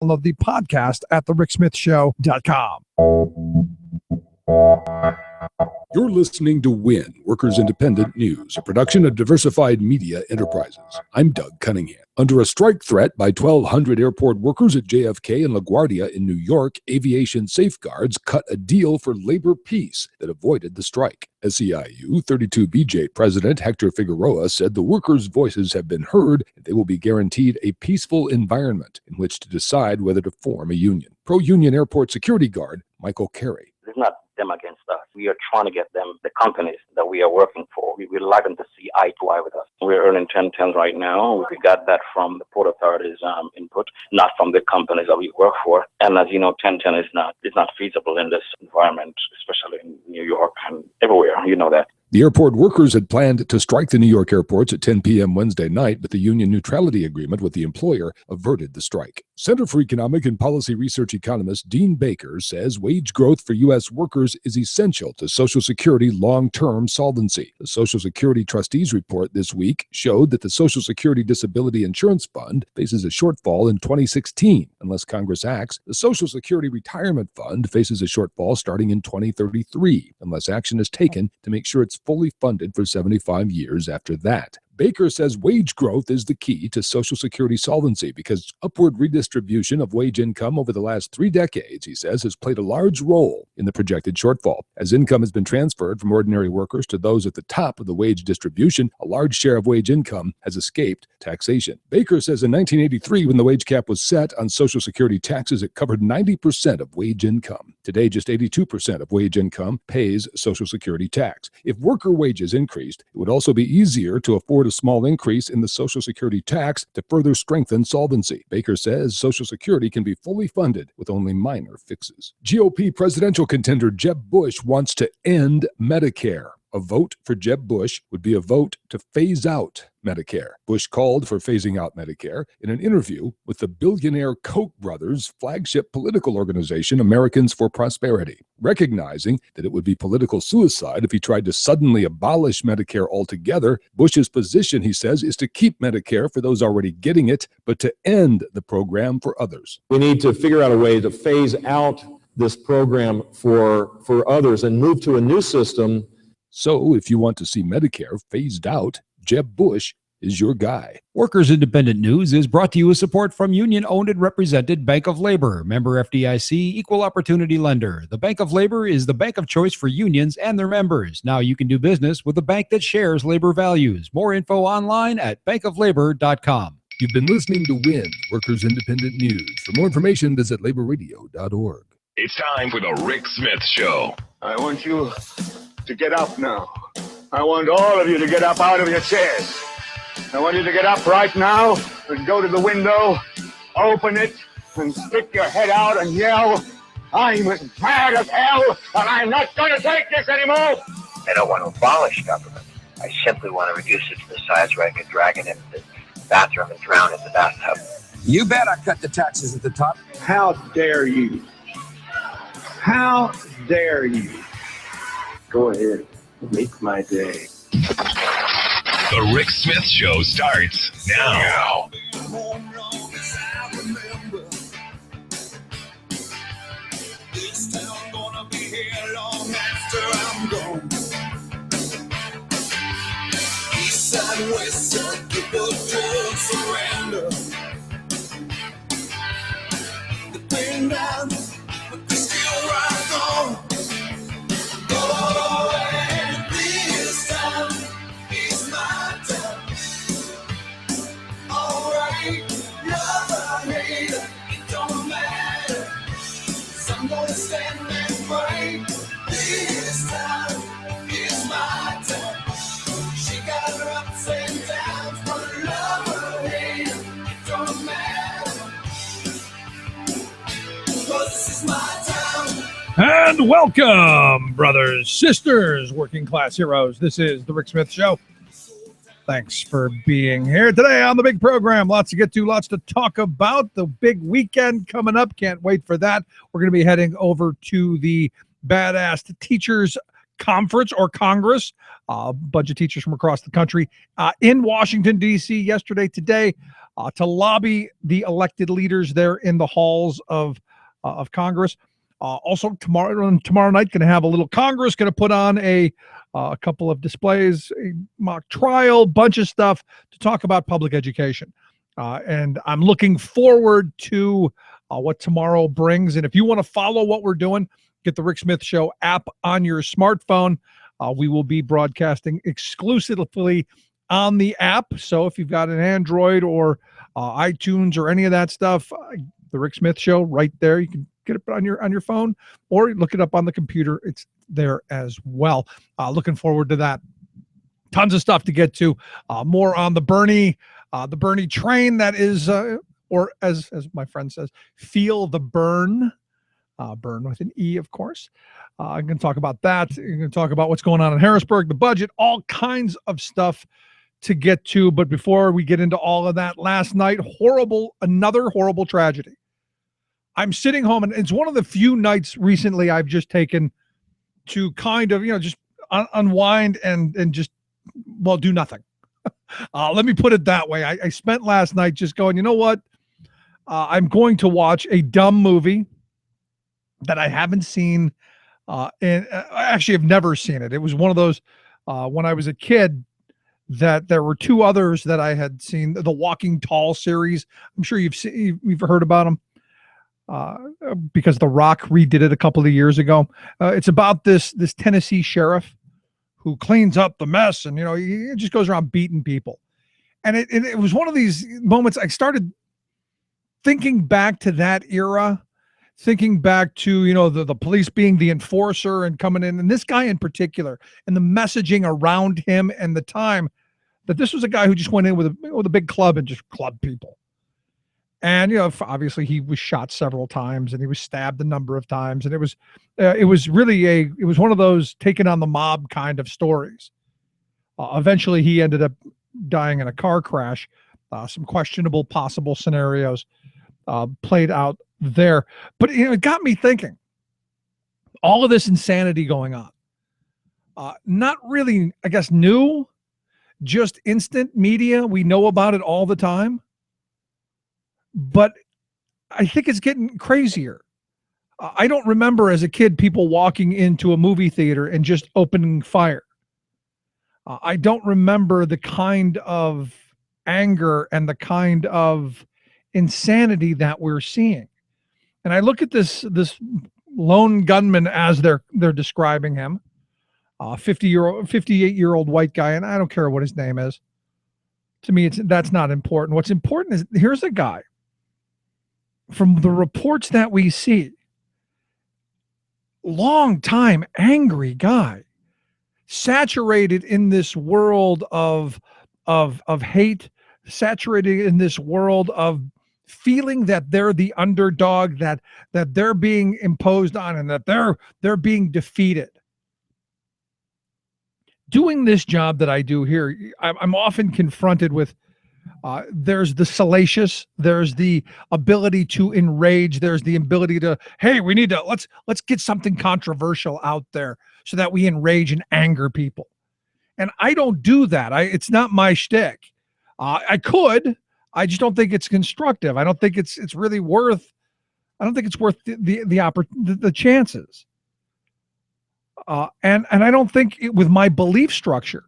of the podcast at thericksmithshow.com. You're listening to WIN, Workers Independent News, a production of Diversified Media Enterprises. I'm Doug Cunningham. Under a strike threat by 1,200 airport workers at JFK and LaGuardia in New York, Aviation Safeguards cut a deal for labor peace that avoided the strike. SEIU 32BJ President Hector Figueroa said the workers' voices have been heard and they will be guaranteed a peaceful environment in which to decide whether to form a union. Pro-union airport security guard Michael Carey. It's not them against us. We are trying to get them, the companies that we are working for, we would like them to see eye to eye with us. We're earning 1010s right now. We got that from the Port Authority's input, not from the companies that we work for. And as you know, 1010 is not feasible in this environment, especially in New York and everywhere. You know that. The airport workers had planned to strike the New York airports at 10 p.m. Wednesday night, but the union neutrality agreement with the employer averted the strike. Center for Economic and Policy Research economist Dean Baker says wage growth for U.S. workers is essential to Social Security long-term solvency. The Social Security Trustees report this week showed that the Social Security Disability Insurance Fund faces a shortfall in 2016. Unless Congress acts, the Social Security Retirement Fund faces a shortfall starting in 2033, unless action is taken to make sure it's fully funded for 75 years after that. Baker says wage growth is the key to Social Security solvency because upward redistribution of wage income over the last 3 decades, he says, has played a large role in the projected shortfall. As income has been transferred from ordinary workers to those at the top of the wage distribution, a large share of wage income has escaped taxation. Baker says in 1983, when the wage cap was set on Social Security taxes, it covered 90% of wage income. Today, just 82% of wage income pays Social Security tax. If worker wages increased, it would also be easier to afford a small increase in the Social Security tax to further strengthen solvency. Baker says Social Security can be fully funded with only minor fixes. GOP presidential contender Jeb Bush wants to end Medicare. A vote for Jeb Bush would be a vote to phase out Medicare. Bush called for phasing out Medicare in an interview with the billionaire Koch brothers' flagship political organization, Americans for Prosperity. Recognizing that it would be political suicide if he tried to suddenly abolish Medicare altogether, Bush's position, he says, is to keep Medicare for those already getting it, but to end the program for others. We need to figure out a way to phase out this program for others and move to a new system. So if you want to see Medicare phased out, Jeb Bush is your guy. Workers Independent News is brought to you with support from union-owned and represented Bank of Labor, member FDIC, equal opportunity lender. The Bank of Labor is the bank of choice for unions and their members. Now you can do business with a bank that shares labor values. More info online at bankoflabor.com. You've been listening to WIN, Workers Independent News. For more information, visit laborradio.org. It's time for the Rick Smith Show. I want you to get up now. I want all of you to get up out of your chairs. I want you to get up right now and go to the window, open it, and stick your head out and yell, I'm as mad as hell, and I'm not going to take this anymore. I don't want to abolish government. I simply want to reduce it to the size where I can drag it into the bathroom and drown in the bathtub. You bet I cut the taxes at the top. How dare you? How dare you? Go ahead. Make my day. The Rick Smith Show starts now. This town gonna be here long after I'm gone. East side, west side, people don't surrender. The pain down, but they still rock on. Oh, and this time is my time. All right, love or hate, it don't matter. 'Cause I'm gonna stand and fight. This time is my time. She got her ups and downs, but love or hate, it don't matter. 'Cause this is my time. And welcome, brothers, sisters, working class heroes. This is the Rick Smith Show. Thanks for being here today on the big program. Lots to get to, lots to talk about. The big weekend coming up. Can't wait for that. We're going to be heading over to the Badass Teachers Conference or Congress. A bunch of teachers from across the country in Washington, D.C. yesterday, today. to lobby the elected leaders there in the halls of Congress. Also, tomorrow night, going to have a little Congress, going to put on a couple of displays, a mock trial, bunch of stuff to talk about public education. And I'm looking forward to what tomorrow brings. And if you want to follow what we're doing, get the Rick Smith Show app on your smartphone. We will be broadcasting exclusively on the app. So if you've got an Android or iTunes or any of that stuff, the Rick Smith Show right there. You can get it on your phone or look it up on the computer. It's there as well. Looking forward to that. Tons of stuff to get to. More on the Bernie train. That is, or as my friend says, feel the burn. Burn with an E, of course. I'm going to talk about that. I'm going to talk about what's going on in Harrisburg, the budget, all kinds of stuff to get to. But before we get into all of that, last night, another horrible tragedy. I'm sitting home, and it's one of the few nights recently I've just taken to kind of, just unwind and just, do nothing. Let me put it that way. I spent last night just going, you know what? I'm going to watch a dumb movie that I haven't seen, and actually I've never seen it. It was one of those, when I was a kid, that there were two others that I had seen, the Walking Tall series. I'm sure you've heard about them. Because The Rock redid it a couple of years ago. It's about this Tennessee sheriff who cleans up the mess, and he just goes around beating people. And it was one of these moments I started thinking back to that era, thinking back to the police being the enforcer and coming in, and this guy in particular, and the messaging around him, and the time that this was a guy who just went in with a big club and just clubbed people. And obviously he was shot several times, and he was stabbed a number of times, and it was one of those taking on the mob kind of stories. Eventually, he ended up dying in a car crash. Some questionable possible scenarios played out there, but it got me thinking. All of this insanity going on, not really, I guess, new, just instant media. We know about it all the time. But I think it's getting crazier. I don't remember as a kid people walking into a movie theater and just opening fire. I don't remember the kind of anger and the kind of insanity that we're seeing. And I look at this lone gunman as they're describing him, 58-year-old white guy, and I don't care what his name is. To me, that's not important. What's important is here's a guy. From the reports that we see, long time angry guy, saturated in this world of hate, saturated in this world of feeling that they're the underdog, that they're being imposed on, and that they're being defeated. Doing this job that I do here, I'm often confronted with. There's the salacious, there's the ability to enrage, there's the ability to, hey, we need to let's get something controversial out there so that we enrage and anger people. And I don't do that. It's not my shtick. I could, I just don't think it's constructive. I don't think it's really worth. I don't think it's worth the chances. And I don't think with my belief structure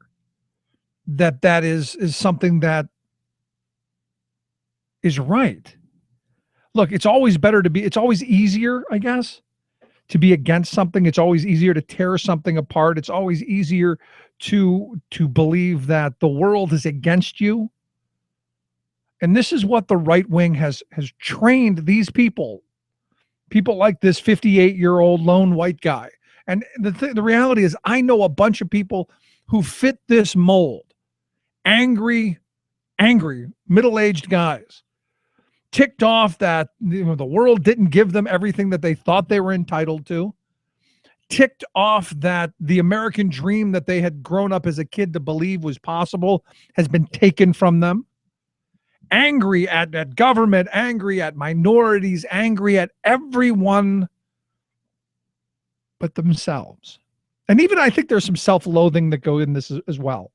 that is something that is right. Look, it's always easier, I guess, to be against something. It's always easier to tear something apart. It's always easier to believe that the world is against you. And this is what the right wing has trained these people like this 58-year-old lone white guy. And the reality is, I know a bunch of people who fit this mold. Angry, middle-aged guys. Ticked off that the world didn't give them everything that they thought they were entitled to. Ticked off that the American dream that they had grown up as a kid to believe was possible has been taken from them. Angry at government, angry at minorities, angry at everyone but themselves. And even I think there's some self-loathing that go in this as well.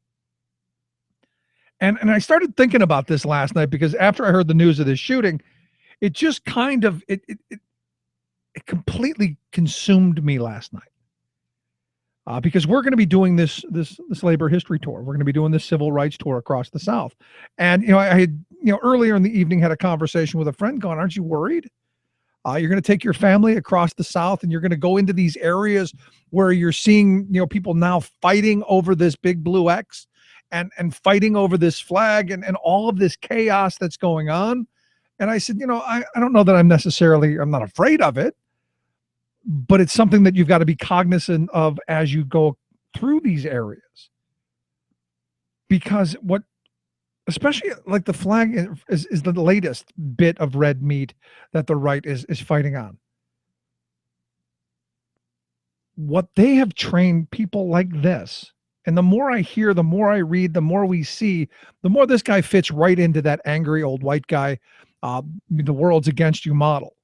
And I started thinking about this last night because after I heard the news of this shooting, it just kind of it completely consumed me last night. Because we're going to be doing this labor history tour. We're going to be doing this civil rights tour across the South. And, I had, earlier in the evening had a conversation with a friend going, aren't you worried? You're going to take your family across the South and you're going to go into these areas where you're seeing, people now fighting over this big blue X and fighting over this flag and all of this chaos that's going on. And I said, I don't know that I'm not afraid of it, but it's something that you've got to be cognizant of as you go through these areas. Because especially like the flag is the latest bit of red meat that the right is fighting on. What they have trained people like this, and the more I hear, the more I read, the more we see, the more this guy fits right into that angry old white guy, the world's against you model.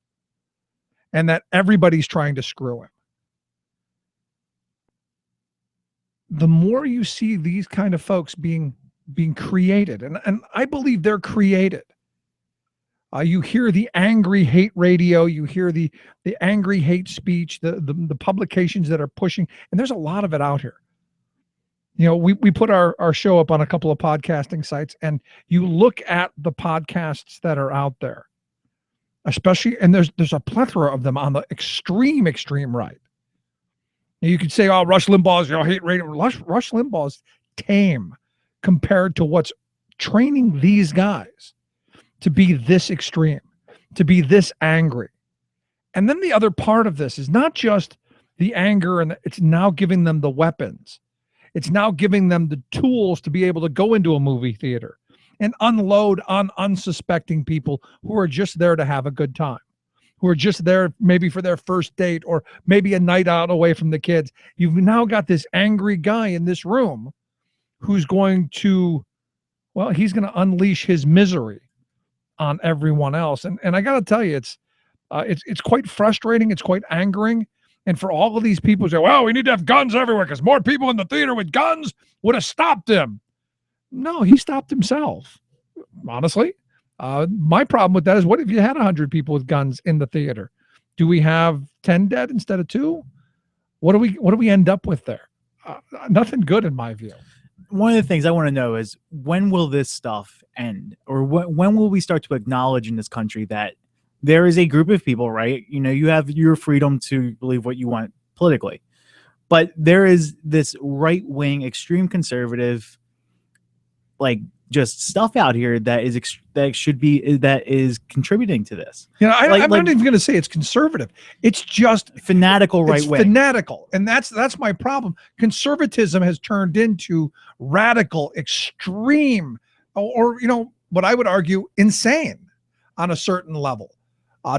And that everybody's trying to screw him. The more you see these kind of folks being created, and I believe they're created. You hear the angry hate radio, you hear the angry hate speech, the publications that are pushing, and there's a lot of it out here. We put our show up on a couple of podcasting sites, and you look at the podcasts that are out there. Especially, and there's a plethora of them on the extreme right. Now you could say, "Oh, Rush Limbaugh's hate radio." Rush Limbaugh's tame compared to what's training these guys to be this extreme, to be this angry. And then the other part of this is not just the anger, and it's now giving them the weapons. It's now giving them the tools to be able to go into a movie theater and unload on unsuspecting people who are just there to have a good time, who are just there maybe for their first date or maybe a night out away from the kids. You've now got this angry guy in this room who's going to, he's going to unleash his misery on everyone else. And I got to tell you, it's quite frustrating. It's quite angering. And for all of these people who say, well, we need to have guns everywhere because more people in the theater with guns would have stopped him. No, he stopped himself. Honestly, my problem with that is, what if you had 100 people with guns in the theater? Do we have 10 dead instead of 2? What do we end up with there? Nothing good in my view. One of the things I want to know is, when will this stuff end, or when will we start to acknowledge in this country that there is a group of people, right? You have your freedom to believe what you want politically, but there is this right-wing, extreme conservative, like, just stuff out here that is contributing to this. I'm not even going to say it's conservative. It's just fanatical right wing. Fanatical, and that's my problem. Conservatism has turned into radical, extreme, or what I would argue, insane on a certain level.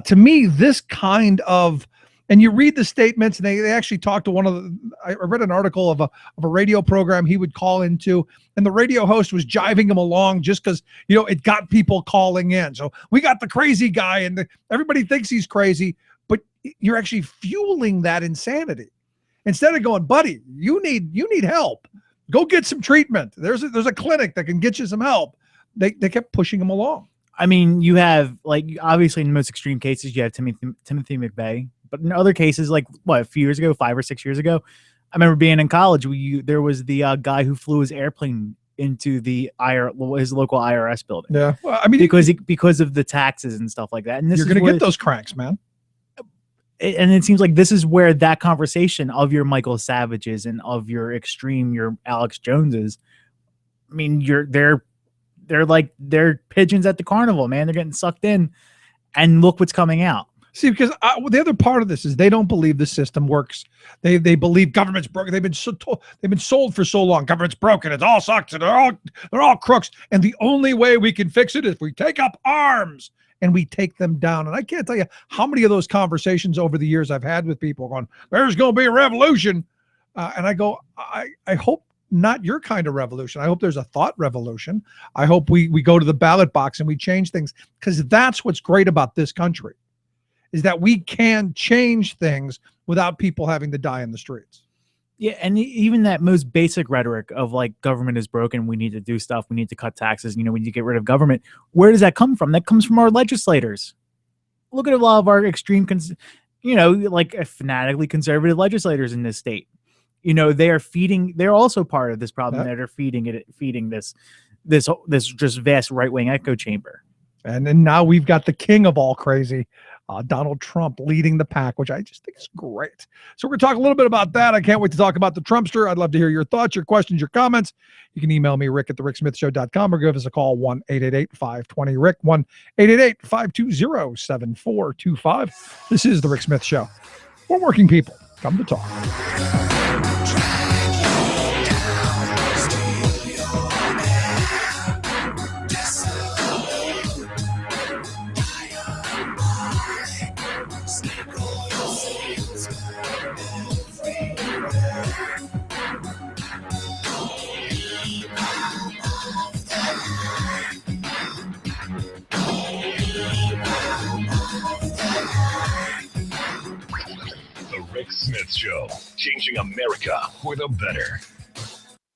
To me, this kind of, and you read the statements, and they actually talked to I read an article of a radio program he would call into, and the radio host was jiving him along just because, it got people calling in. So we got the crazy guy, and everybody thinks he's crazy, but you're actually fueling that insanity. Instead of going, buddy, you need help. Go get some treatment. There's a clinic that can get you some help. They kept pushing him along. I mean, you have, like, obviously in the most extreme cases, you have Timothy McVeigh. But in other cases, like, a few years ago, 5 or 6 years ago, I remember being in college. There was the guy who flew his airplane into his local IRS building. Yeah, well, I mean, because of the taxes and stuff like that. And you're going to get those cranks, man. And it seems like this is where that conversation of your Michael Savages and of your Alex Joneses. I mean, they're pigeons at the carnival, man. They're getting sucked in, and look what's coming out. See, because the other part of this is they don't believe the system works. They believe government's broken. They've been sold for so long. Government's broken. It all sucks. And they're all crooks. And the only way we can fix it is if we take up arms and we take them down. And I can't tell you how many of those conversations over the years I've had with people going, "There's going to be a revolution," and I go, I hope not your kind of revolution. I hope there's a thought revolution. I hope we go to the ballot box and we change things, because that's what's great about this country. Is that we can change things without people having to die in the streets. Yeah, and even that most basic rhetoric of like government is broken, we need to do stuff, we need to cut taxes, we need to get rid of government. Where does that come from? That comes from our legislators. Look at a lot of our extreme, like fanatically conservative legislators in this state. They're also part of this problem. That are feeding this just vast right-wing echo chamber. And then now we've got the king of all crazy, Donald Trump, leading the pack, which I just think is great. So we're going to talk a little bit about that. I can't wait to talk about the Trumpster. I'd love to hear your thoughts, your questions, your comments. You can email me, rick@thericksmithshow.com, or give us a call, 1-888-520-RICK, 1-888-520-7425. This is The Rick Smith Show. We're working people. Come to talk. Rick Smith Show, changing America for the better.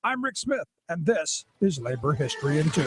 I'm Rick Smith, and this is Labor History in 2.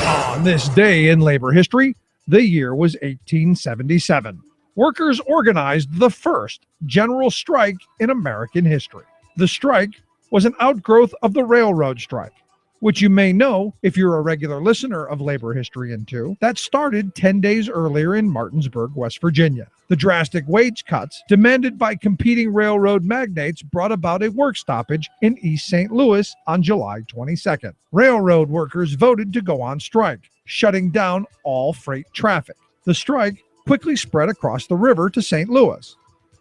On this day in labor history, the year was 1877. Workers organized the first general strike in American history. The strike was an outgrowth of the railroad strike, which you may know if you're a regular listener of Labor History in 2, that started 10 days earlier in Martinsburg, West Virginia. The drastic wage cuts demanded by competing railroad magnates brought about a work stoppage in East St. Louis on July 22nd. Railroad workers voted to go on strike, shutting down all freight traffic. The strike quickly spread across the river to St. Louis,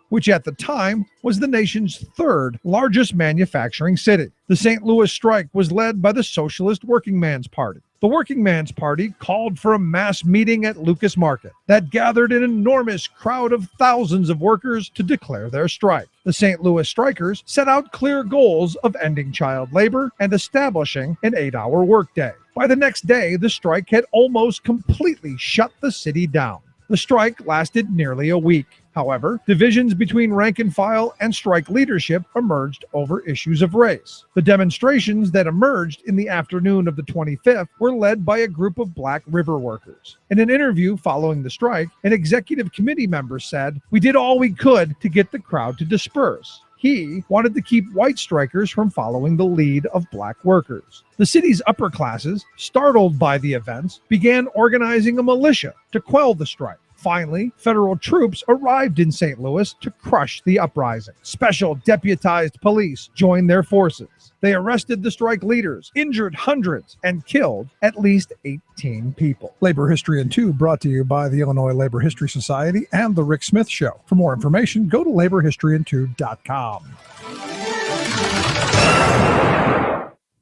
which at the time was the nation's third largest manufacturing city. The St. Louis strike was led by the Socialist Working Man's Party. The Working Man's Party called for a mass meeting at Lucas Market that gathered an enormous crowd of thousands of workers to declare their strike. The St. Louis strikers set out clear goals of ending child labor and establishing an 8-hour workday. By the next day, the strike had almost completely shut the city down. The strike lasted nearly a week. However, divisions between rank and file and strike leadership emerged over issues of race. The demonstrations that emerged in the afternoon of the 25th were led by a group of black river workers. In an interview following the strike, an executive committee member said, "We did all we could to get the crowd to disperse." He wanted to keep white strikers from following the lead of black workers. The city's upper classes, startled by the events, began organizing a militia to quell the strike. Finally, federal troops arrived in St. Louis to crush the uprising. Special deputized police joined their forces. They arrested the strike leaders, injured hundreds, and killed at least 18 people. Labor History in 2 brought to you by the Illinois Labor History Society and The Rick Smith Show. For more information, go to laborhistoryin2.com.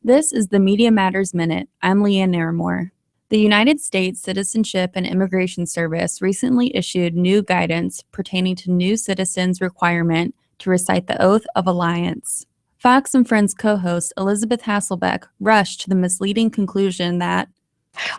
This is the Media Matters Minute. I'm Leanne Naramore. The United States Citizenship and Immigration Service recently issued new guidance pertaining to new citizens' requirement to recite the Oath of Alliance. Fox and Friends co-host Elizabeth Hasselbeck rushed to the misleading conclusion that,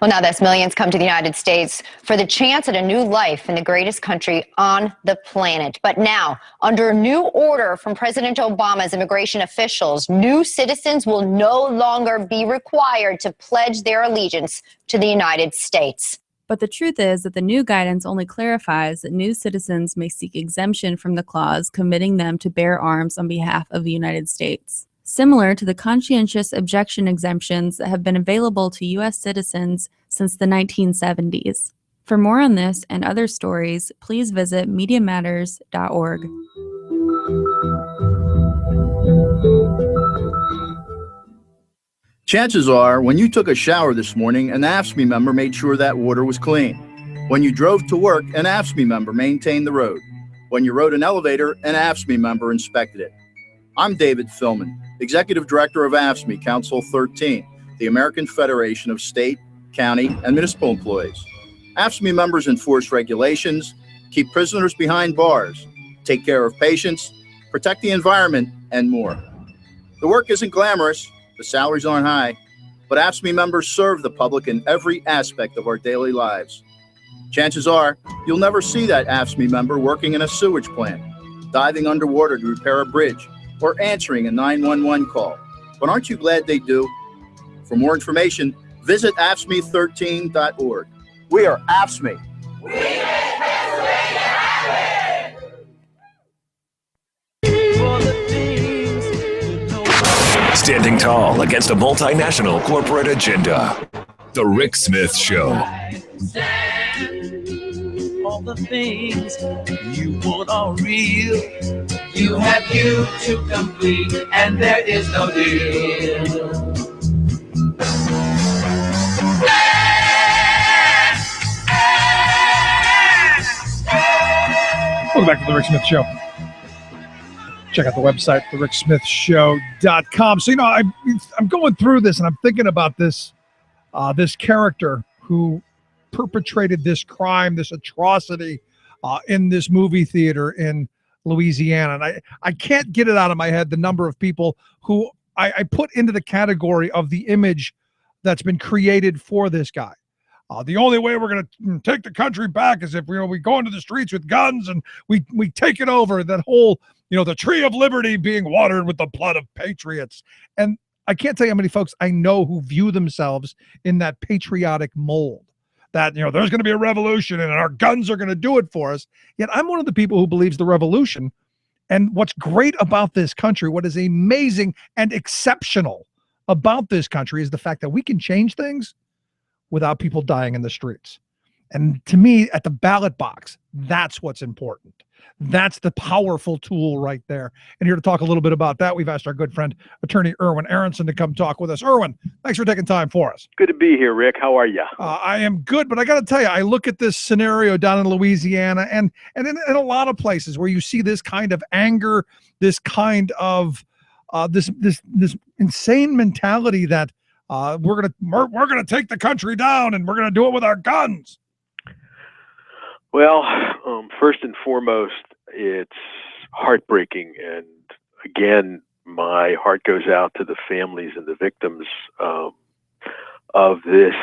well, now this millions come to the United States for the chance at a new life in the greatest country on the planet. But now, under a new order from President Obama's immigration officials, new citizens will no longer be required to pledge their allegiance to the United States. But the truth is that the new guidance only clarifies that new citizens may seek exemption from the clause committing them to bear arms on behalf of the United States, similar to the conscientious objection exemptions that have been available to U.S. citizens since the 1970s. For more on this and other stories, please visit MediaMatters.org. Chances are, when you took a shower this morning, an AFSCME member made sure that water was clean. When you drove to work, an AFSCME member maintained the road. When you rode an elevator, an AFSCME member inspected it. I'm David Philman, Executive Director of AFSCME Council 13, the American Federation of State, County, and Municipal Employees. AFSCME members enforce regulations, keep prisoners behind bars, take care of patients, protect the environment, and more. The work isn't glamorous, the salaries aren't high, but AFSCME members serve the public in every aspect of our daily lives. Chances are, you'll never see that AFSCME member working in a sewage plant, diving underwater to repair a bridge, or answering a 911 call. But aren't you glad they do? For more information, visit AFSCME13.org. We are AFSCME. Standing tall against a multinational corporate agenda. The Rick Smith Show. All the things you want are real. You have you to complete, and there is no deal. Welcome back to the Rick Smith Show. Check out the website, thericksmithshow.com. So, I'm going through this and I'm thinking about this character who perpetrated this crime, this atrocity in this movie theater in Louisiana. And I can't get it out of my head, the number of people who I put into the category of the image that's been created for this guy. The only way we're going to take the country back is if we go into the streets with guns and we take it over. That whole, the tree of liberty being watered with the blood of patriots. And I can't tell you how many folks I know who view themselves in that patriotic mold. That, there's going to be a revolution and our guns are going to do it for us. Yet I'm one of the people who believes the revolution. And what's great about this country, what is amazing and exceptional about this country is the fact that we can change things without people dying in the streets. And to me, at the ballot box, that's what's important. That's the powerful tool right there. And here to talk a little bit about that, we've asked our good friend, attorney Erwin Aronson, to come talk with us. Erwin, thanks for taking time for us. Good to be here, Rick. How are you? I am good, but I got to tell you, I look at this scenario down in Louisiana and in a lot of places where you see this kind of anger, this kind of this insane mentality that we're gonna take the country down and we're gonna do it with our guns. Well, first and foremost, it's heartbreaking, and again, my heart goes out to the families and the victims of this.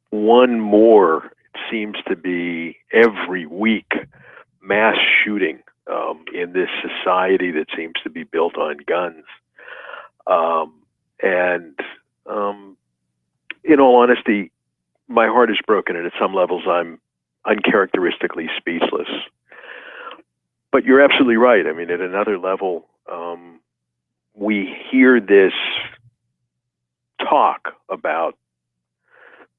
One more, it seems to be every week, mass shooting in this society that seems to be built on guns. In all honesty, my heart is broken, and at some levels I'm uncharacteristically speechless. But you're absolutely right. I mean, at another level, we hear this talk about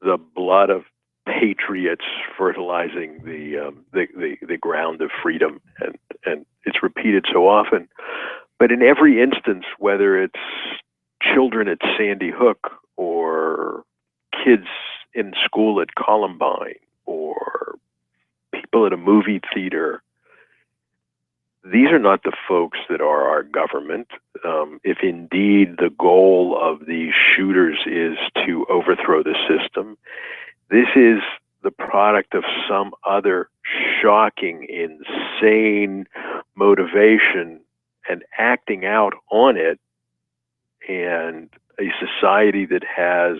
the blood of patriots fertilizing the ground of freedom, and it's repeated so often. But in every instance, whether it's children at Sandy Hook or kids in school at Columbine or people at a movie theater, these are not the folks that are our government. If indeed the goal of these shooters is to overthrow the system, this is the product of some other shocking, insane motivation and acting out on it, and a society that has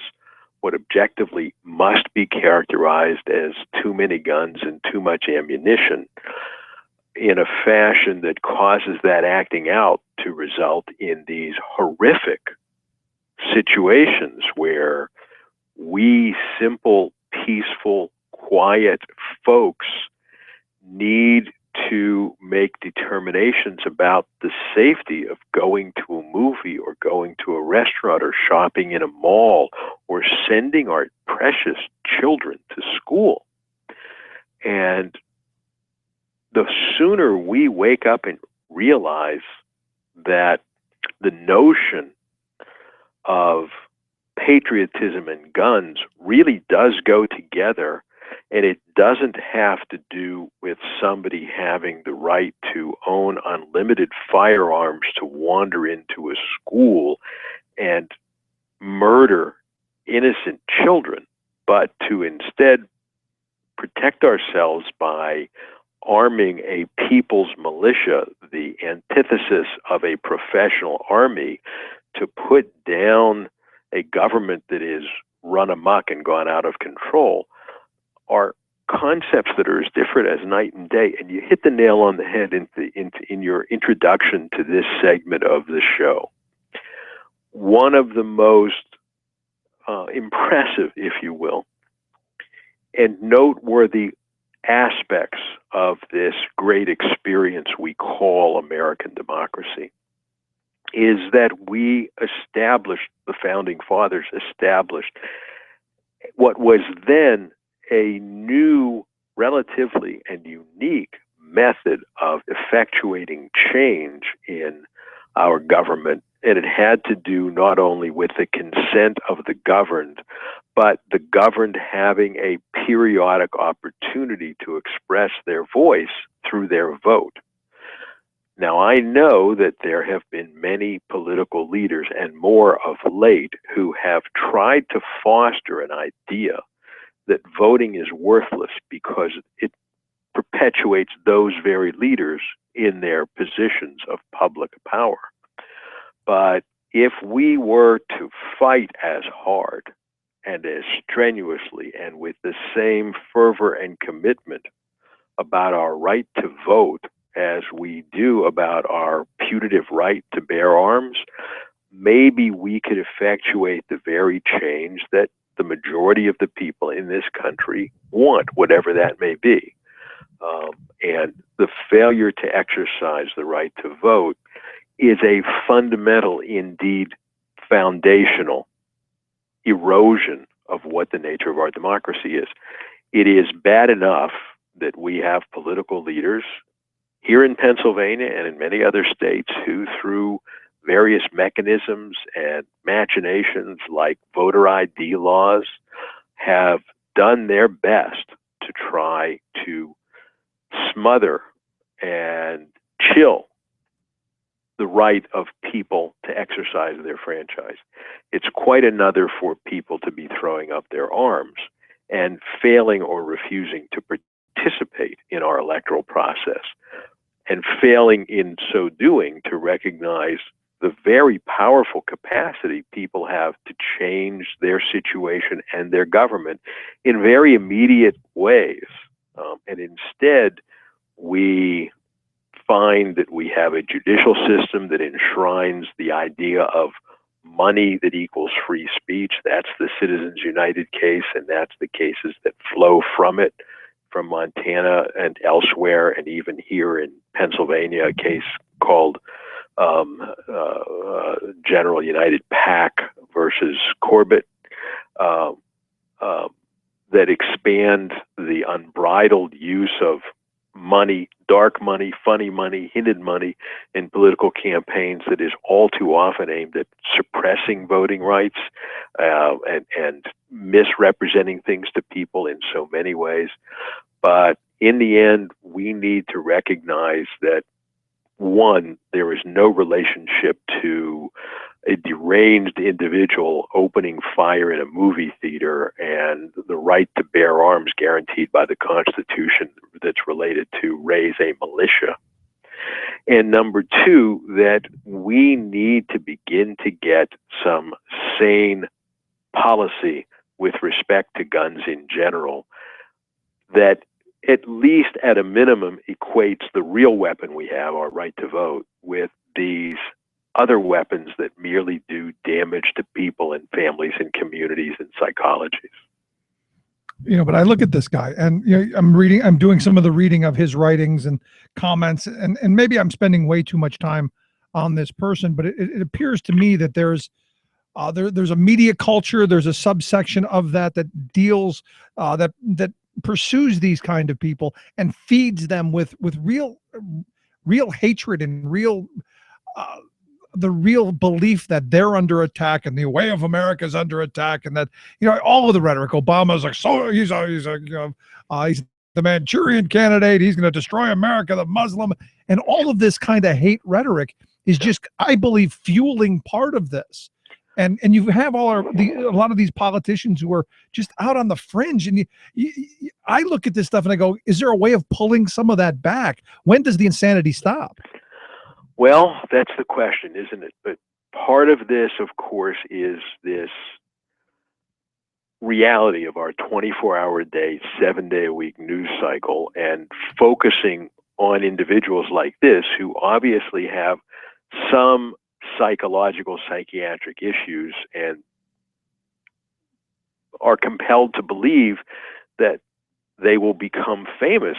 what objectively must be characterized as too many guns and too much ammunition in a fashion that causes that acting out to result in these horrific situations where we simple, peaceful, quiet folks need to make determinations about the safety of going to a movie or going to a restaurant or shopping in a mall or sending our precious children to school. And the sooner we wake up and realize that the notion of patriotism and guns really does go together, and it doesn't have to do with somebody having the right to own unlimited firearms to wander into a school and murder innocent children, but to instead protect ourselves by arming a people's militia, the antithesis of a professional army, to put down a government that is run amok and gone out of control, are concepts that are as different as night and day. And you hit the nail on the head in your introduction to this segment of the show. One of the most impressive, if you will, and noteworthy aspects of this great experience we call American democracy is that the founding fathers established what was then a new, relatively and unique method of effectuating change in our government. And it had to do not only with the consent of the governed, but the governed having a periodic opportunity to express their voice through their vote. Now, I know that there have been many political leaders, and more of late, who have tried to foster an idea that voting is worthless because it perpetuates those very leaders in their positions of public power. But if we were to fight as hard and as strenuously and with the same fervor and commitment about our right to vote as we do about our putative right to bear arms, maybe we could effectuate the very change that the majority of the people in this country want, whatever that may be. And the failure to exercise the right to vote is a fundamental, indeed foundational erosion of what the nature of our democracy is. It is bad enough that we have political leaders here in Pennsylvania and in many other states who, through various mechanisms and machinations like voter ID laws, have done their best to try to smother and chill the right of people to exercise their franchise. It's quite another for people to be throwing up their arms and failing or refusing to participate in our electoral process, and failing in so doing to recognize the very powerful capacity people have to change their situation and their government in very immediate ways. And instead, we find that we have a judicial system that enshrines the idea of money that equals free speech. That's the Citizens United case, and that's the cases that flow from it, from Montana and elsewhere, and even here in Pennsylvania, a case called General United PAC versus Corbett, that expand the unbridled use of money, dark money, funny money, hinted money in political campaigns that is all too often aimed at suppressing voting rights and misrepresenting things to people in so many ways. But in the end, we need to recognize that, one, there is no relationship to a deranged individual opening fire in a movie theater and the right to bear arms guaranteed by the Constitution that's related to raise a militia. And number two, that we need to begin to get some sane policy with respect to guns in general that at least at a minimum equates the real weapon we have, our right to vote, with these other weapons that merely do damage to people and families and communities and psychologies. But I look at this guy, and I'm doing some of the reading of his writings and comments, and maybe I'm spending way too much time on this person, but it appears to me that there's a media culture, there's a subsection of that deals that pursues these kind of people and feeds them with real hatred and the real belief that they're under attack and the way of America is under attack, and that all of the rhetoric. Obama's like, so he's the Manchurian candidate, he's going to destroy America, the Muslim, and all of this kind of hate rhetoric is just, I believe, fueling part of this. And you have a lot of these politicians who are just out on the fringe, and I look at this stuff and I go, is there a way of pulling some of that back? When does the insanity stop? Well, that's the question, isn't it? But part of this, of course, is this reality of our 24-hour-a-day, 7-day-a-week news cycle and focusing on individuals like this who obviously have some psychological, psychiatric issues and are compelled to believe that they will become famous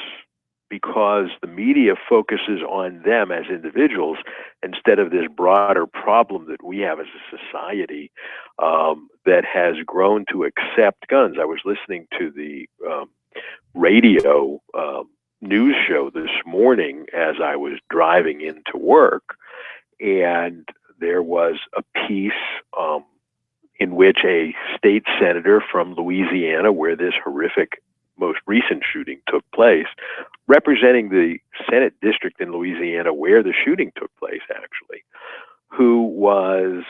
because the media focuses on them as individuals instead of this broader problem that we have as a society that has grown to accept guns. I was listening to the radio news show this morning as I was driving into work, and there was a piece in which a state senator from Louisiana, where this horrific most recent shooting took place, representing the Senate district in Louisiana where the shooting took place, actually, who was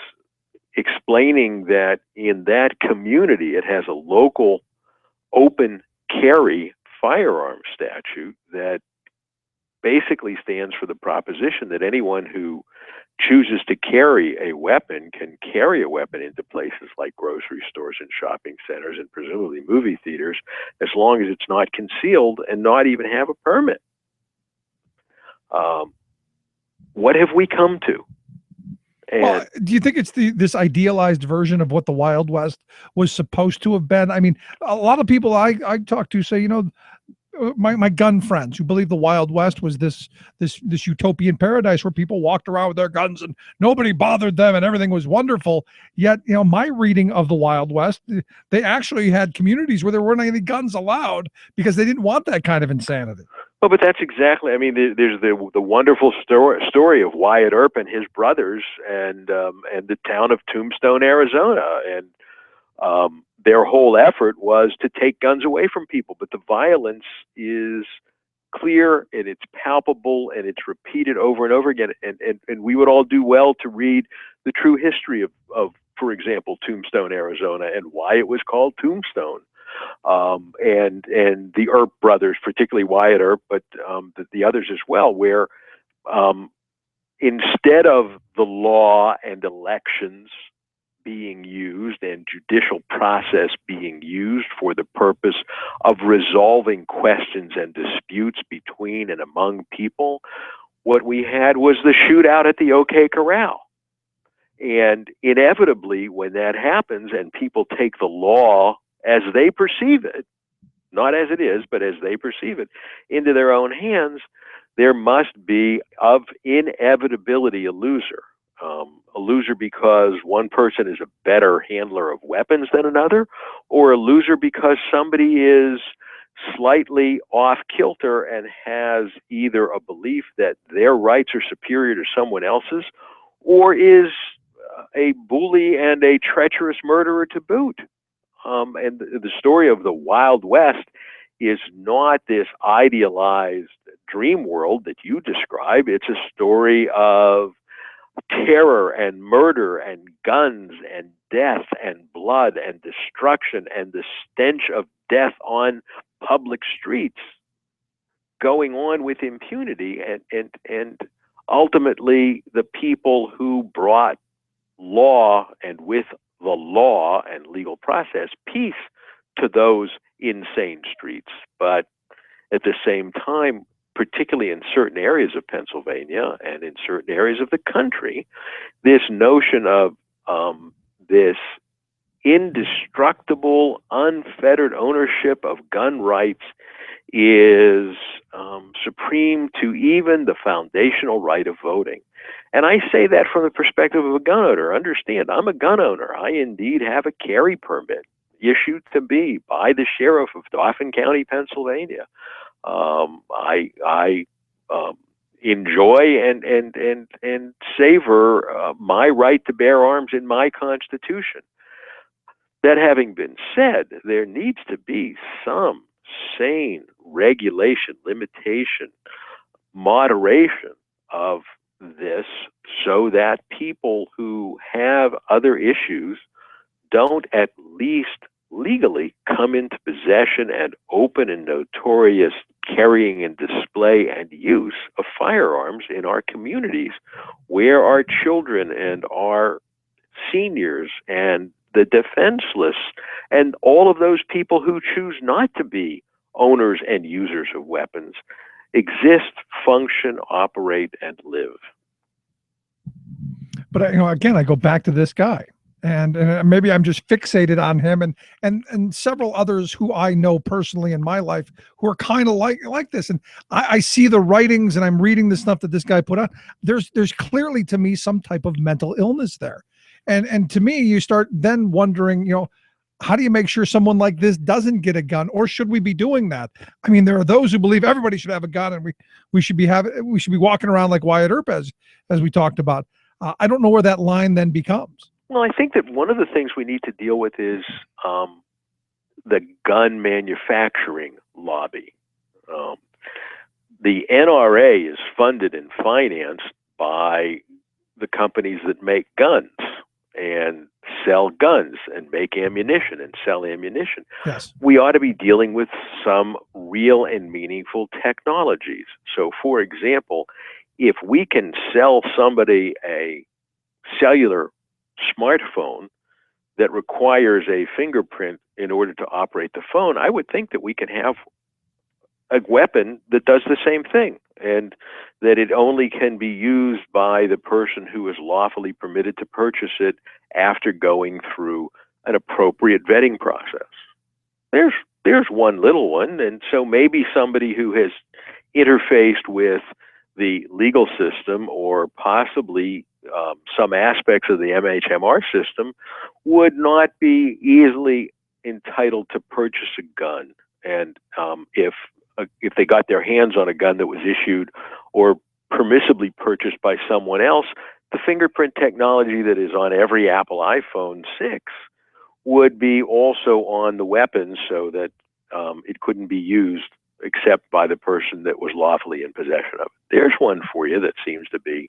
explaining that in that community it has a local open carry firearm statute that basically stands for the proposition that anyone who chooses to carry a weapon can carry a weapon into places like grocery stores and shopping centers and presumably movie theaters, as long as it's not concealed and not even have a permit. What have we come to? And well, do you think it's this idealized version of what the Wild West was supposed to have been? I mean, a lot of people I talk to say, you know, my gun friends who believe the Wild West was this utopian paradise where people walked around with their guns and nobody bothered them and everything was wonderful. Yet, you know, my reading of the Wild West, they actually had communities where there weren't any guns allowed because they didn't want that kind of insanity. Well, but that's exactly. I mean, there's the wonderful story of Wyatt Earp and his brothers, and the town of Tombstone, Arizona, and their whole effort was to take guns away from people. But the violence is clear and it's palpable and it's repeated over and over again. And we would all do well to read the true history of, for example, Tombstone, Arizona, and why it was called Tombstone. And the Earp brothers, particularly Wyatt Earp, but the others as well, where instead of the law and elections being used and judicial process being used for the purpose of resolving questions and disputes between and among people, what we had was the shootout at the OK Corral. And inevitably, when that happens and people take the law as they perceive it, not as it is, but as they perceive it, into their own hands, there must be, of inevitability, a loser. A loser because one person is a better handler of weapons than another, or a loser because somebody is slightly off kilter and has either a belief that their rights are superior to someone else's, or is a bully and a treacherous murderer to boot. And the story of the Wild West is not this idealized dream world that you describe. It's a story of terror and murder and guns and death and blood and destruction and the stench of death on public streets going on with impunity, and ultimately the people who brought law and with the law and legal process peace to those insane streets. But at the same time, particularly in certain areas of Pennsylvania and in certain areas of the country, this notion of this indestructible, unfettered ownership of gun rights is supreme to even the foundational right of voting. And I say that from the perspective of a gun owner. Understand, I'm a gun owner. I indeed have a carry permit issued to me by the sheriff of Dauphin County, Pennsylvania. I enjoy and savor my right to bear arms in my Constitution. That having been said, there needs to be some sane regulation, limitation, moderation of this so that people who have other issues don't at least legally come into possession and open and notorious carrying and display and use of firearms in our communities, where our children and our seniors and the defenseless, and all of those people who choose not to be owners and users of weapons exist, function, operate, and live. But again, I go back to this guy, and maybe I'm just fixated on him, and several others who I know personally in my life who are kind of like this. And I see the writings, and I'm reading the stuff that this guy put out. There's clearly, to me, some type of mental illness there, and to me, you start then wondering, how do you make sure someone like this doesn't get a gun, or should we be doing that? I mean, there are those who believe everybody should have a gun, and we should be walking around like Wyatt Earp, as we talked about. I don't know where that line then becomes. Well, I think that one of the things we need to deal with is the gun manufacturing lobby. The NRA is funded and financed by the companies that make guns and sell guns and make ammunition and sell ammunition. Yes. We ought to be dealing with some real and meaningful technologies. So, for example, if we can sell somebody a cellular smartphone that requires a fingerprint in order to operate the phone, I would think that we can have a weapon that does the same thing, and that it only can be used by the person who is lawfully permitted to purchase it after going through an appropriate vetting process. There's one little one, and so maybe somebody who has interfaced with the legal system, or possibly some aspects of the MHMR system, would not be easily entitled to purchase a gun. And if they got their hands on a gun that was issued or permissibly purchased by someone else, the fingerprint technology that is on every Apple iPhone 6 would be also on the weapons, so that it couldn't be used except by the person that was lawfully in possession of it. There's one for you that seems to be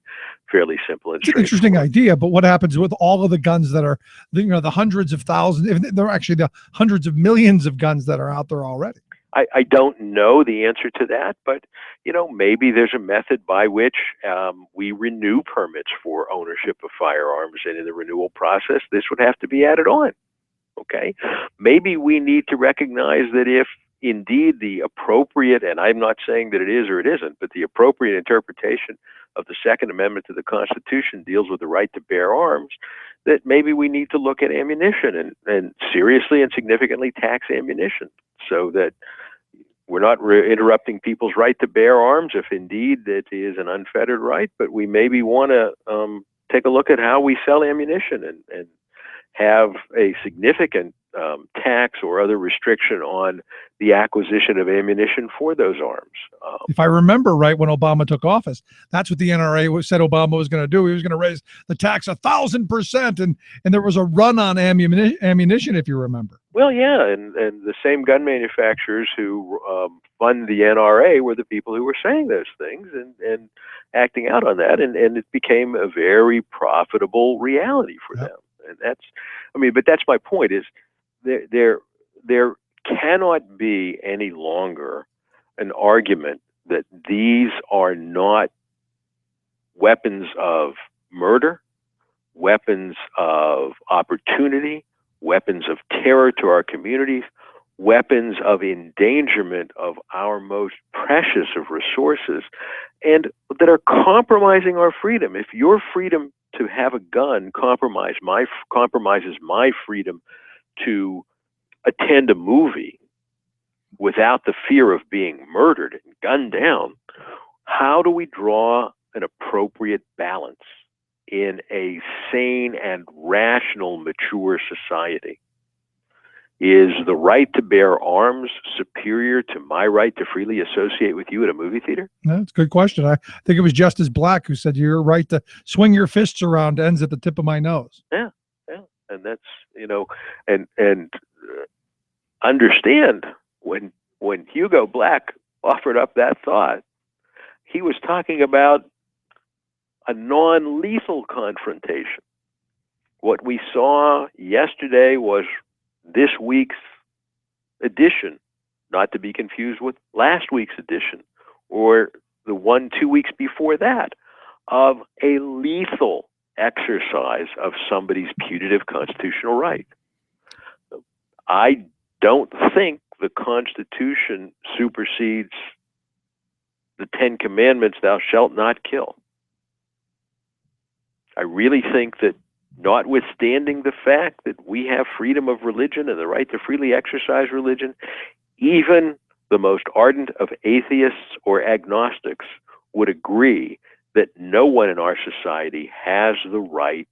fairly simple and It's an interesting idea, but what happens with all of the guns that are, the hundreds of thousands, if they're actually the hundreds of millions of guns that are out there already? I don't know the answer to that, but maybe there's a method by which we renew permits for ownership of firearms, and in the renewal process, this would have to be added on. Okay, maybe we need to recognize that if indeed the appropriate, and I'm not saying that it is or it isn't, but the appropriate interpretation of the Second Amendment to the Constitution deals with the right to bear arms, that maybe we need to look at ammunition and seriously and significantly tax ammunition, so that we're not interrupting people's right to bear arms if indeed it is an unfettered right, but we maybe want to take a look at how we sell ammunition and have a significant tax or other restriction on the acquisition of ammunition for those arms. If I remember right, when Obama took office, that's what the NRA said Obama was going to do. He was going to raise the tax 1,000%, and there was a run on ammunition, if you remember. Well, yeah, and the same gun manufacturers who fund the NRA were the people who were saying those things and acting out on that, and it became a very profitable reality for them. And but that's my point, is there cannot be any longer an argument that these are not weapons of murder, weapons of opportunity, weapons of terror to our communities, weapons of endangerment of our most precious of resources, and that are compromising our freedom. If your freedom to have a gun compromises my freedom to attend a movie without the fear of being murdered and gunned down, how do we draw an appropriate balance in a sane and rational, mature society? Is the right to bear arms superior to my right to freely associate with you at a movie theater? That's a good question. I think it was Justice Black who said your right to swing your fists around ends at the tip of my nose. Yeah. And that's, and understand when Hugo Black offered up that thought, he was talking about a non-lethal confrontation. What we saw yesterday was this week's edition, not to be confused with last week's edition, or the 1-2 weeks before that, of a lethal exercise of somebody's putative constitutional right. I don't think the Constitution supersedes the Ten Commandments, thou shalt not kill. I really think that, notwithstanding the fact that we have freedom of religion and the right to freely exercise religion, even the most ardent of atheists or agnostics would agree that no one in our society has the right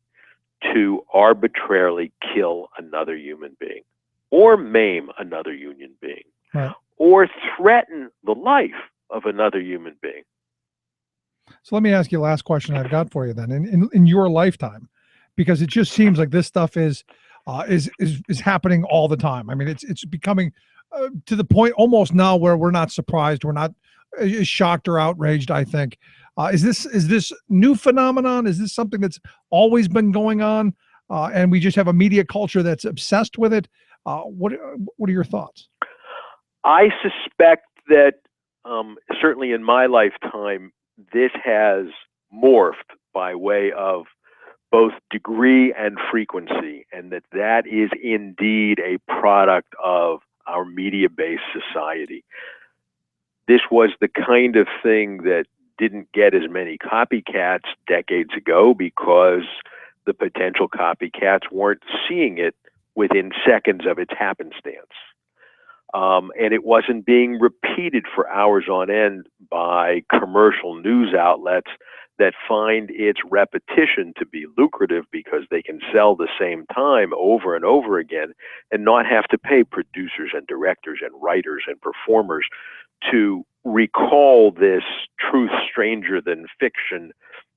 to arbitrarily kill another human being or maim another human being or threaten the life of another human being. So let me ask you the last question I've got for you then. In your lifetime, because it just seems like this stuff is happening all the time. I mean, it's becoming to the point almost now where we're not surprised, we're not shocked or outraged. I think is this new phenomenon? Is this something that's always been going on, and we just have a media culture that's obsessed with it? What are your thoughts? I suspect that certainly in my lifetime, this has morphed by way of both degree and frequency, and that is indeed a product of our media-based society. This was the kind of thing that didn't get as many copycats decades ago because the potential copycats weren't seeing it within seconds of its happenstance. And it wasn't being repeated for hours on end by commercial news outlets that find its repetition to be lucrative because they can sell the same time over and over again and not have to pay producers and directors and writers and performers to recall this truth stranger than fiction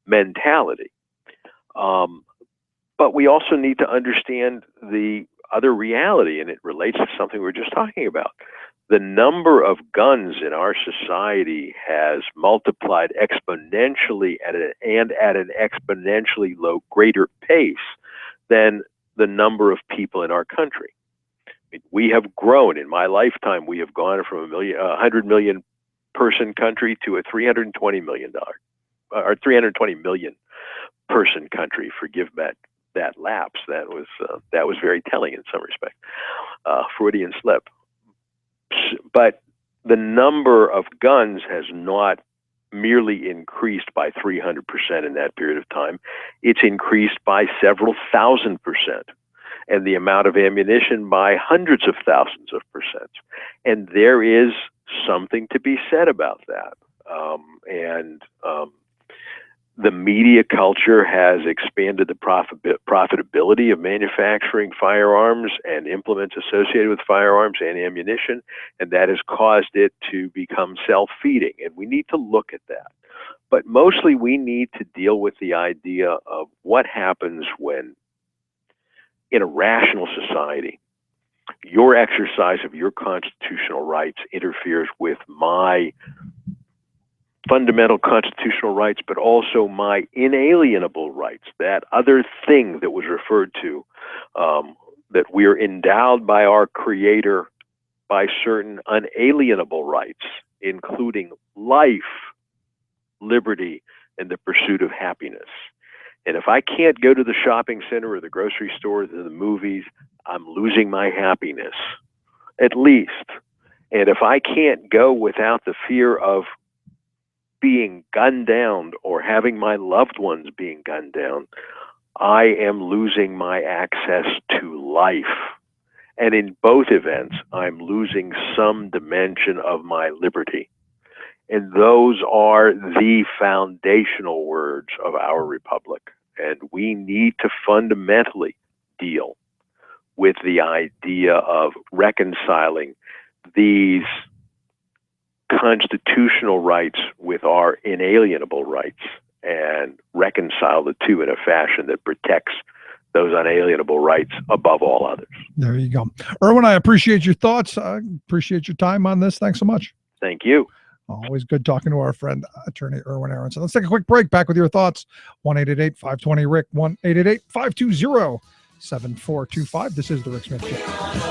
mentality. But we also need to understand the other reality, and it relates to something we were just talking about. The number of guns in our society has multiplied exponentially at an exponentially greater pace than the number of people in our country. I mean, we have grown, in my lifetime, we have gone from 100 million person country to a $320 million or 320 million person country. Forgive that lapse. That was very telling in some respect. Freudian slip. But the number of guns has not merely increased by 300% in that period of time. It's increased by several thousand percent, and the amount of ammunition by hundreds of thousands of percent. And there is something to be said about that. The media culture has expanded the profitability of manufacturing firearms and implements associated with firearms and ammunition, and that has caused it to become self-feeding, and we need to look at that. But mostly we need to deal with the idea of what happens when, in a rational society, your exercise of your constitutional rights interferes with my fundamental constitutional rights, but also my inalienable rights, that other thing that was referred to, that we are endowed by our Creator by certain unalienable rights, including life, liberty, and the pursuit of happiness. And if I can't go to the shopping center or the grocery store or the movies, I'm losing my happiness, at least. And if I can't go without the fear of being gunned down or having my loved ones being gunned down, I am losing my access to life. And in both events, I'm losing some dimension of my liberty. And those are the foundational words of our republic. And we need to fundamentally deal with the idea of reconciling these constitutional rights with our inalienable rights and reconcile the two in a fashion that protects those unalienable rights above all others. There you go. Erwin, I appreciate your thoughts. I appreciate your time on this. Thanks so much. Thank you. Always good talking to our friend, attorney Erwin Aronson. Let's take a quick break. Back with your thoughts. 1-888-520-RICK, 1-888-520-7425. This is The Rick Smith Show.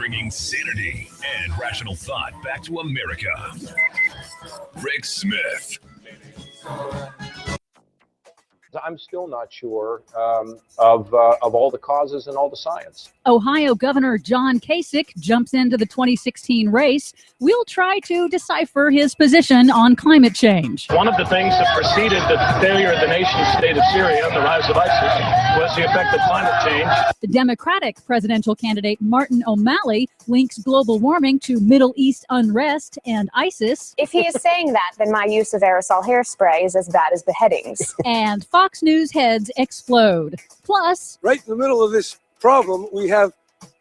bringing sanity and rational thought back to America. Rick Smith. I'm still not sure of all the causes and all the science. Ohio Governor John Kasich jumps into the 2016 race. We'll try to decipher his position on climate change. One of the things that preceded the failure of the nation state of Syria and the rise of ISIS was the effect of climate change. The Democratic presidential candidate Martin O'Malley links global warming to Middle East unrest and ISIS. If he is saying that, then my use of aerosol hairspray is as bad as beheadings. And Fox News heads explode. Plus, right in the middle of this problem, we have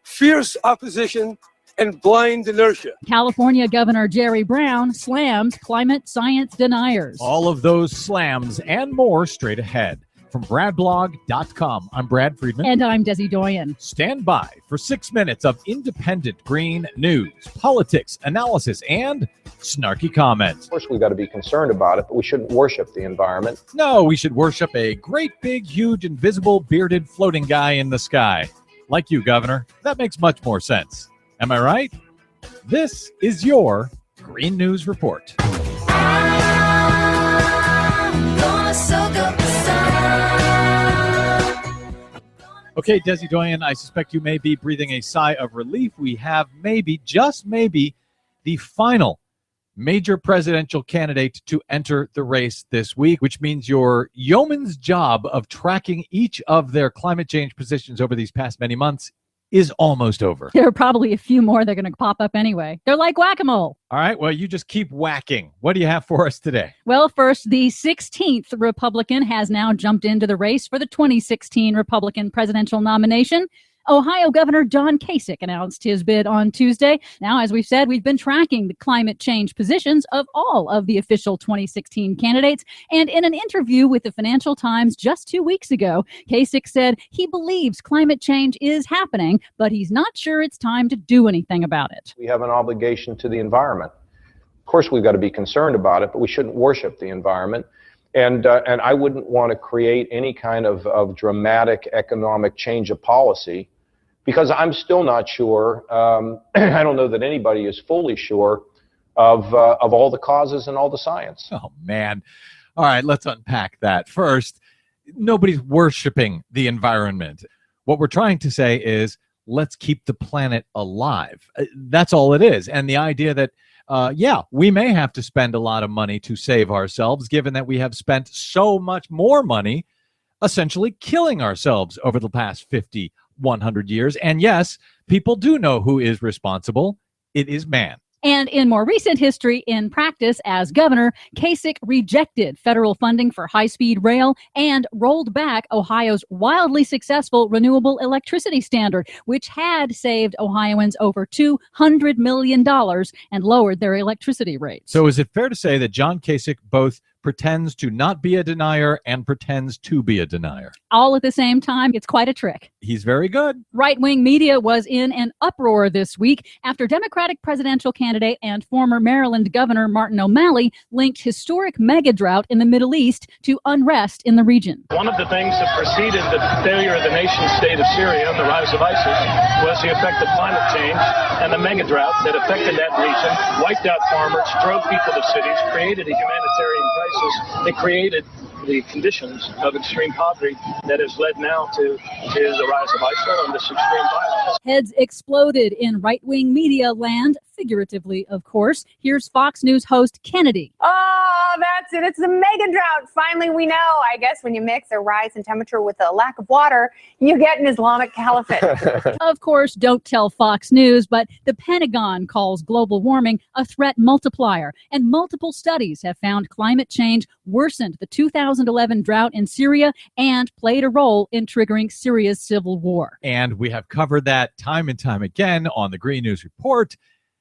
fierce opposition and blind inertia. California Governor Jerry Brown slams climate science deniers. All of those slams and more straight ahead. From BradBlog.com, I'm Brad Friedman. And I'm Desi Doyen. Stand by for 6 minutes of independent green news, politics, analysis, and snarky comments. Of course, we've got to be concerned about it, but we shouldn't worship the environment. No, we should worship a great, big, huge, invisible, bearded, floating guy in the sky. Like you, Governor. That makes much more sense. Am I right? This is your Green News Report. Okay, Desi Doyen, I suspect you may be breathing a sigh of relief. We have maybe, just maybe, the final major presidential candidate to enter the race this week, which means your yeoman's job of tracking each of their climate change positions over these past many months is almost over. There are probably a few more that are going to pop up anyway. They're like whack-a-mole. All right, well, you just keep whacking. What do you have for us today? Well, first, the 16th Republican has now jumped into the race for the 2016 Republican presidential nomination. Ohio Governor John Kasich announced his bid on Tuesday. Now, as we've said, we've been tracking the climate change positions of all of the official 2016 candidates. And in an interview with the Financial Times just 2 weeks ago, Kasich said he believes climate change is happening, but he's not sure it's time to do anything about it. We have an obligation to the environment. Of course, we've got to be concerned about it, but we shouldn't worship the environment. And I wouldn't want to create any kind of dramatic economic change of policy, because I'm still not sure, I don't know that anybody is fully sure of all the causes and all the science. Oh, man. All right, let's unpack that. First, nobody's worshiping the environment. What we're trying to say is, let's keep the planet alive. That's all it is. And the idea that, yeah, we may have to spend a lot of money to save ourselves, given that we have spent so much more money essentially killing ourselves over the past 50, 100 years. And yes, people do know who is responsible. It is man. And in more recent history, in practice as governor, Kasich rejected federal funding for high-speed rail and rolled back Ohio's wildly successful renewable electricity standard, which had saved Ohioans over $200 million and lowered their electricity rates. So is it fair to say that John Kasich both pretends to not be a denier and pretends to be a denier? All at the same time. It's quite a trick. He's very good. Right-wing media was in an uproar this week after Democratic presidential candidate and former Maryland Governor Martin O'Malley linked historic mega drought in the Middle East to unrest in the region. One of the things that preceded the failure of the nation state of Syria and the rise of ISIS was the effect of climate change and the mega drought that affected that region, wiped out farmers, drove people to cities, created a humanitarian crisis. It created the conditions of extreme poverty that has led now to the rise of ISIL and this extreme violence. Heads exploded in right-wing media land, figuratively, of course. Here's Fox News host Kennedy. Oh, that's it. It's the mega drought. Finally, we know. I guess when you mix a rise in temperature with a lack of water, you get an Islamic caliphate. Of course, don't tell Fox News, but the Pentagon calls global warming a threat multiplier, and multiple studies have found climate change worsened the 2011 drought in Syria and played a role in triggering Syria's civil war. And we have covered that time and time again on the Green News Report.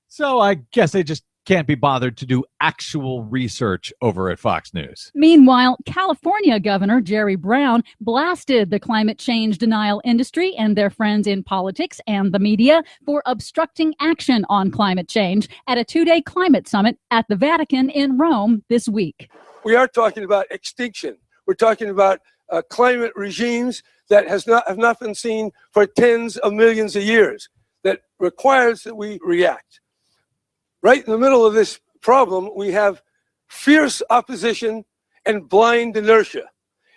So I guess they just can't be bothered to do actual research over at Fox News. Meanwhile, California Governor Jerry Brown blasted the climate change denial industry and their friends in politics and the media for obstructing action on climate change at a two-day climate summit at the Vatican in Rome this week. We are talking about extinction. We're talking about climate regimes that have not been seen for tens of millions of years. that requires that we react. Right in the middle of this problem, we have fierce opposition and blind inertia.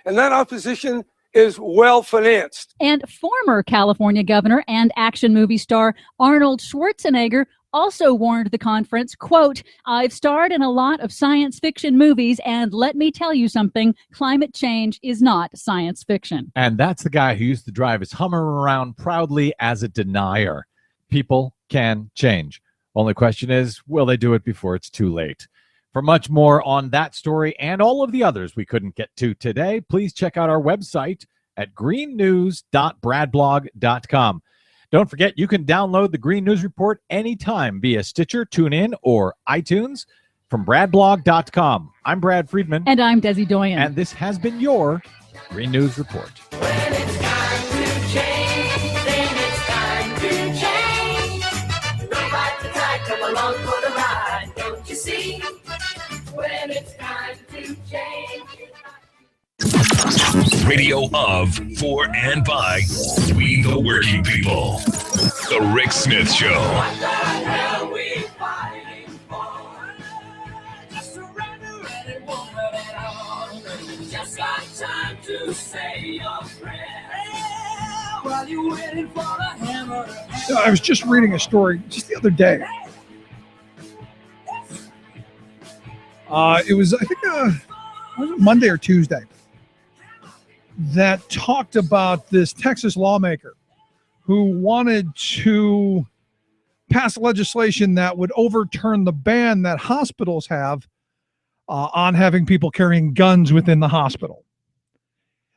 And that opposition is well financed. And former California governor and action movie star Arnold Schwarzenegger also warned the conference, quote, "I've starred in a lot of science fiction movies, and let me tell you something, climate change is not science fiction." And that's the guy who used to drive his Hummer around proudly as a denier. People can change. Only question is, will they do it before it's too late? For much more on that story and all of the others we couldn't get to today, please check out our website at greennews.bradblog.com. Don't forget, you can download the Green News Report anytime via Stitcher, TuneIn, or iTunes from bradblog.com. I'm Brad Friedman. And I'm Desi Doyen. And this has been your Green News Report. When it's time to change, then it's time to change. Nobody the tide, come along for the ride, don't you see? When it's time to change. Radio of, for, and by we the working people. The Rick Smith Show. What the hell we fighting for? Just surrender any woman at all. Just got time to say your prayer while you're waiting for the hammer. I was just reading a story just the other day. It was, I think, was it Monday or Tuesday, that talked about this Texas lawmaker who wanted to pass legislation that would overturn the ban that hospitals have on having people carrying guns within the hospital.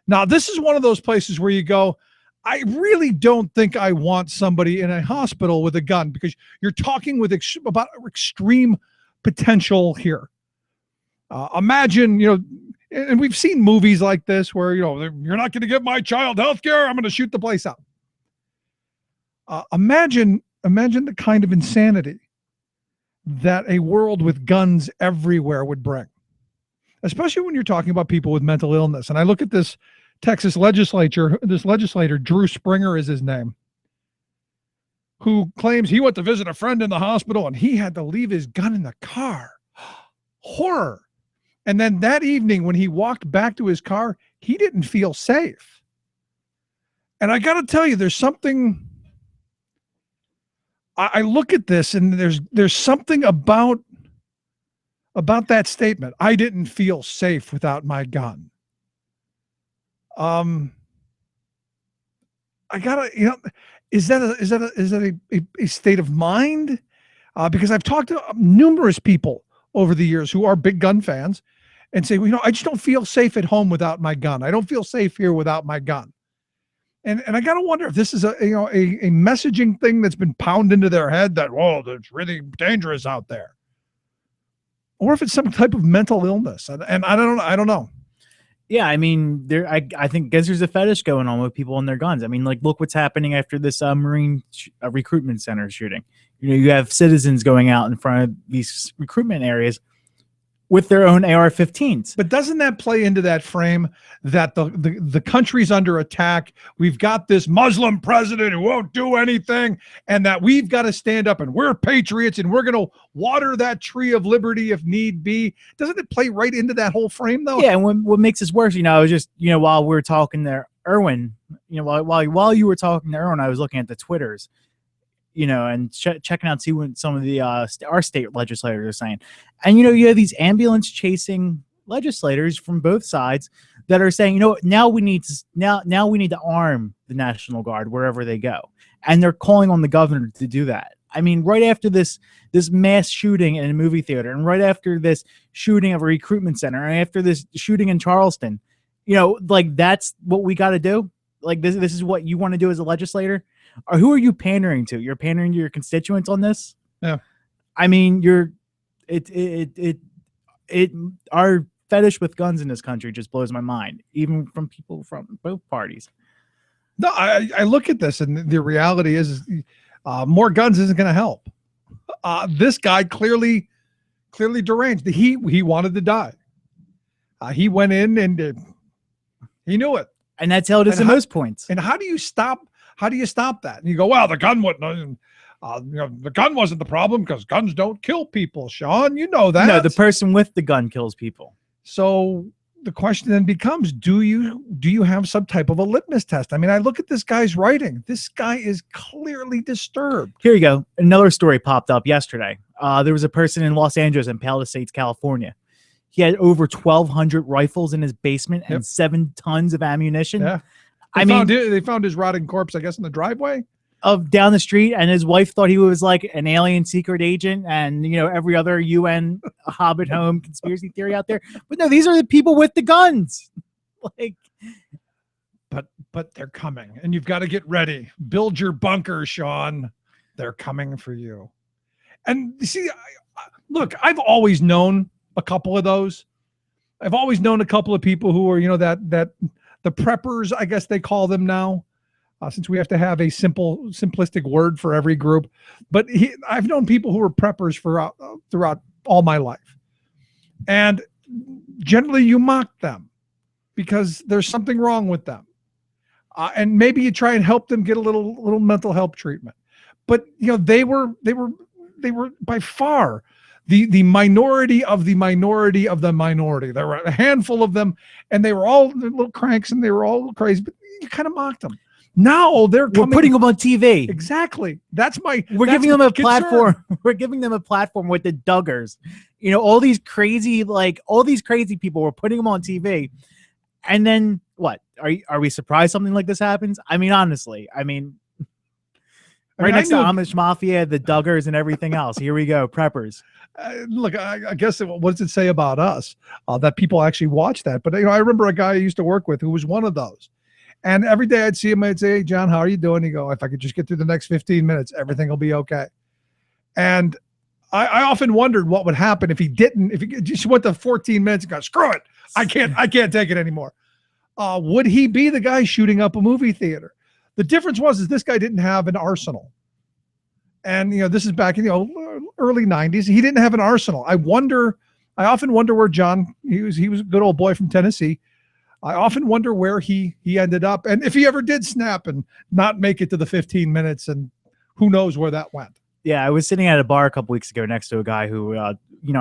Now, this is one of those places where you go, I really don't think I want somebody in a hospital with a gun, because you're talking with about extreme potential here. Imagine, and we've seen movies like this where, you're not going to give my child health care, I'm going to shoot the place up. Imagine the kind of insanity that a world with guns everywhere would bring, especially when you're talking about people with mental illness. And I look at this Texas legislator, Drew Springer is his name, who claims he went to visit a friend in the hospital and he had to leave his gun in the car. Horror. And then that evening when he walked back to his car, he didn't feel safe. And I got to tell you, there's something, I look at this and there's something about that statement. I didn't feel safe without my gun. I gotta, is that a state of mind? Because I've talked to numerous people over the years who are big gun fans and say, I just don't feel safe at home without my gun. I don't feel safe here without my gun. And I got to wonder if this is a messaging thing that's been pounded into their head that, whoa, it's really dangerous out there. Or if it's some type of mental illness. And I don't know. Yeah, I mean, I think there's a fetish going on with people and their guns. I mean, like, look what's happening after this Marine recruitment center shooting. You have citizens going out in front of these recruitment areas with their own AR-15s. But doesn't that play into that frame that the country's under attack? We've got this Muslim president who won't do anything, and that we've got to stand up and we're patriots and we're going to water that tree of liberty if need be. Doesn't it play right into that whole frame, though? Yeah, and what makes this worse, I was just, while we were talking there, Erwin, while you were talking to Erwin, I was looking at the Twitters, and checking out, see what some of the our state legislators are saying. And, you have these ambulance chasing legislators from both sides that are saying, now we need to arm the National Guard wherever they go. And they're calling on the governor to do that. I mean, right after this mass shooting in a movie theater, and right after this shooting of a recruitment center, and after this shooting in Charleston, that's what we got to do. Like, this is what you want to do as a legislator? Or who are you pandering to? You're pandering to your constituents on this? Yeah. I mean, our fetish with guns in this country just blows my mind, even from people from both parties. No, I look at this, and the reality is more guns isn't going to help. This guy clearly deranged. He wanted to die. He went in and he knew it. And that's how it is at most points. And how do you stop How do you stop that? And you go, well, the gun wouldn't. The gun wasn't the problem because guns don't kill people, Sean. You know that. No, the person with the gun kills people. So the question then becomes, do you have some type of a litmus test? I mean, I look at this guy's writing. This guy is clearly disturbed. Here you go. Another story popped up yesterday. There was a person in Los Angeles in Palisades, California. He had over 1,200 rifles in his basement and 7 tons of ammunition. Yeah. They found his rotting corpse, I guess, in the driveway of down the street, and his wife thought he was like an alien secret agent and every other UN Hobbit home conspiracy theory out there. But no, these are the people with the guns. But they're coming, and you've got to get ready. Build your bunker, Sean. They're coming for you. And you see, look, I've always known a couple of those. I've always known a couple of people who are, that the preppers, I guess they call them now. Since we have to have a simplistic word for every group. But I've known people who were preppers throughout all my life. And generally you mock them because there's something wrong with them. And maybe you try and help them get a little mental health treatment. But they were by far the minority of the minority of the minority. There were a handful of them, and they were all little cranks and they were all crazy, but you kind of mocked them. Now we're putting them on TV. Exactly. We're giving them a platform. We're giving them a platform with the Duggars. All these crazy people. We're putting them on TV, and then what? Are we surprised something like this happens? I mean, honestly, right next to Amish Mafia, the Duggars, and everything else. Here we go, preppers. Look, I guess what does it say about us that people actually watch that? But I remember a guy I used to work with who was one of those. And every day I'd see him, I'd say, hey, John, how are you doing? He'd go, if I could just get through the next 15 minutes, everything will be okay. And I often wondered what would happen if he just went to 14 minutes and got, screw it. I can't take it anymore. Would he be the guy shooting up a movie theater? The difference is this guy didn't have an arsenal. And, this is back in the early 90s. He didn't have an arsenal. I often wonder where John, he was a good old boy from Tennessee. I often wonder where he ended up and if he ever did snap and not make it to the 15 minutes, and who knows where that went. Yeah, I was sitting at a bar a couple weeks ago next to a guy who, I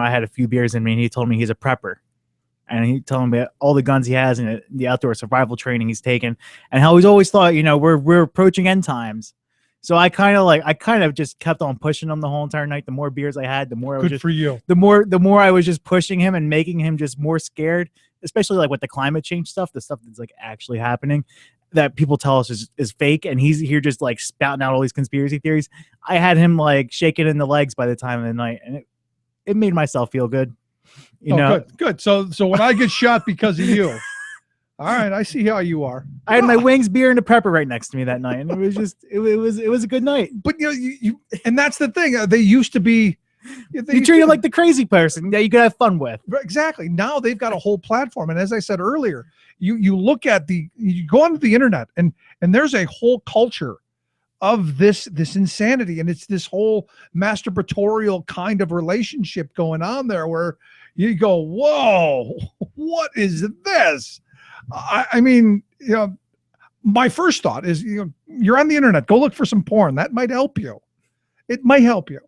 had a few beers in me, and he told me he's a prepper. And he told me all the guns he has and the outdoor survival training he's taken, and how he's always thought, we're approaching end times. So I kind of just kept on pushing him the whole entire night. The more beers I had, the more I was good for you. The more I was just pushing him and making him just more scared, especially like with the climate change stuff, the stuff that's like actually happening that people tell us is fake. And he's here just like spouting out all these conspiracy theories. I had him like shaking in the legs by the time of the night, and it made myself feel good. Good. So when I get shot because of you, all right, I see how you are. I had my wings, beer, and a prepper right next to me that night, and it was a good night. But you and that's the thing. They used to be. You treat it like the crazy person that you could have fun with. Exactly. Now they've got a whole platform, and as I said earlier, you look at you go onto the internet, and there's a whole culture of this insanity, and it's this whole masturbatorial kind of relationship going on there, where you go, whoa, what is this? I mean, my first thought is, you're on the internet, go look for some porn. That might help you. It might help you.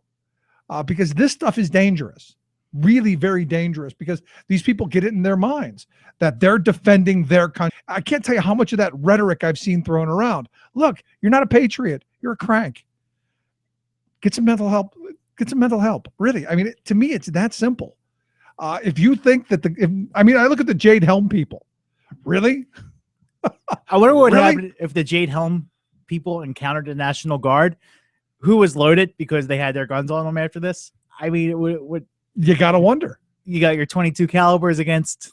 Because this stuff is dangerous, really very dangerous, because these people get it in their minds that they're defending their country. I can't tell you how much of that rhetoric I've seen thrown around. Look, you're not a patriot. You're a crank. Get some mental help. Get some mental help. Really. I mean, to me, it's that simple. If you think that I look at the Jade Helm people. Really? I wonder what would happen if the Jade Helm people encountered the National Guard, who was loaded because they had their guns on them after this. I mean, it would you got to wonder. You got your 22 calibers against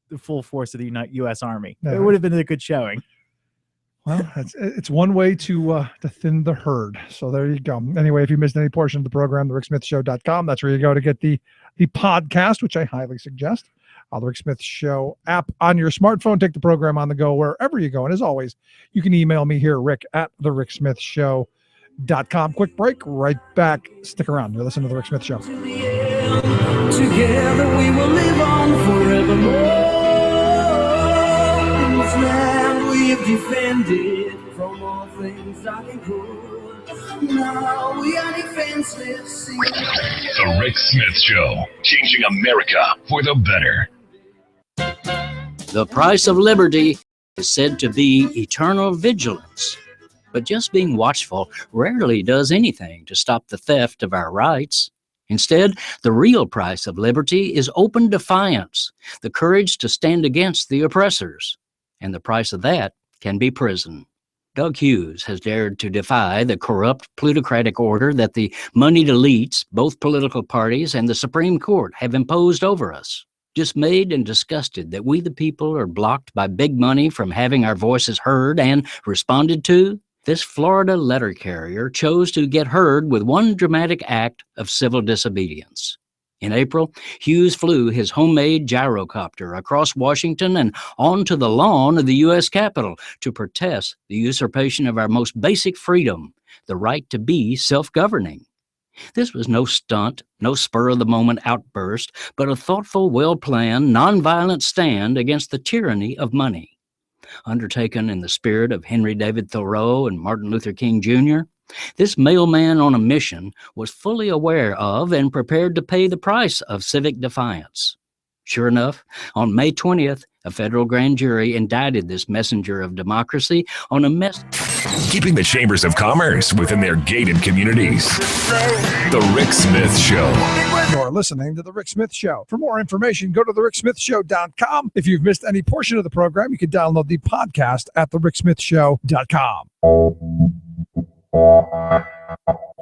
the full force of the U.S. Army. Yeah. It would have been a good showing. Well, it's one way to thin the herd. So there you go. Anyway, if you missed any portion of the program, thericksmithshow.com. That's where you go to get the podcast, which I highly suggest. The Rick Smith Show app on your smartphone. Take the program on the go wherever you go. And as always, you can email me here, rick@thericksmithshow.com. Quick break, right back. Stick around. You're listening to The Rick Smith Show. Together we will live on forevermore. In this land we have defended from all flames dark and cool. Now we are defenseless. The Rick Smith Show, changing America for the better. The price of liberty is said to be eternal vigilance. But just being watchful rarely does anything to stop the theft of our rights. Instead, the real price of liberty is open defiance, the courage to stand against the oppressors. And the price of that can be prison. Doug Hughes has dared to defy the corrupt plutocratic order that the moneyed elites, both political parties, and the Supreme Court have imposed over us. Dismayed and disgusted that we the people are blocked by big money from having our voices heard and responded to, this Florida letter carrier chose to get heard with one dramatic act of civil disobedience. In April, Hughes flew his homemade gyrocopter across Washington and onto the lawn of the U.S. Capitol to protest the usurpation of our most basic freedom, the right to be self-governing. This was no stunt, no spur-of-the-moment outburst, but a thoughtful, well-planned, nonviolent stand against the tyranny of money. Undertaken in the spirit of Henry David Thoreau and Martin Luther King Jr., this mailman on a mission was fully aware of and prepared to pay the price of civic defiance. Sure enough, on May 20th, a federal grand jury indicted this messenger of democracy on a Keeping the chambers of commerce within their gated communities. The Rick Smith Show. You're listening to The Rick Smith Show. For more information, go to thericksmithshow.com. If you've missed any portion of the program, you can download the podcast at thericksmithshow.com.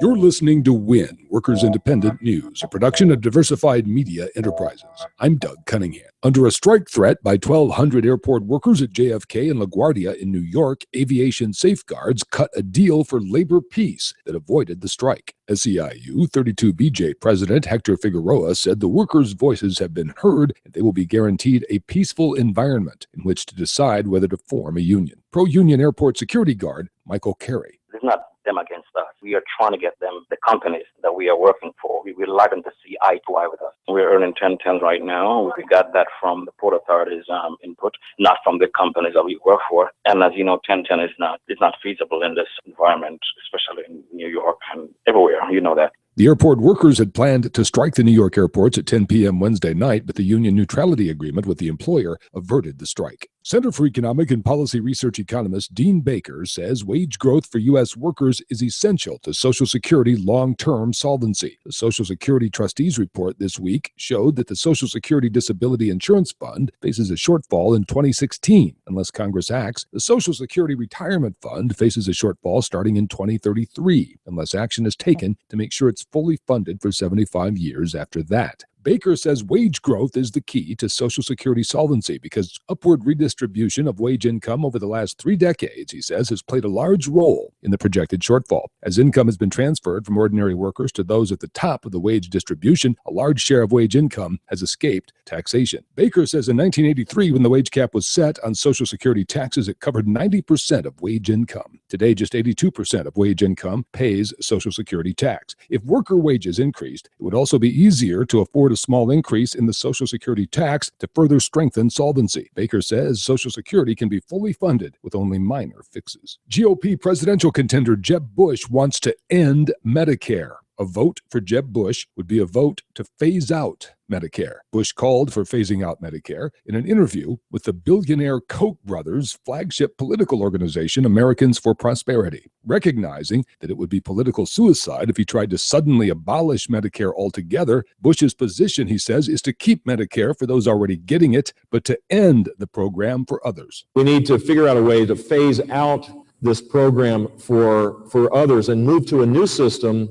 You're listening to WIN, Workers Independent News, a production of Diversified Media Enterprises. I'm Doug Cunningham. Under a strike threat by 1,200 airport workers at JFK and LaGuardia in New York, Aviation Safeguards cut a deal for labor peace that avoided the strike. SEIU 32BJ President Hector Figueroa said the workers' voices have been heard and they will be guaranteed a peaceful environment in which to decide whether to form a union. Pro-union airport security guard Michael Carey. It's not them against us. We are trying to get them, the companies that we are working for, we would like them to see eye to eye with us. We're earning 1010s right now. We got that from the Port Authority's input, not from the companies that we work for. And as you know, 1010 is not feasible in this environment, especially in New York and everywhere. You know that. The airport workers had planned to strike the New York airports at 10 p.m. Wednesday night, but the union neutrality agreement with the employer averted the strike. Center for Economic and Policy Research economist Dean Baker says wage growth for U.S. workers is essential to Social Security long-term solvency. The Social Security Trustees report this week showed that the Social Security Disability Insurance Fund faces a shortfall in 2016. Unless Congress acts, the Social Security Retirement Fund faces a shortfall starting in 2033, unless action is taken to make sure it's fully funded for 75 years after that. Baker says wage growth is the key to Social Security solvency because upward redistribution of wage income over the last 3 decades, he says, has played a large role in the projected shortfall. As income has been transferred from ordinary workers to those at the top of the wage distribution, a large share of wage income has escaped taxation. Baker says in 1983, when the wage cap was set on Social Security taxes, it covered 90% of wage income. Today, just 82% of wage income pays Social Security tax. If worker wages increased, it would also be easier to afford a small increase in the Social Security tax to further strengthen solvency. Baker says Social Security can be fully funded with only minor fixes. GOP presidential contender Jeb Bush wants to end Medicare. A vote for Jeb Bush would be a vote to phase out Medicare. Bush called for phasing out Medicare in an interview with the billionaire Koch brothers' flagship political organization, Americans for Prosperity, recognizing that it would be political suicide if he tried to suddenly abolish Medicare altogether. Bush's position, he says, is to keep Medicare for those already getting it, but to end the program for others. We need to figure out a way to phase out this program for others and move to a new system.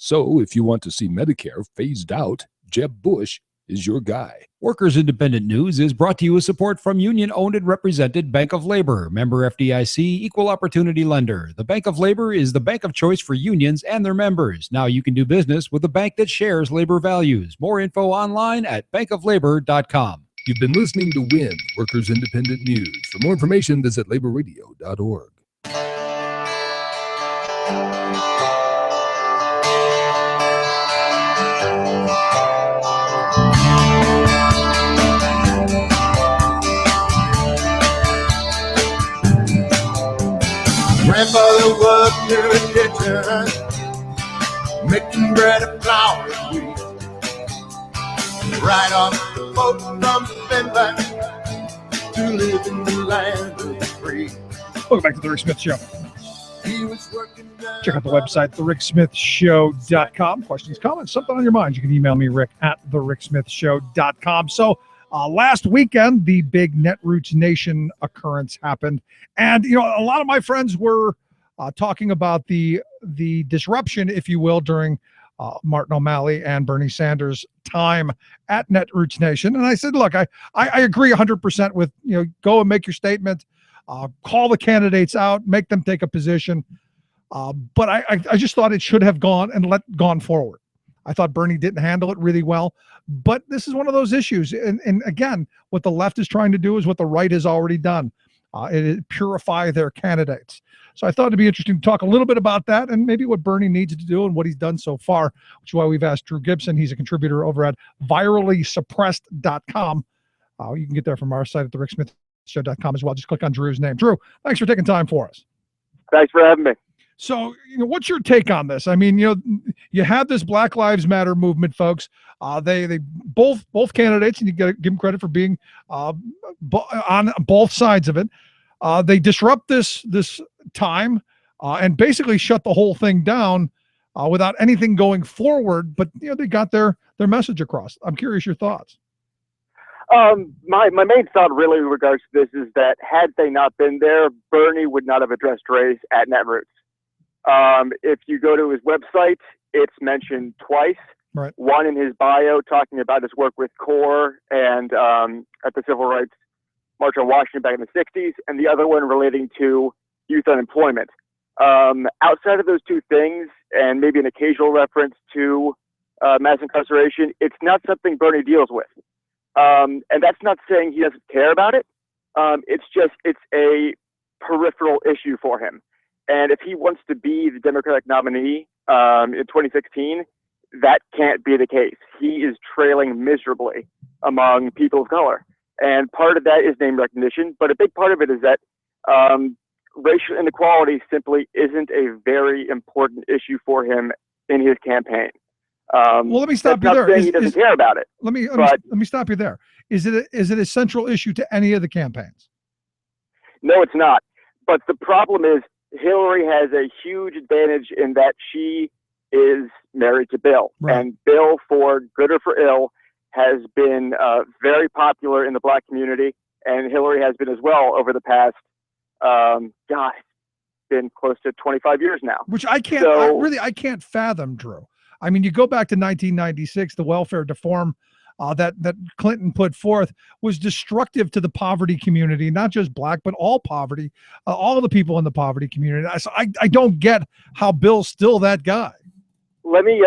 So if you want to see Medicare phased out, Jeb Bush is your guy. Workers Independent News is brought to you with support from union-owned and represented Bank of Labor, member FDIC, equal opportunity lender. The Bank of Labor is the bank of choice for unions and their members. Now you can do business with a bank that shares labor values. More info online at bankoflabor.com. You've been listening to WIN, Workers Independent News. For more information, visit laborradio.org. When grandfather worked in the kitchen, making bread and flour and wheat. Right off the boat from Finland to live in the land of the free. Welcome back to the Rick Smith Show. He was working Check out the website, thericksmithshow.com. Questions, comments, something on your mind, you can email me, Rick, at thericksmithshow.com. So last weekend, the big Netroots Nation occurrence happened. And, you know, a lot of my friends were talking about the disruption, if you will, during Martin O'Malley and Bernie Sanders' time at Netroots Nation. And I said, look, I agree 100% with, you know, go and make your statement, call the candidates out, make them take a position. But I just thought it should have gone forward. I thought Bernie didn't handle it really well. But this is one of those issues. And again, what the left is trying to do is what the right has already done. It purify their candidates. So I thought it'd be interesting to talk a little bit about that and maybe what Bernie needs to do and what he's done so far, which is why we've asked Drew Gibson. He's a contributor over at virallysuppressed.com. You can get there from our site at thericksmithshow.com as well. Just click on Drew's name. Drew, thanks for taking time for us. Thanks for having me. So, you know, what's your take on this? I mean, you know, you have this Black Lives Matter movement, folks. They both candidates, and you got to give them credit for being on both sides of it. They disrupt this time and basically shut the whole thing down without anything going forward. But you know, they got their message across. I'm curious your thoughts. My main thought really in regards to this is that had they not been there, Bernie would not have addressed race at Netroots. If you go to his website, it's mentioned twice. Right. One in his bio talking about his work with CORE and at the Civil Rights March on Washington back in the 60s, and the other one relating to youth unemployment. Outside of those two things, and maybe an occasional reference to mass incarceration, it's not something Bernie deals with. And that's not saying he doesn't care about it. It's a peripheral issue for him. And if he wants to be the Democratic nominee in 2016, that can't be the case. He is trailing miserably among people of color. And part of that is name recognition, but a big part of it is that racial inequality simply isn't a very important issue for him in his campaign. Well, let me stop you there. He doesn't care about it. Let me stop you there. Is it a central issue to any of the campaigns? No, it's not. But the problem is Hillary has a huge advantage in that she is married to Bill. Right. And Bill, for good or for ill, has been very popular in the black community, and Hillary has been as well over the past, it's been close to 25 years now. Which I can't fathom, Drew. I mean, you go back to 1996, the welfare reform that Clinton put forth was destructive to the poverty community, not just black, but all poverty, all the people in the poverty community. So I don't get how Bill's still that guy. Let me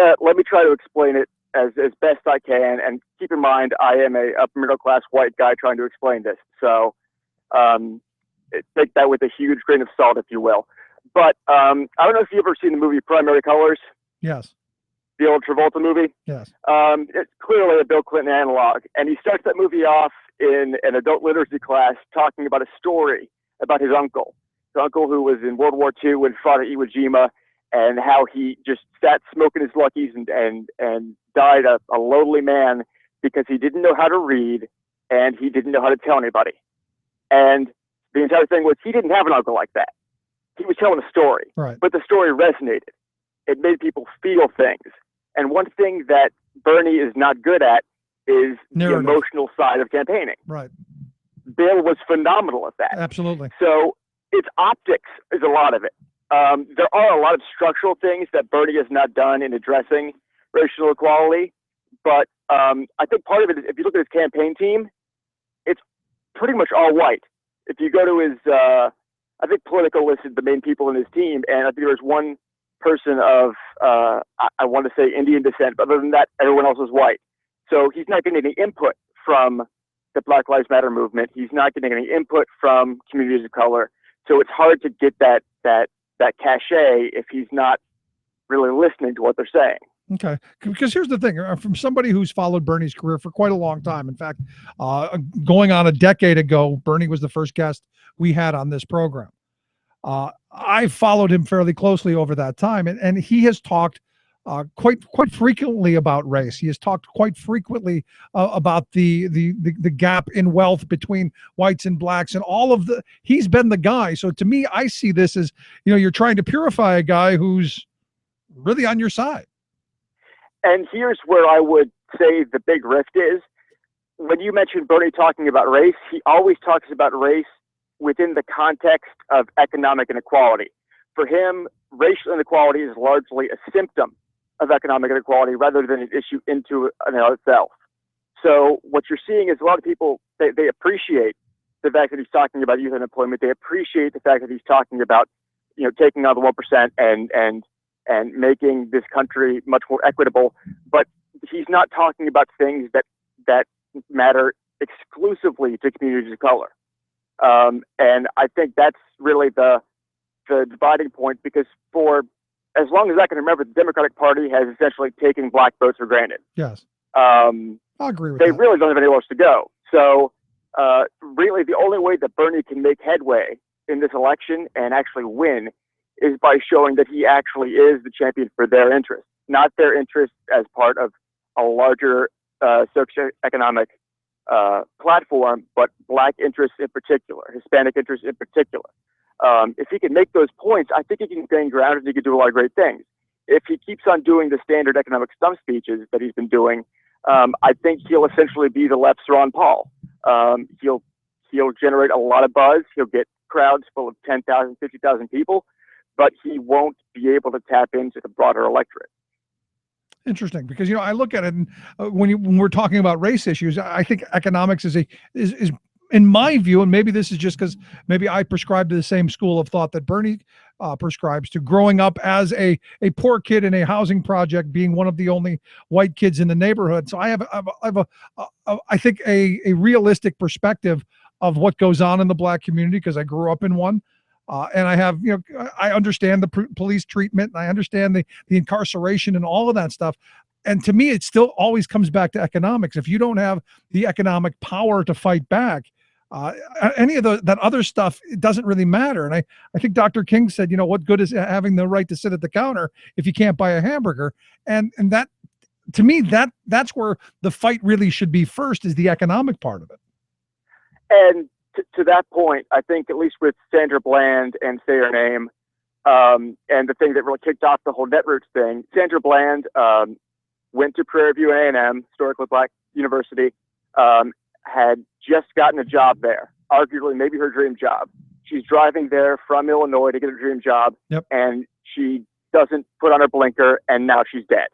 try to explain it as best I can, and keep in mind I am a upper middle class white guy trying to explain this, so take that with a huge grain of salt, if you will. But I don't know if you've ever seen the movie Primary Colors. Yes. The old Travolta movie. Yes. It's clearly a Bill Clinton analog, and he starts that movie off in an adult literacy class talking about a story about his uncle who was in World War II and fought at Iwo Jima, and how he just sat smoking his Luckies and died a lonely man because he didn't know how to read and he didn't know how to tell anybody. And the entire thing was he didn't have an uncle like that. He was telling a story, right. But the story resonated. It made people feel things. And one thing that Bernie is not good at is the emotional side of campaigning. Right. Bill was phenomenal at that. Absolutely. So it's optics is a lot of it. There are a lot of structural things that Bernie has not done in addressing racial equality, but I think part of it is if you look at his campaign team, it's pretty much all white. If you go to his, I think Politico listed the main people in his team, and I think there's one person of, I want to say Indian descent, but other than that, everyone else is white. So he's not getting any input from the Black Lives Matter movement. He's not getting any input from communities of color. So it's hard to get that cachet if he's not really listening to what they're saying. Okay, because here's the thing, from somebody who's followed Bernie's career for quite a long time. In fact, going on a decade ago, Bernie was the first guest we had on this program. I followed him fairly closely over that time, and he has talked quite frequently about race. He has talked quite frequently about the gap in wealth between whites and blacks, and all of the. He's been the guy. So to me, I see this as, you're trying to purify a guy who's really on your side. And here's where I would say the big rift is. When you mentioned Bernie talking about race, he always talks about race within the context of economic inequality. For him, racial inequality is largely a symptom of economic inequality rather than an issue into and of itself. So what you're seeing is a lot of people, they appreciate the fact that he's talking about youth unemployment. They appreciate the fact that he's talking about, taking on the 1% and making this country much more equitable. But he's not talking about things that matter exclusively to communities of color. And I think that's really the dividing point, because for as long as I can remember, the Democratic Party has essentially taken black votes for granted. Yes. I agree with they that. really don't have anywhere else to go. So really the only way that Bernie can make headway in this election and actually win is by showing that he actually is the champion for their interests, not their interests as part of a larger socioeconomic platform, but black interests in particular, Hispanic interests in particular. If he can make those points, I think he can gain ground and he can do a lot of great things. If he keeps on doing the standard economic stump speeches that he's been doing, I think he'll essentially be the left's Ron Paul. He'll generate a lot of buzz. He'll get crowds full of 10,000, 50,000 people, but he won't be able to tap into the broader electorate. Interesting, because I look at it, and when we're talking about race issues, I think economics is in my view, and maybe this is just because maybe I prescribe to the same school of thought that Bernie prescribes to, growing up as a poor kid in a housing project, being one of the only white kids in the neighborhood. So I have I think a realistic perspective of what goes on in the black community, because I grew up in one. And I have, I understand the police treatment, and I understand the incarceration and all of that stuff. And to me, it still always comes back to economics. If you don't have the economic power to fight back, any of that other stuff, it doesn't really matter. And I think Dr. King said, what good is having the right to sit at the counter if you can't buy a hamburger? And that, to me, that's where the fight really should be first, is the economic part of it. And to that point, I think at least with Sandra Bland and Say Her Name, and the thing that really kicked off the whole Netroots thing, Sandra Bland went to Prairie View A&M, historically black university, had just gotten a job there, arguably maybe her dream job. She's driving there from Illinois to get a dream job, and she doesn't put on her blinker, and now she's dead.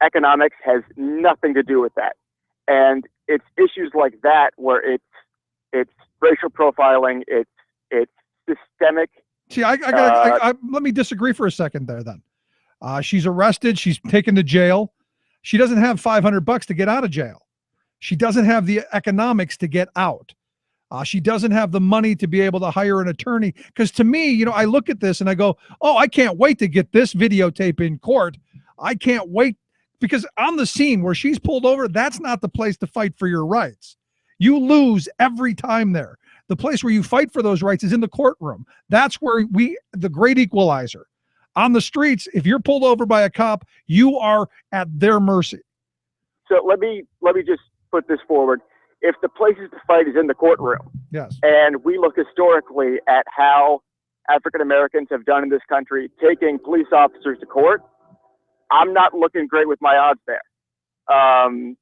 Economics has nothing to do with that. And it's issues like that where it's racial profiling, it's systemic. See, let me disagree for a second there then. She's arrested, she's taken to jail. She doesn't have $500 to get out of jail. She doesn't have the economics to get out. She doesn't have the money to be able to hire an attorney. Because to me, I look at this and I go, oh, I can't wait to get this videotape in court. I can't wait, because on the scene where she's pulled over, that's not the place to fight for your rights. You lose every time there. The place where you fight for those rights is in the courtroom. That's where the great equalizer. On the streets, if you're pulled over by a cop, you are at their mercy. So let me just put this forward. If the places to fight is in the courtroom, yes, and we look historically at how African Americans have done in this country, taking police officers to court, I'm not looking great with my odds there. Darren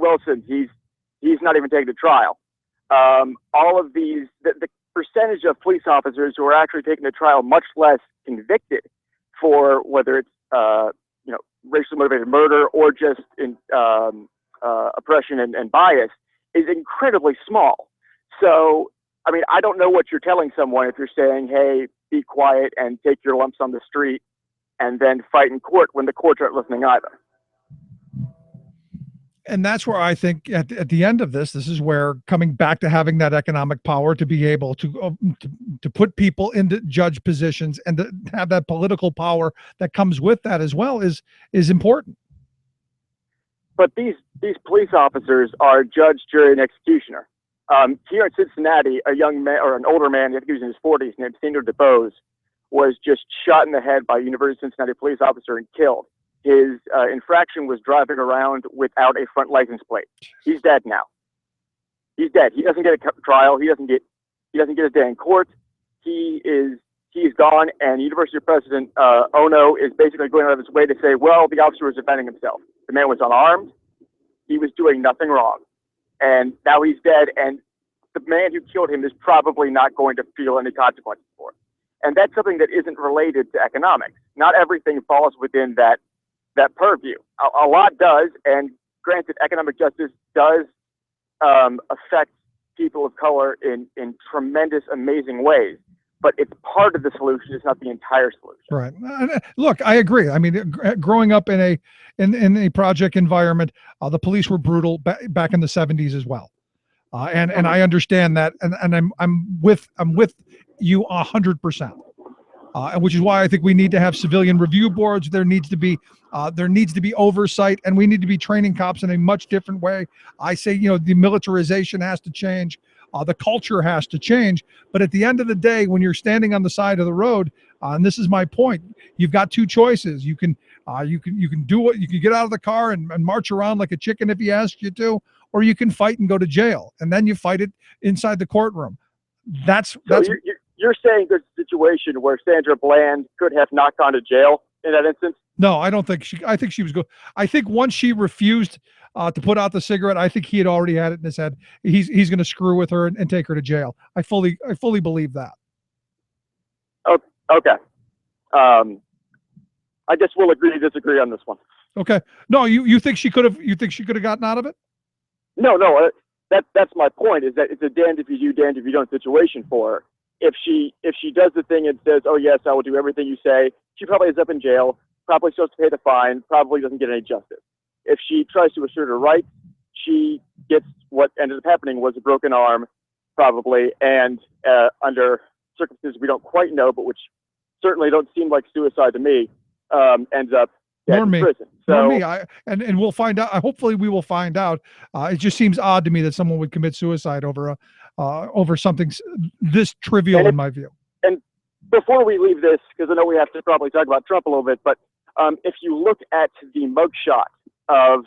Wilson, he's not even taken to trial. All of these, the percentage of police officers who are actually taken to trial, much less convicted for whether it's racially motivated murder or just oppression and bias, is incredibly small. So, I mean, I don't know what you're telling someone if you're saying, hey, be quiet and take your lumps on the street and then fight in court when the courts aren't listening either. And that's where I think at the end of this is where coming back to having that economic power to be able to put people into judge positions and to have that political power that comes with that as well is important. But these police officers are judge, jury, and executioner. Here in Cincinnati, a young man, or an older man, I think he was in his 40s, named Sandro DeBose, was just shot in the head by a University of Cincinnati police officer and killed. His infraction was driving around without a front license plate. He's dead now. He's dead. He doesn't get a trial. He doesn't get a day in court. He's gone, and University President Ono is basically going out of his way to say, well, the officer was defending himself. The man was unarmed. He was doing nothing wrong. And now he's dead, and the man who killed him is probably not going to feel any consequences for it. And that's something that isn't related to economics. Not everything falls within that purview. A lot does, and granted, economic justice does affect people of color in tremendous, amazing ways. But it's part of the solution. It's not the entire solution. Right. Look, I agree. I mean, growing up in a project environment, the police were brutal back in the 70s as well. And I understand that, and I'm with you 100%. And which is why I think we need to have civilian review boards. There needs to be oversight, and we need to be training cops in a much different way. I say, the militarization has to change. The culture has to change. But at the end of the day, when you're standing on the side of the road, and this is my point, you've got two choices. You can do what you can get out of the car and march around like a chicken if he asks you to, or you can fight and go to jail, and then you fight it inside the courtroom. That's you're saying there's a situation where Sandra Bland could have not gone to jail in that instance? No, I don't think I think she was good. I think once she refused to put out the cigarette, I think he had already had it in his head. He's going to screw with her and take her to jail. I fully believe that. Oh, okay. I guess we'll agree to disagree on this one. Okay. No, you think she could have gotten out of it? No. That's my point. Is that it's a damned if you do, damned if you don't situation for her. If she does the thing and says, "Oh yes, I will do everything you say," she probably ends up in jail. Probably supposed to pay the fine. Probably doesn't get any justice. If she tries to assert her rights, she gets what ended up happening was a broken arm, probably, and under circumstances we don't quite know, but which certainly don't seem like suicide to me, ends up dead in prison. Nor me. And we'll find out. Hopefully, we will find out. It just seems odd to me that someone would commit suicide over something this trivial, in my view. And before we leave this, because I know we have to probably talk about Trump a little bit, but if you look at the mugshot of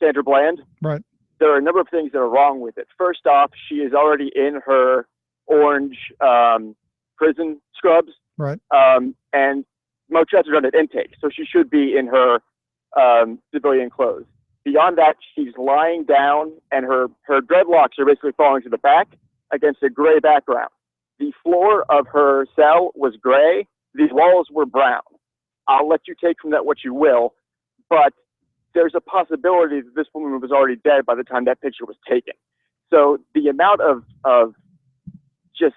Sandra Bland, right, there are a number of things that are wrong with it. First off, she is already in her orange prison scrubs, right, and mugshots are done at intake, so she should be in her civilian clothes. Beyond that, she's lying down, and her dreadlocks are basically falling to the back against a gray background. The floor of her cell was gray. The walls were brown. I'll let you take from that what you will, but there's a possibility that this woman was already dead by the time that picture was taken. So the amount of just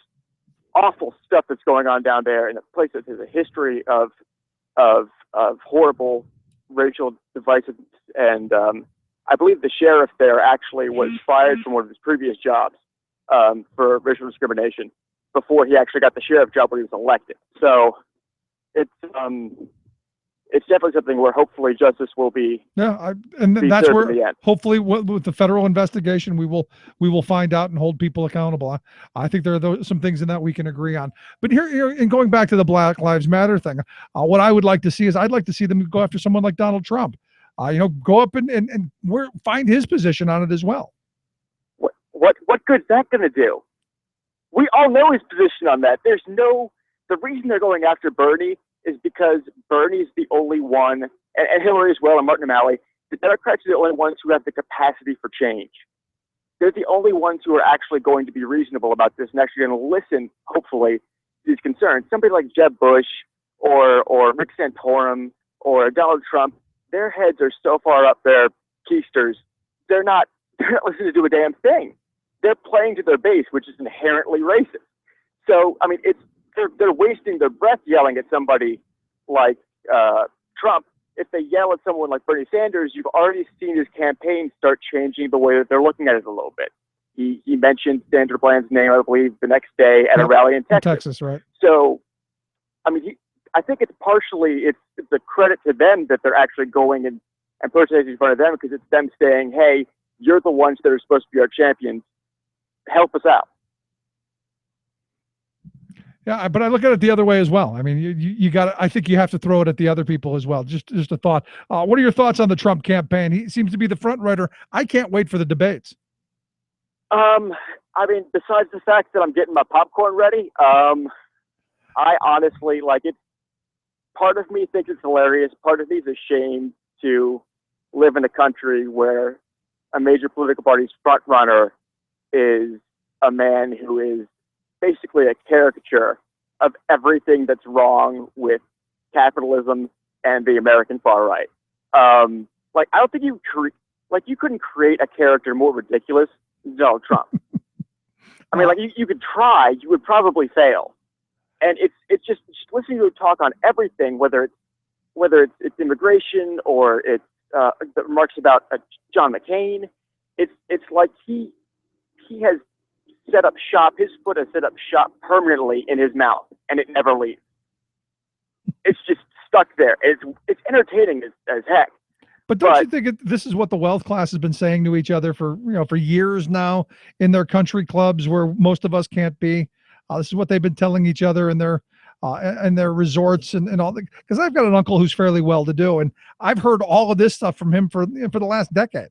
awful stuff that's going on down there in a place that has a history of horrible racial divisiveness, and I believe the sheriff there actually was fired from one of his previous jobs for racial discrimination before he actually got the sheriff job when he was elected. So it's definitely something where hopefully justice will be. Yeah, that's where hopefully with the federal investigation we will find out and hold people accountable. I think there are some things in that we can agree on. But here and going back to the Black Lives Matter thing, what I would like to see is I'd like to see them go after someone like Donald Trump. Go up and find his position on it as well. What good's that going to do? We all know his position on that. The reason they're going after Bernie is because Bernie's the only one, and Hillary as well, and Martin O'Malley, the Democrats are the only ones who have the capacity for change. They're the only ones who are actually going to be reasonable about this and actually going to listen, hopefully, to these concerns. Somebody like Jeb Bush or Rick Santorum or Donald Trump, their heads are so far up their keisters, they're not listening to do a damn thing. They're playing to their base, which is inherently racist. So, I mean, they're wasting their breath yelling at somebody like Trump. If they yell at someone like Bernie Sanders, you've already seen his campaign start changing the way that they're looking at it a little bit. He mentioned Sandra Bland's name, I believe, the next day at a rally in Texas. Texas, right? So, I mean, I think it's partially it's a credit to them that they're actually going and protesting in front of them, because it's them saying, "Hey, you're the ones that are supposed to be our champions. help us out. Yeah, but I look at it the other way as well. I mean, you got. I think you have to throw it at the other people as well. Just a thought. What are your thoughts on the Trump campaign? He seems to be the front runner. I can't wait for the debates. I mean, besides the fact that I'm getting my popcorn ready, I honestly like it. Part of me thinks it's hilarious. Part of me is ashamed to live in a country where a major political party's front runner is a man who is basically a caricature of everything that's wrong with capitalism and the American far right. Like, I don't think you couldn't create a character more ridiculous than Donald Trump. I mean, like, you could try, you would probably fail. And it's just listening to him talk on everything, whether it's immigration or it's the remarks about John McCain. It's like he has set up shop. His foot has set up shop permanently in his mouth, and it never leaves. It's just stuck there. It's entertaining as heck. But don't you think this is what the wealth class has been saying to each other for years now in their country clubs where most of us can't be? This is what they've been telling each other in their resorts and all that. Because I've got an uncle who's fairly well-to-do, and I've heard all of this stuff from him for the last decade.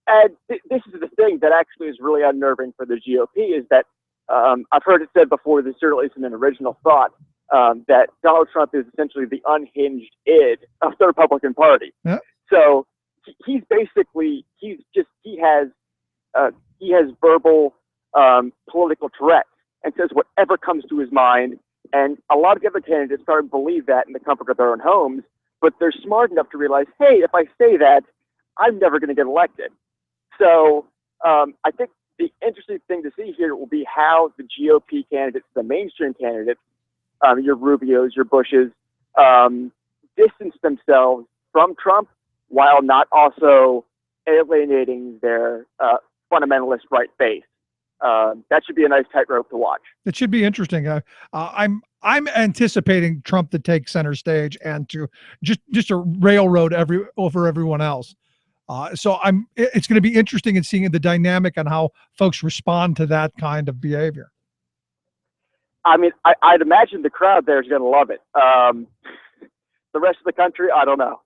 And this is the thing that actually is really unnerving for the GOP is that I've heard it said before, this certainly isn't an original thought, that Donald Trump is essentially the unhinged id of the Republican Party. Yeah. So he's basically, he has verbal political Tourette's and says whatever comes to his mind. And a lot of the other candidates start to believe that in the comfort of their own homes, but they're smart enough to realize, hey, if I say that, I'm never going to get elected. So I think the interesting thing to see here will be how the GOP candidates, the mainstream candidates, your Rubios, your Bushes, distance themselves from Trump while not also alienating their fundamentalist right base. That should be a nice tightrope to watch. It should be interesting. I'm anticipating Trump to take center stage and to just to railroad over everyone else. So it's going to be interesting in seeing the dynamic and how folks respond to that kind of behavior. I mean, I'd imagine the crowd there is going to love it. The rest of the country, I don't know.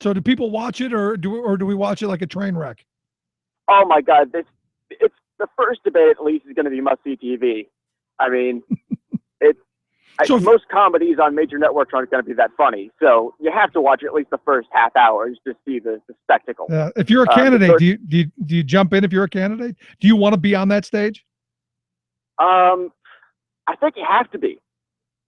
So do people watch it, or do we watch it like a train wreck? Oh my God, it's the first debate at least is going to be must-see TV. I mean, most comedies on major networks aren't going to be that funny, so you have to watch at least the first half hour to see the spectacle. Yeah. If you're a candidate, do you jump in? If you're a candidate, do you want to be on that stage? I think you have to be,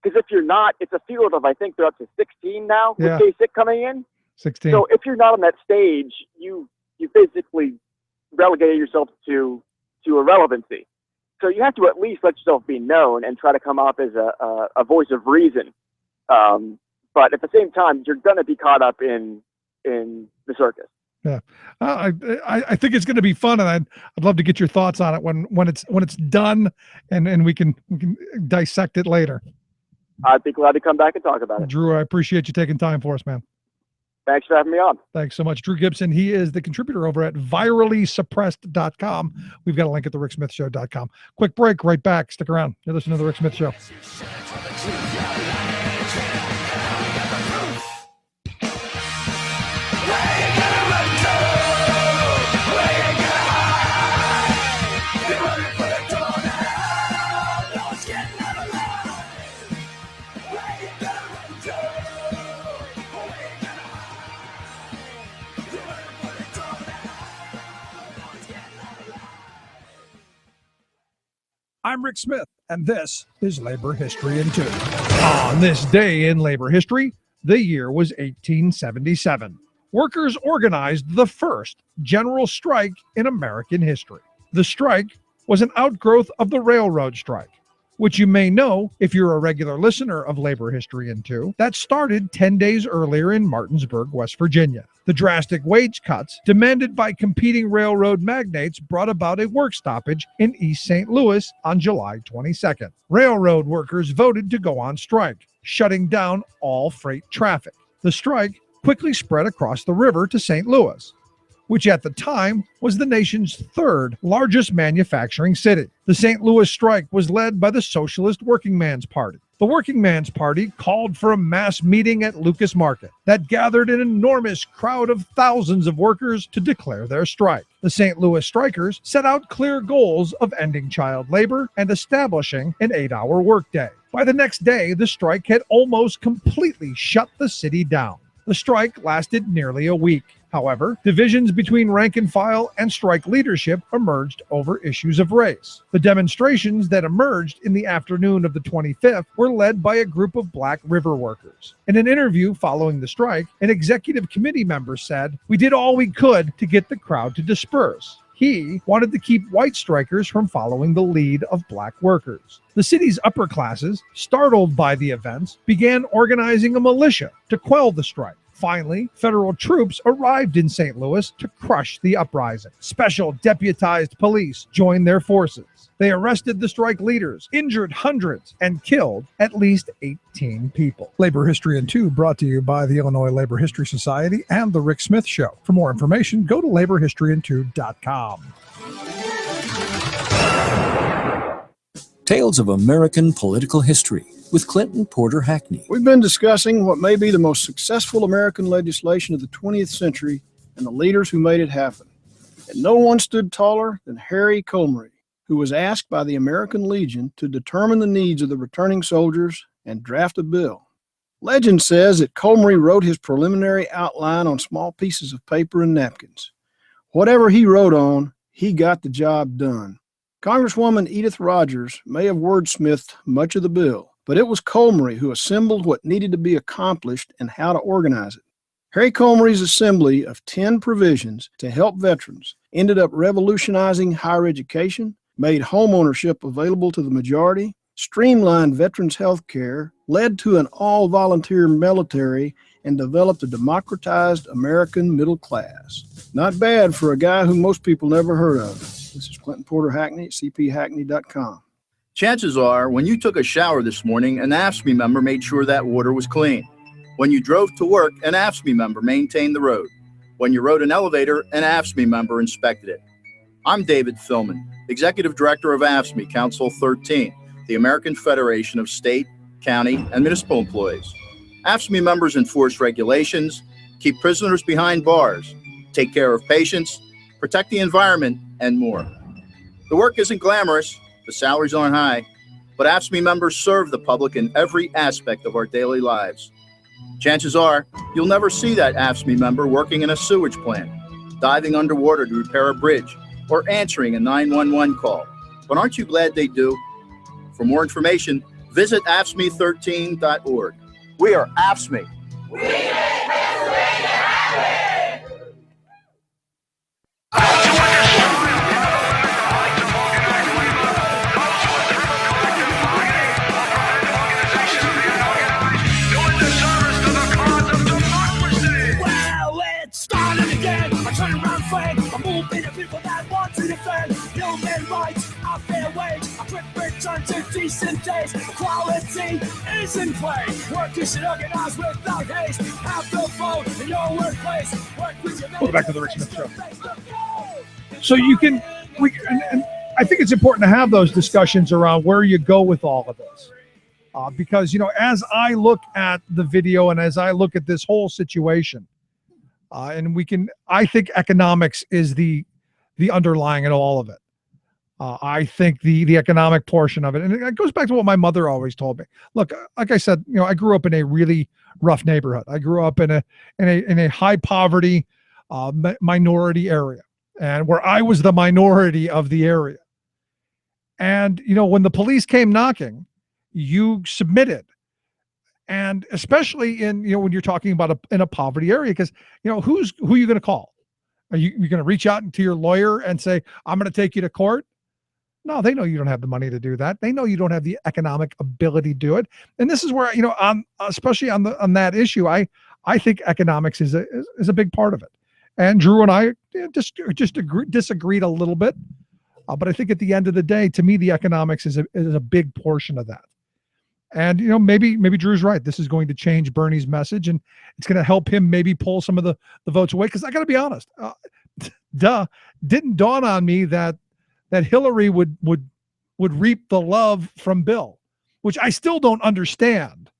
because if you're not, it's a field of, I think they're up to 16 now with Kasich coming in. 16. So if you're not on that stage, you basically relegated yourself to irrelevancy. So you have to at least let yourself be known and try to come up as a voice of reason. But at the same time, you're going to be caught up in the circus. Yeah, I think it's going to be fun, and I'd love to get your thoughts on it when it's done, and we can dissect it later. I'd be glad to come back and talk about it. Drew, I appreciate you taking time for us, man. Thanks for having me on. Thanks so much. Drew Gibson, he is the contributor over at virallysuppressed.com. We've got a link at thericksmithshow.com. Quick break, right back. Stick around. You're listening to The Rick Smith Show. I'm Rick Smith, and this is Labor History in 2. On this day in labor history, the year was 1877. Workers organized the first general strike in American history. The strike was an outgrowth of the railroad strike, which you may know if you're a regular listener of Labor History in 2, that started 10 days earlier in Martinsburg, West Virginia. The drastic wage cuts demanded by competing railroad magnates brought about a work stoppage in East St. Louis on July 22nd. Railroad workers voted to go on strike, shutting down all freight traffic. The strike quickly spread across the river to St. Louis. which at the time was the nation's third largest manufacturing city. The St. Louis strike was led by the Socialist Working Man's Party. The Working Man's Party called for a mass meeting at Lucas Market that gathered an enormous crowd of thousands of workers to declare their strike. The St. Louis strikers set out clear goals of ending child labor and establishing an 8-hour workday. By the next day, the strike had almost completely shut the city down. The strike lasted nearly a week. However, divisions between rank and file and strike leadership emerged over issues of race. The demonstrations that emerged in the afternoon of the 25th were led by a group of Black river workers. In an interview following the strike, an executive committee member said, "We did all we could to get the crowd to disperse." He wanted to keep white strikers from following the lead of Black workers. The city's upper classes, startled by the events, began organizing a militia to quell the strike. Finally, federal troops arrived in St. Louis to crush the uprising. Special deputized police joined their forces. They arrested the strike leaders, injured hundreds, and killed at least 18 people. Labor History in 2 brought to you by the Illinois Labor History Society and The Rick Smith Show. For more information, go to laborhistoryin2.com. Tales of American Political History with Clinton Porter Hackney. We've been discussing what may be the most successful American legislation of the 20th century and the leaders who made it happen. And no one stood taller than Harry Comrie, who was asked by the American Legion to determine the needs of the returning soldiers and draft a bill. Legend says that Comrie wrote his preliminary outline on small pieces of paper and napkins. Whatever he wrote on, he got the job done. Congresswoman Edith Rogers may have wordsmithed much of the bill, but it was Comrie who assembled what needed to be accomplished and how to organize it. Harry Comrie's assembly of 10 provisions to help veterans ended up revolutionizing higher education, made homeownership available to the majority, streamlined veterans' health care, led to an all-volunteer military, and developed a democratized American middle class. Not bad for a guy who most people never heard of. This is Clinton Porter Hackney at cphackney.com. Chances are, when you took a shower this morning, an AFSCME member made sure that water was clean. When you drove to work, an AFSCME member maintained the road. When you rode an elevator, an AFSCME member inspected it. I'm David Philman, Executive Director of AFSCME Council 13, the American Federation of State, County, and Municipal Employees. AFSCME members enforce regulations, keep prisoners behind bars, take care of patients, protect the environment, and more. The work isn't glamorous, the salaries aren't high, but AFSCME members serve the public in every aspect of our daily lives. Chances are, you'll never see that AFSCME member working in a sewage plant, diving underwater to repair a bridge, or answering a 911 call. But aren't you glad they do? For more information, visit AFSCME13.org. We are AFSCME. We make Pennsylvania happen! Decent days, quality is in play. Workers should organize without haste. Have the vote in your workplace. Work with your Welcome back to the Rick Smith Show. So and I think it's important to have those discussions around where you go with all of this. Because, as I look at the video and as I look at this whole situation, I think economics is the underlying in all of it. I think the economic portion of it, and it goes back to what my mother always told me. Look, like I said, I grew up in a really rough neighborhood. I grew up in a high poverty minority area, and where I was the minority of the area. And when the police came knocking, you submitted, and especially in when you're talking about in a poverty area, because who are you going to call? Are you going to reach out to your lawyer and say, I'm going to take you to court? No, they know you don't have the money to do that. They know you don't have the economic ability to do it. And this is where, especially on that issue, I think economics is a big part of it. And Drew and I disagreed a little bit. But I think at the end of the day, to me, the economics is a big portion of that. And, maybe Drew's right. This is going to change Bernie's message, and it's going to help him maybe pull some of the votes away. Because I got to be honest, didn't dawn on me that Hillary would reap the love from Bill, which I still don't understand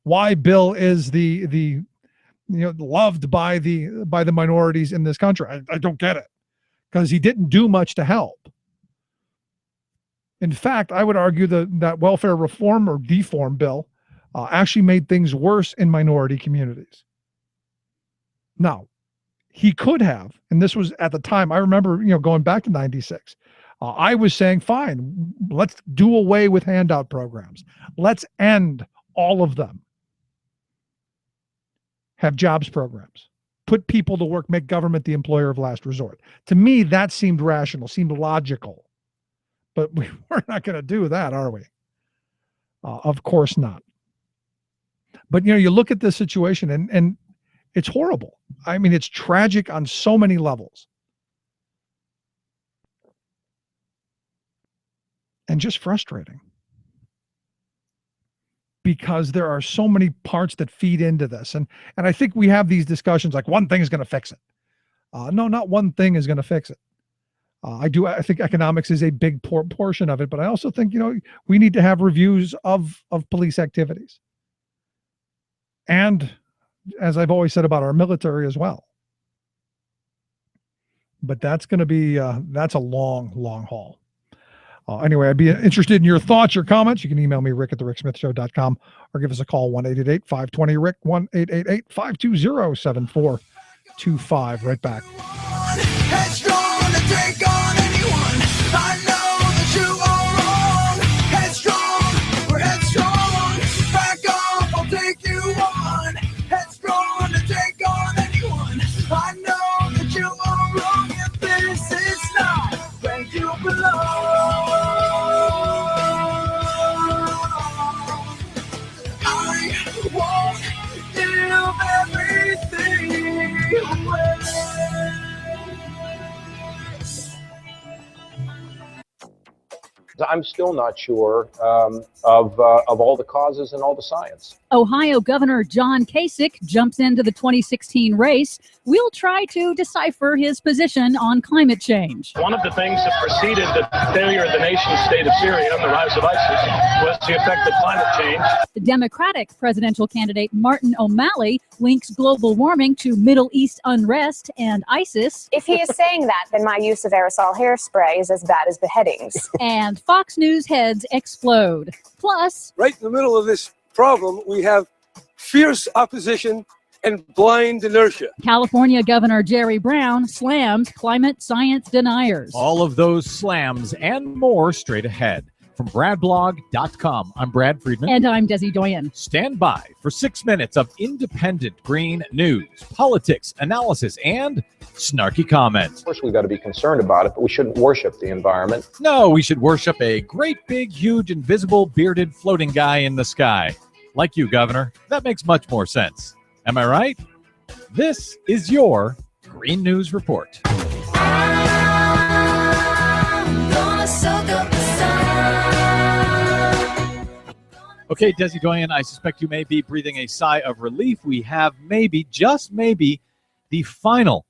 why Bill is the loved by the minorities in this country. I don't get it, because he didn't do much to help. In fact, I would argue that welfare reform or deform bill actually made things worse in minority communities. Now, he could have, and this was at the time, I remember, going back to 96, I was saying, fine, let's do away with handout programs. Let's end all of them. Have jobs programs. Put people to work, make government the employer of last resort. To me, that seemed rational, seemed logical. But we're not going to do that, are we? Of course not. But, you look at this situation and it's horrible. I mean, it's tragic on so many levels. And just frustrating. Because there are so many parts that feed into this. And I think we have these discussions like one thing is going to fix it. No, not one thing is going to fix it. I think economics is a big portion of it, but I also think, we need to have reviews of police activities. And as I've always said about our military as well. But that's going to be, that's a long, long haul. Anyway, I'd be interested in your thoughts, your comments. You can email me, rick@thericksmithshow.com, or give us a call, 1-888-520-RICK, 1-888-520-7425. Right back. Headstrong to take on anyone. I know that you are wrong. Headstrong, we're headstrong. Back off, I'll take you on. Headstrong to take on anyone. I know that you are wrong, and this is not where you belong. I won't give everything away. I'm still not sure of all the causes and all the science. Ohio Governor John Kasich jumps into the 2016 race. We'll try to decipher his position on climate change. One of the things that preceded the failure of the nation state of Syria and the rise of ISIS was the effect of climate change. The Democratic presidential candidate Martin O'Malley links global warming to Middle East unrest and ISIS. If he is saying that, then my use of aerosol hairspray is as bad as beheadings. And Fox News heads explode. Plus, Right in the middle of this problem, we have fierce opposition and blind inertia. California Governor Jerry Brown slams climate science deniers. All of those slams and more straight ahead. From BradBlog.com, I'm Brad Friedman. And I'm Desi Doyen. Stand by for 6 minutes of independent green news, politics, analysis, and snarky comments. Of course, we've got to be concerned about it, but we shouldn't worship the environment. No, we should worship a great big, huge, invisible, bearded, floating guy in the sky. Like you, Governor. That makes much more sense. Am I right? This is your Green News Report. Okay, Desi Doyen, I suspect you may be breathing a sigh of relief. We have maybe, just maybe, the final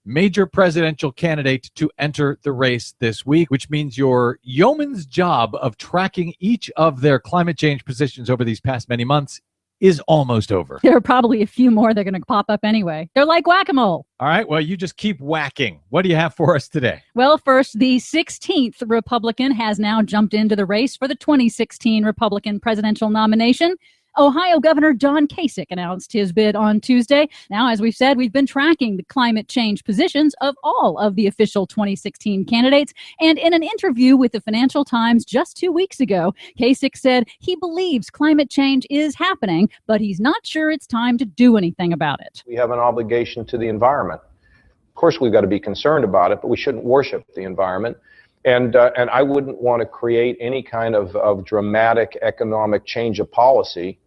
major presidential candidate to enter the race this week, which means your yeoman's job of tracking each of their climate change positions over these past many months is almost over. There are probably a few more that are going to pop up anyway. They're like whack-a-mole. All right, well, you just keep whacking. What do you have for us today? Well, first, the 16th Republican has now jumped into the race for the 2016 Republican presidential nomination. Ohio Governor John Kasich announced his bid on Tuesday. Now, as we've said, we've been tracking the climate change positions of all of the official 2016 candidates. And in an interview with the Financial Times just 2 weeks ago, Kasich said he believes climate change is happening, but he's not sure it's time to do anything about it. We have an obligation to the environment. Of course, we've got to be concerned about it, but we shouldn't worship the environment. And I wouldn't want to create any kind of dramatic economic change of policy,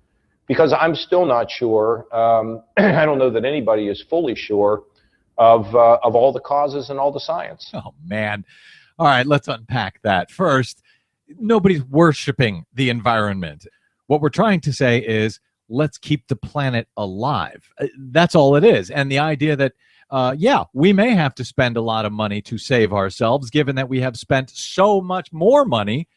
because I'm still not sure, I don't know that anybody is fully sure of all the causes and all the science. Oh, man. All right, let's unpack that. First, nobody's worshiping the environment. What we're trying to say is, let's keep the planet alive. That's all it is. And the idea that yeah, we may have to spend a lot of money to save ourselves, given that we have spent so much more money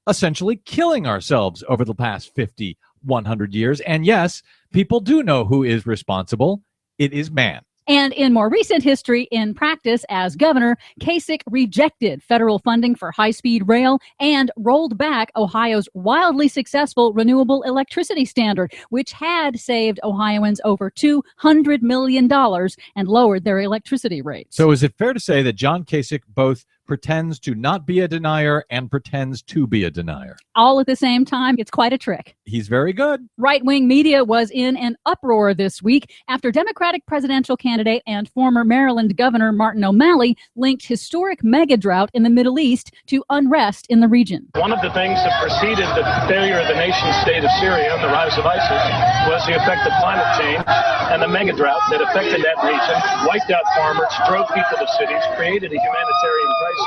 essentially killing ourselves over the past 50, 100 years. And yes, people do know who is responsible. It is man. And in more recent history, in practice as governor, Kasich rejected federal funding for high-speed rail and rolled back Ohio's wildly successful renewable electricity standard, which had saved Ohioans over $200 million and lowered their electricity rates. So is it fair to say that John Kasich both pretends to not be a denier and pretends to be a denier? All at the same time. It's quite a trick. He's very good. Right-wing media was in an uproar this week after Democratic presidential candidate and former Maryland Governor Martin O'Malley linked historic mega drought in the Middle East to unrest in the region. One of the things that preceded the failure of the nation-state of Syria and the rise of ISIS was the effect of climate change and the mega drought that affected that region, wiped out farmers, drove people to cities, created a humanitarian crisis.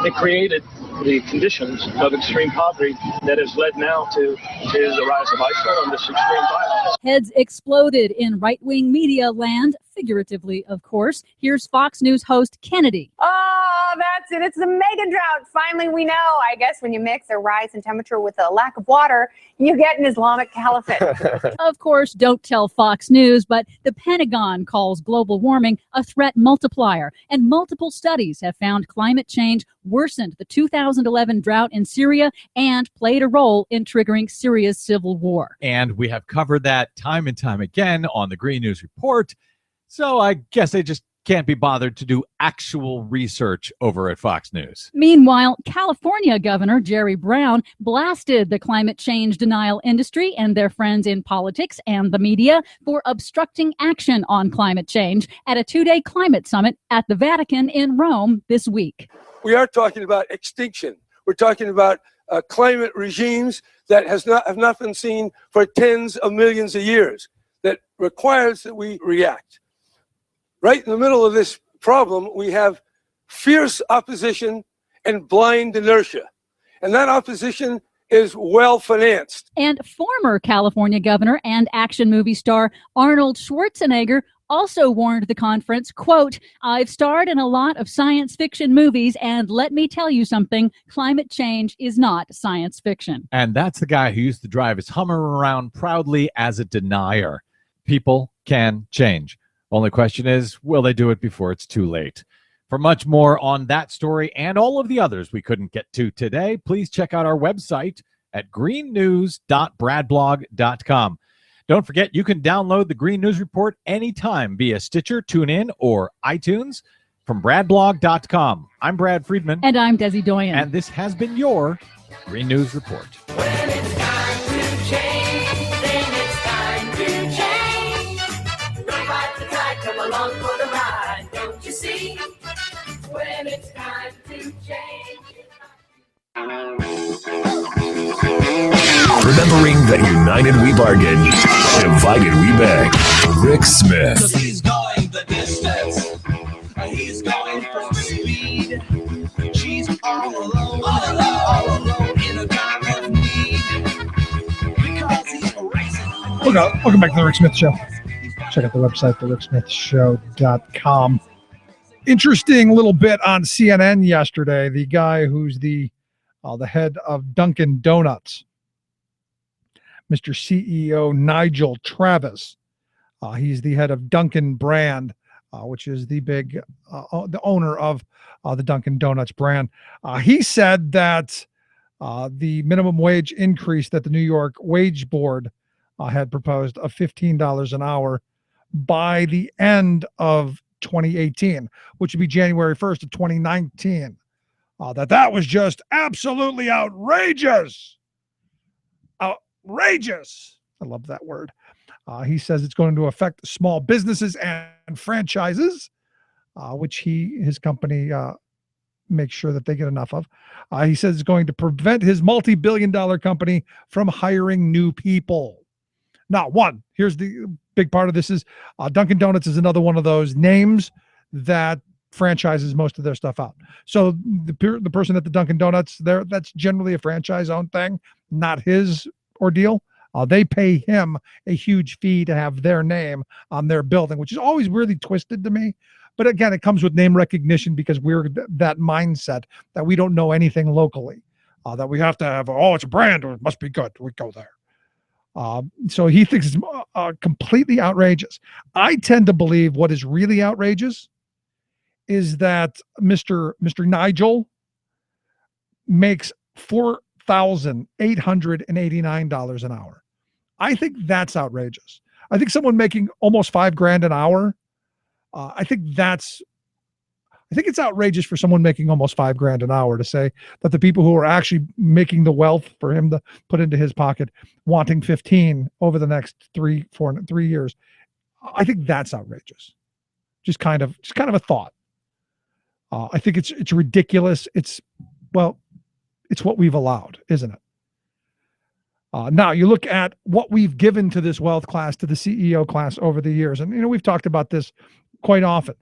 It created the conditions of extreme poverty that has led now to the rise of ISIL and this extreme violence. Heads exploded in right-wing media land, figuratively, of course. Here's Fox News host Kennedy. Oh, that's it. It's the mega drought. Finally, we know. I guess when you mix a rise in temperature with a lack of water, you get an Islamic caliphate. Of course, don't tell Fox News, but the Pentagon calls global warming a threat multiplier, and multiple studies have found climate change worsened the 2011 drought in Syria and played a role in triggering Syria's civil war. And we have covered that time and time again on the Green News Report. So I guess they just can't be bothered to do actual research over at Fox News. Meanwhile, California Governor Jerry Brown blasted the climate change denial industry and their friends in politics and the media for obstructing action on climate change at a two-day climate summit at the Vatican in Rome this week. We are talking about extinction. We're talking about climate regimes that have not been seen for tens of millions of years, that requires that we react. Right in the middle of this problem, we have fierce opposition and blind inertia. And that opposition is well financed. And former California governor and action movie star Arnold Schwarzenegger also warned the conference, quote, "I've starred in a lot of science fiction movies, and let me tell you something, climate change is not science fiction." And that's the guy who used to drive his Hummer around proudly as a denier. People can change. Only question is, will they do it before it's too late? For much more on that story and all of the others we couldn't get to today, please check out our website at greennews.bradblog.com. Don't forget, you can download the Green News Report anytime via Stitcher, TuneIn, or iTunes from bradblog.com. I'm Brad Friedman. And I'm Desi Doyen. And this has been your Green News Report. When it's time to change, then it's time to change. Nobody tried, come along for the ride, don't you see? When it's time to change. Remembering that united we bargain, divided we beg. Rick Smith. 'Cause he's going the distance. He's going for speed. She's all alone in a time of need. Because he's racing. Welcome back to the Rick Smith Show. Check out the website, thericksmithshow.com. Interesting little bit on CNN yesterday. The guy who's the head of Dunkin' Donuts, Mr. CEO Nigel Travis. He's the head of Dunkin' brand, which is the big, the owner of the Dunkin' Donuts brand. He said that the minimum wage increase that the New York Wage Board had proposed of $15 an hour by the end of 2018, which would be January 1st of 2019. That was just absolutely outrageous. Outrageous. I love that word. He says it's going to affect small businesses and franchises, which his company makes sure that they get enough of. He says it's going to prevent his multi-billion-dollar company from hiring new people. Now, here's the big part of this is Dunkin' Donuts is another one of those names that franchises most of their stuff out. So the person at the Dunkin' Donuts there, that's generally a franchise-owned thing, not his ordeal. They pay him a huge fee to have their name on their building, which is always really twisted to me But again, it comes with name recognition because we're that mindset that we don't know anything locally, that we have to have, oh, it's a brand, or it must be good. We go there. So he thinks it's completely outrageous. I tend to believe what is really outrageous is that Mr. Nigel makes $4,889 an hour. I think that's outrageous. I think someone making almost $5,000 an hour, I think it's outrageous for someone making almost $5,000 an hour to say that the people who are actually making the wealth for him to put into his pocket, wanting 15 over the next 3 years. I think that's outrageous. Just kind of a thought. I think it's ridiculous. It's what we've allowed, isn't it? Now you look at what we've given to this wealth class, to the CEO class over the years. And, we've talked about this quite often,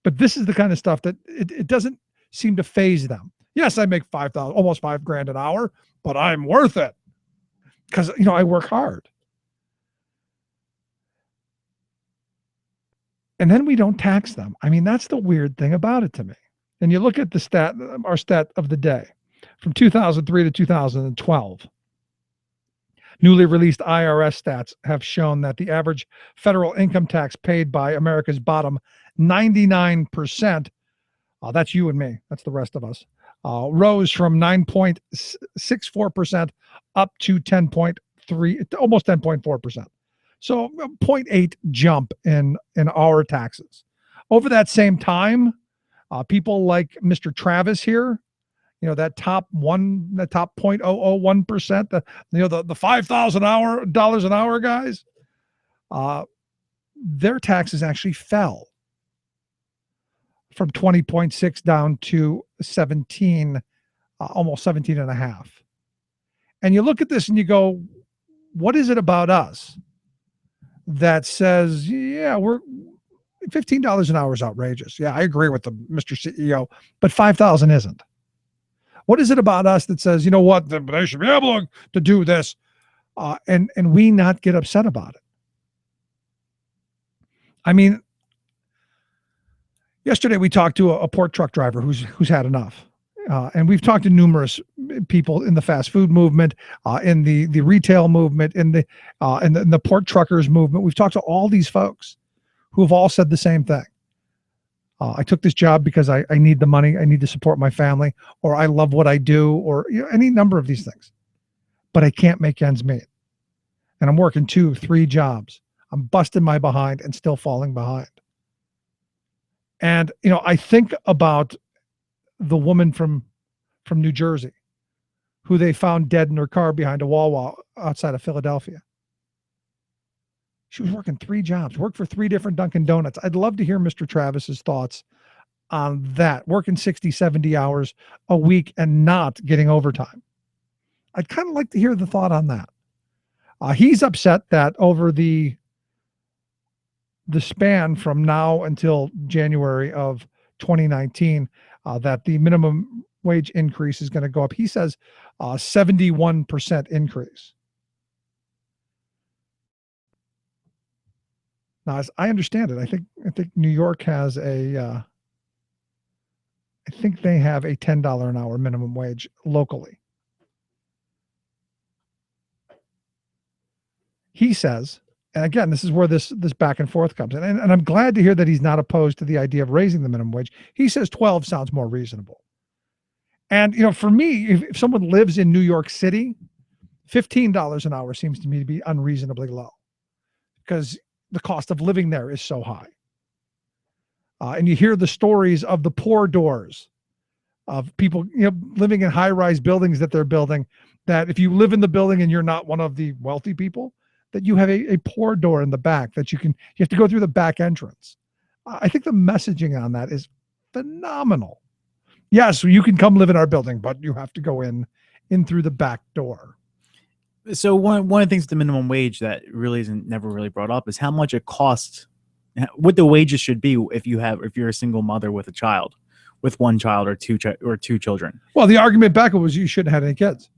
but this is the kind of stuff that it doesn't seem to faze them. Yes, I make almost $5,000 an hour, but I'm worth it because, I work hard. And then we don't tax them. I mean, that's the weird thing about it to me. And you look at our stat of the day from 2003 to 2012. Newly released IRS stats have shown that the average federal income tax paid by America's bottom 99%, that's you and me, that's the rest of us, rose from 9.64% up to 10.3, almost 10.4%. So a 0.8 jump in our taxes. Over that same time, people like Mr. Travis here, that top 0.001%, the $5,000 an hour guys, their taxes actually fell from 20.6 down to 17, almost 17.5. And you look at this and you go, what is it about us that says, yeah, we're $15 an hour is outrageous. Yeah, I agree with the Mr. CEO, but 5,000 isn't. What is it about us that says, you know what, they should be able to do this, and we not get upset about it? I mean, yesterday we talked to a pork truck driver who's had enough, and we've talked to numerous people in the fast food movement, in the retail movement, in the pork truckers movement. We've talked to all these folks who have all said the same thing. I took this job because I need the money. I need to support my family, or I love what I do, or any number of these things. But I can't make ends meet. And I'm working 2-3 jobs. I'm busting my behind and still falling behind. And, I think about the woman from New Jersey who they found dead in her car behind a Wawa outside of Philadelphia. She was working 3 jobs, worked for 3 different Dunkin' Donuts. I'd love to hear Mr. Travis's thoughts on that, working 60, 70 hours a week and not getting overtime. I'd kind of like to hear the thought on that. He's upset that over the span from now until January of 2019, that the minimum wage increase is going to go up. He says 71% increase. Now, as I understand it, I think New York has I think they have a $10 an hour minimum wage locally. He says, and again, this is where this back and forth comes in, and I'm glad to hear that he's not opposed to the idea of raising the minimum wage. He says 12 sounds more reasonable. And, for me, if someone lives in New York City, $15 an hour seems to me to be unreasonably low because the cost of living there is so high. And you hear the stories of the poor doors of people, living in high-rise buildings that they're building, that if you live in the building and you're not one of the wealthy people, that you have a poor door in the back that you have to go through the back entrance. I think the messaging on that is phenomenal. Yes, you can come live in our building, but you have to go in through the back door. So one of the things with the minimum wage that really never really brought up is how much it costs, what the wages should be if you're a single mother with a child, with 1 child or 2 children. Well, the argument back was you shouldn't have had any kids.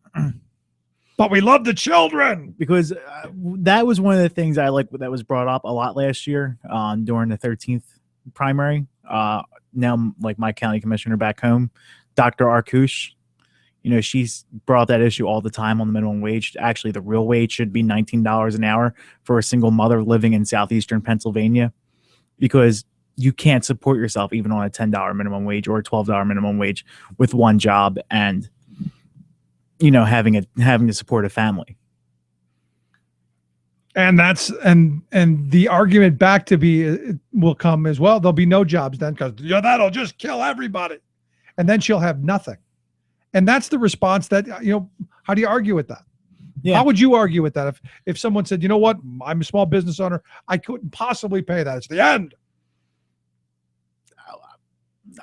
But we love the children. Because that was one of the things I like that was brought up a lot last year during the 13th primary. now like my county commissioner back home, Dr. Arkush. You know, she's brought that issue all the time on the minimum wage. Actually, the real wage should be $19 an hour for a single mother living in southeastern Pennsylvania, because you can't support yourself even on a $10 minimum wage or a $12 minimum wage with one job and, you know, having to support a family. And that's and the argument back to be will come as well. There'll be no jobs then because that'll just kill everybody, and then she'll have nothing. And that's the response that, you know, how do you argue with that? Yeah. How would you argue with that if someone said, you know what, I'm a small business owner, I couldn't possibly pay that. It's the end.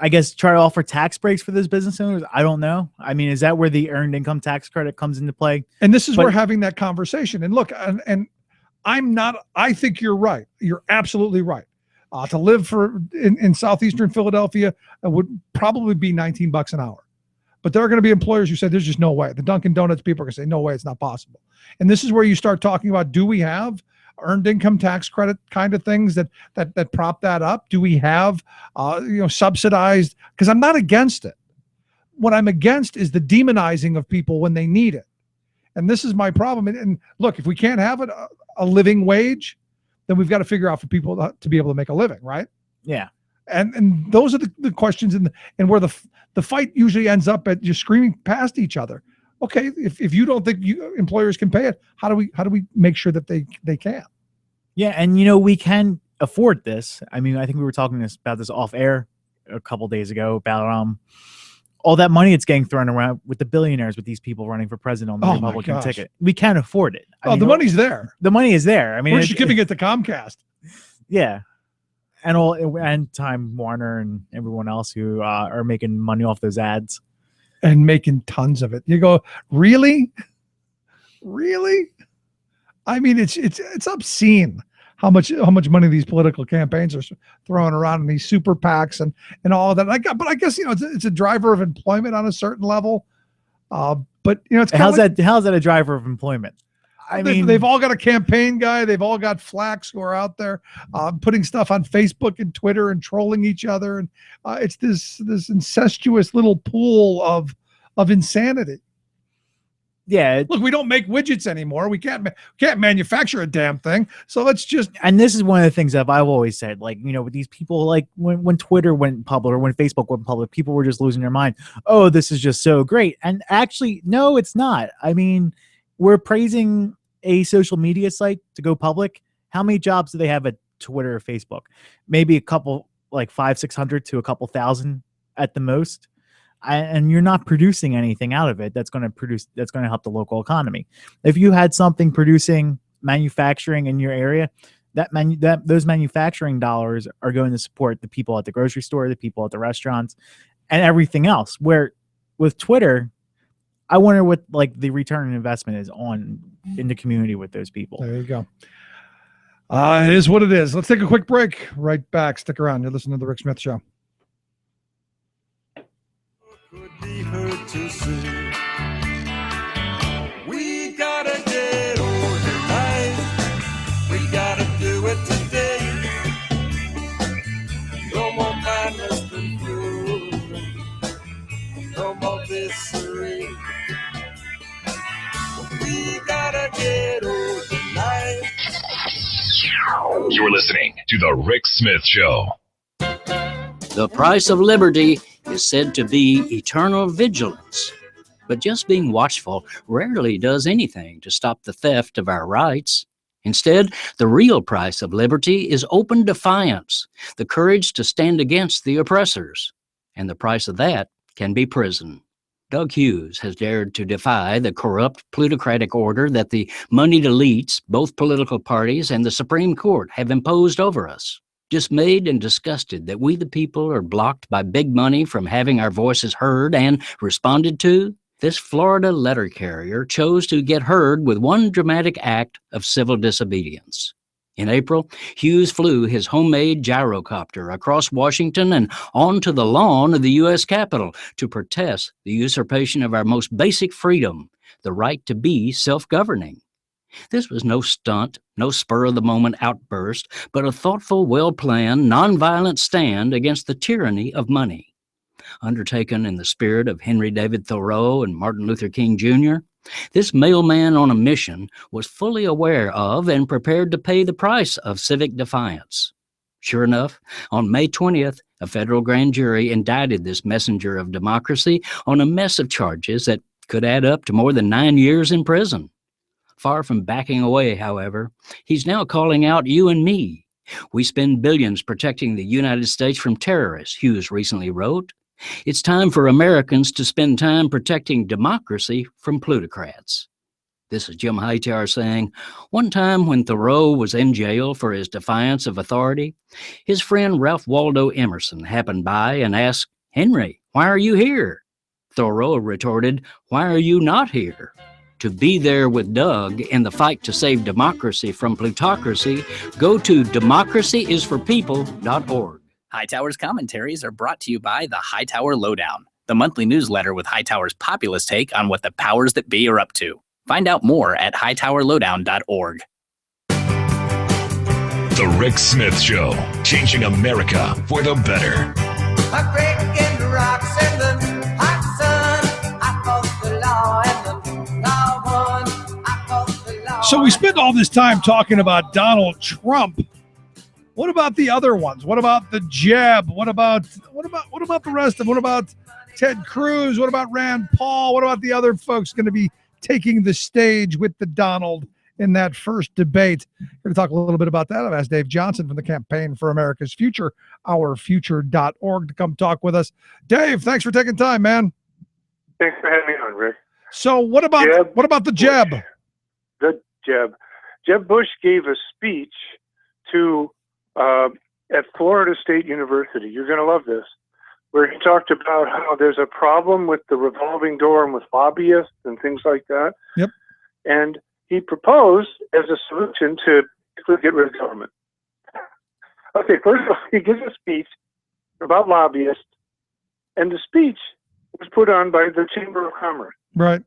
I guess try to offer tax breaks for those business owners. I don't know. I mean, is that where the earned income tax credit comes into play? And this is where having that conversation. And look, and I think you're right. You're absolutely right. To live in southeastern Philadelphia would probably be $19 an hour. But there are going to be employers who say there's just no way. The Dunkin' Donuts people are going to say, no way, it's not possible. And this is where you start talking about, do we have earned income tax credit kind of things that prop that up? Do we have, subsidized? Because I'm not against it. What I'm against is the demonizing of people when they need it. And this is my problem. And look, if we can't have it, a living wage, then we've got to figure out for people to be able to make a living, right? Yeah. And those are the questions and where the fight usually ends up at just screaming past each other. Okay, if you don't think employers can pay it, how do we make sure that they can? Yeah, and you know, we can afford this. I mean, I think we were talking about this off air a couple days ago about all that money it's getting thrown around with the billionaires, with these people running for president on the Republican ticket. We can't afford it. I mean, the money's there. The money is there. I mean, we're just giving it to Comcast. Yeah. And Time Warner and everyone else who are making money off those ads. And making tons of it. You go, really? Really? I mean, it's obscene how much money these political campaigns are throwing around in these super PACs and all of that. But I guess, you know, it's a driver of employment on a certain level. But you know, it's how's that a driver of employment? I mean, they've all got a campaign guy. They've all got flacks who are out there putting stuff on Facebook and Twitter and trolling each other. And it's this incestuous little pool of insanity. Yeah. Look, we don't make widgets anymore. We can't manufacture a damn thing. So let's just. And this is one of the things that I've always said, like, you know, with these people, like when Twitter went public or when Facebook went public, people were just losing their mind. Oh, this is just so great. And actually, no, it's not. I mean, we're praising a social media site to go public. How many jobs do they have at Twitter or Facebook? Maybe a couple, like 500-600 to a couple thousand at the most. And you're not producing anything out of it that's going to help the local economy. If you had something producing manufacturing in your area, those manufacturing dollars are going to support the people at the grocery store, the people at the restaurants, and everything else. Where with Twitter, I wonder what like the return on investment is in the community with those people. There you go. It is what it is. Let's take a quick break. Right back. Stick around. You're listening to the Rick Smith Show. Be heard to sing. We gotta get organized. We gotta do it today. No more madness confusion. No more misery. We gotta get organized. You're listening to The Rick Smith Show. The price of liberty is said to be eternal vigilance. But just being watchful rarely does anything to stop the theft of our rights. Instead, the real price of liberty is open defiance, the courage to stand against the oppressors. And the price of that can be prison. Doug Hughes has dared to defy the corrupt plutocratic order that the moneyed elites, both political parties, and the Supreme Court have imposed over us. Dismayed and disgusted that we the people are blocked by big money from having our voices heard and responded to, this Florida letter carrier chose to get heard with one dramatic act of civil disobedience. In April, Hughes flew his homemade gyrocopter across Washington and onto the lawn of the U.S. Capitol to protest the usurpation of our most basic freedom, the right to be self-governing. This was no stunt, no spur-of-the-moment outburst, but a thoughtful, well-planned, nonviolent stand against the tyranny of money. Undertaken in the spirit of Henry David Thoreau and Martin Luther King Jr., this mailman on a mission was fully aware of and prepared to pay the price of civic defiance. Sure enough, on May 20th, a federal grand jury indicted this messenger of democracy on a mess of charges that could add up to more than 9 years in prison. Far from backing away, however, he's now calling out you and me. We spend billions protecting the United States from terrorists, Hughes recently wrote. It's time for Americans to spend time protecting democracy from plutocrats. This is Jim Hightower saying, one time when Thoreau was in jail for his defiance of authority, his friend Ralph Waldo Emerson happened by and asked, Henry, why are you here? Thoreau retorted, why are you not here? To be there with Doug in the fight to save democracy from plutocracy, go to democracyisforpeople.org. Hightower's commentaries are brought to you by the Hightower Lowdown, the monthly newsletter with Hightower's populist take on what the powers that be are up to. Find out more at hightowerlowdown.org. The Rick Smith Show, changing America for the better. I'm breaking rocks in the hot sun. I fought the law and the law won. I fought the law. So we spent all this time talking about Donald Trump. What about the other ones? What about the Jeb? What about the rest of them? What about Ted Cruz? What about Rand Paul? What about the other folks going to be taking the stage with the Donald in that first debate? We're going to talk a little bit about that. I've asked Dave Johnson from the Campaign for America's Future, ourfuture.org, to come talk with us. Dave, thanks for taking time, man. Thanks for having me on, Rick. So what about the Jeb? The Jeb. Jeb Bush gave a speech to at Florida State University. You're going to love this, where he talked about how there's a problem with the revolving door and with lobbyists and things like that. Yep. And he proposed as a solution to get rid of government. Okay, first of all, he gives a speech about lobbyists, and the speech was put on by the Chamber of Commerce. Right.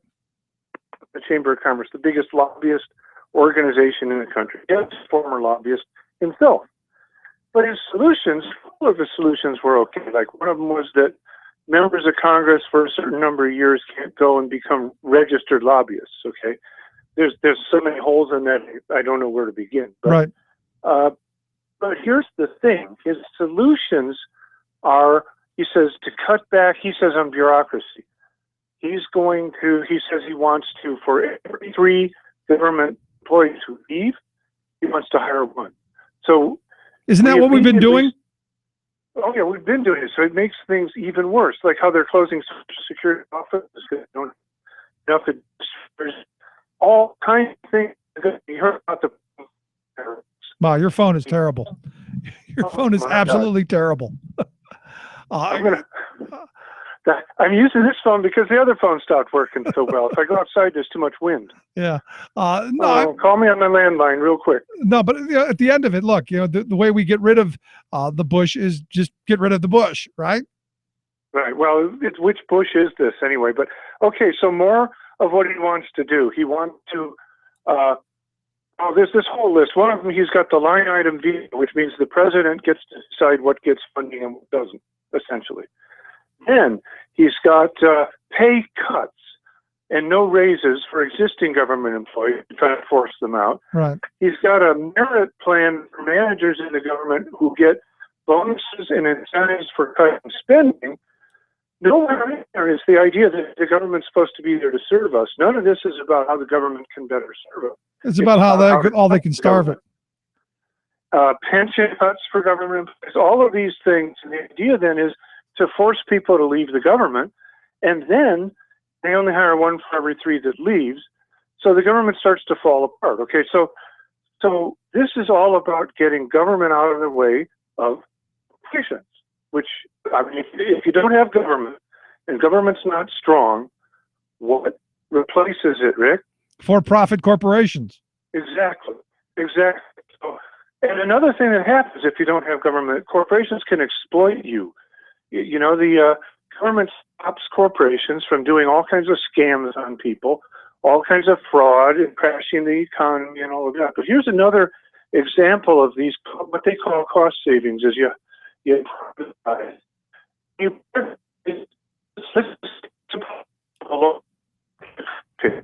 The Chamber of Commerce, the biggest lobbyist organization in the country. Yes, former lobbyist himself. But his solutions, all of his solutions were okay. Like one of them was that members of Congress for a certain number of years can't go and become registered lobbyists. Okay, there's so many holes in that I don't know where to begin. But, right. But here's the thing: his solutions are, he says, to cut back. He says on bureaucracy. He says he wants to, for every 3 government employees who leave, he wants to hire 1. So. Isn't that what we've been doing? Oh, yeah, we've been doing it. So it makes things even worse, like how they're closing Social Security offices because they don't have enough. There's all kinds of things. You heard about the. Wow, your phone is terrible. Your phone is absolutely terrible. I'm using this phone because the other phone stopped working so well. If I go outside, there's too much wind. Yeah. Call me on my landline real quick. No, but at the end of it, look, the way we get rid of the Bush is just get rid of the Bush, right? Right. Well, which Bush is this anyway? But okay, so more of what he wants to do. He wants to. There's this whole list. One of them, he's got the line item veto, which means the president gets to decide what gets funding and what doesn't, essentially. Then he's got pay cuts and no raises for existing government employees, trying to force them out. Right. He's got a merit plan for managers in the government who get bonuses and incentives for cutting spending. Nowhere in there is the idea that the government's supposed to be there to serve us. None of this is about how the government can better serve us. It's about how they can starve it. Pension cuts for government employees, all of these things. And the idea then is to force people to leave the government, and then they only hire 1 for every 3 that leaves, so the government starts to fall apart. Okay, so this is all about getting government out of the way of corporations, which, I mean, if you don't have government, and government's not strong, what replaces it, Rick? For-profit corporations. Exactly. So, and another thing that happens if you don't have government, corporations can exploit you. The government stops corporations from doing all kinds of scams on people, all kinds of fraud and crashing the economy and all of that. But here's another example of these, what they call cost savings, is you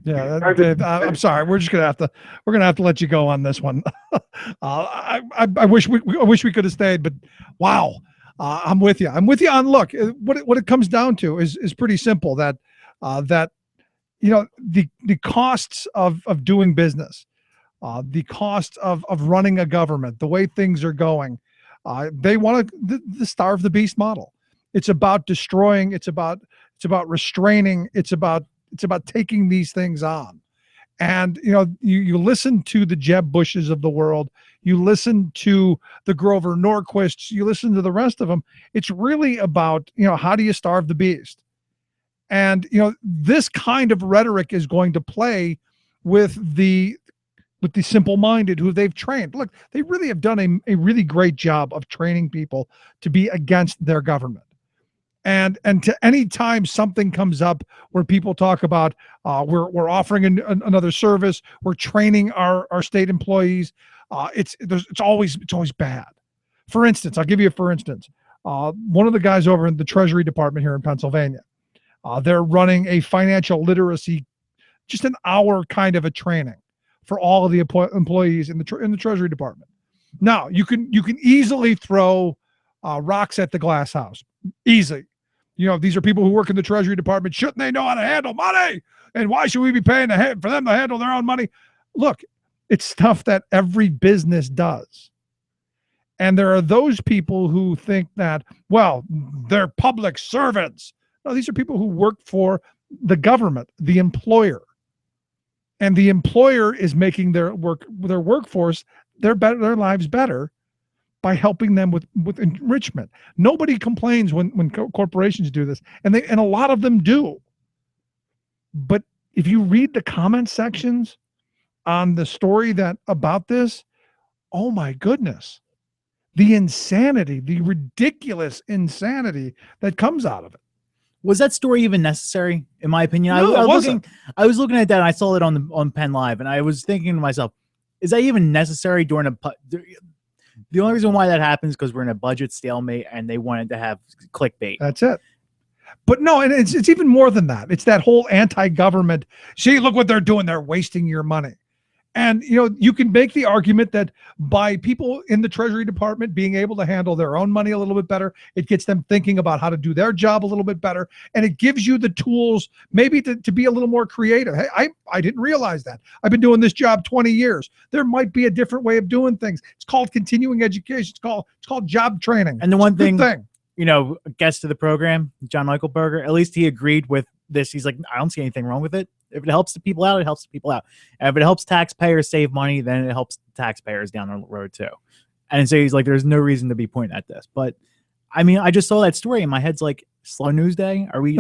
Dave, I'm sorry. We're gonna have to let you go on this one. I wish we could have stayed, but wow, I'm with you. I'm with you on. Look, what it comes down to is pretty simple. That the costs of doing business, the cost of running a government, the way things are going, they want the starve the beast model. It's about destroying. It's about restraining. It's about taking these things on. And you listen to the Jeb Bushes of the world, you listen to the Grover Norquists, you listen to the rest of them. It's really about how do you starve the beast? And this kind of rhetoric is going to play with the simple-minded who they've trained. Look, they really have done a really great job of training people to be against their government. And to any time something comes up where people talk about we're offering another service, we're training our state employees, it's always bad. For instance, I'll give you for instance. One of the guys over in the Treasury Department here in Pennsylvania, they're running a financial literacy, just an hour kind of a training for all of the employees in the Treasury Department. Now you can easily throw rocks at the glass house, easy. These are people who work in the Treasury Department. Shouldn't they know how to handle money? And why should we be paying for them to handle their own money? Look, it's stuff that every business does. And there are those people who think that, well, they're public servants. No, these are people who work for the government, the employer. And the employer is making their workforce, their lives better by helping them with enrichment. Nobody complains when corporations do this, and a lot of them do. But if you read the comment sections on the story about this, oh my goodness, the insanity, the ridiculous insanity that comes out of it. Was that story even necessary? In my opinion, No, it wasn't. I was looking at that and I saw it on Penn Live, and I was thinking to myself, is that even necessary during the only reason why that happens is because we're in a budget stalemate and they wanted to have clickbait. That's it. But no, and it's even more than that. It's that whole anti-government. See, look what they're doing. They're wasting your money. And, you can make the argument that by people in the Treasury Department being able to handle their own money a little bit better, it gets them thinking about how to do their job a little bit better. And it gives you the tools maybe to be a little more creative. Hey, I didn't realize that. I've been doing this job 20 years. There might be a different way of doing things. It's called continuing education. It's called job training. And the one thing, guest to the program, John Michael Berger, at least he agreed with this. He's like, I don't see anything wrong with it. If it helps the people out, it helps the people out. And if it helps taxpayers save money, then it helps the taxpayers down the road too. And so he's like, there's no reason to be pointing at this. But I mean, I just saw that story and my head's like, slow news day? Are we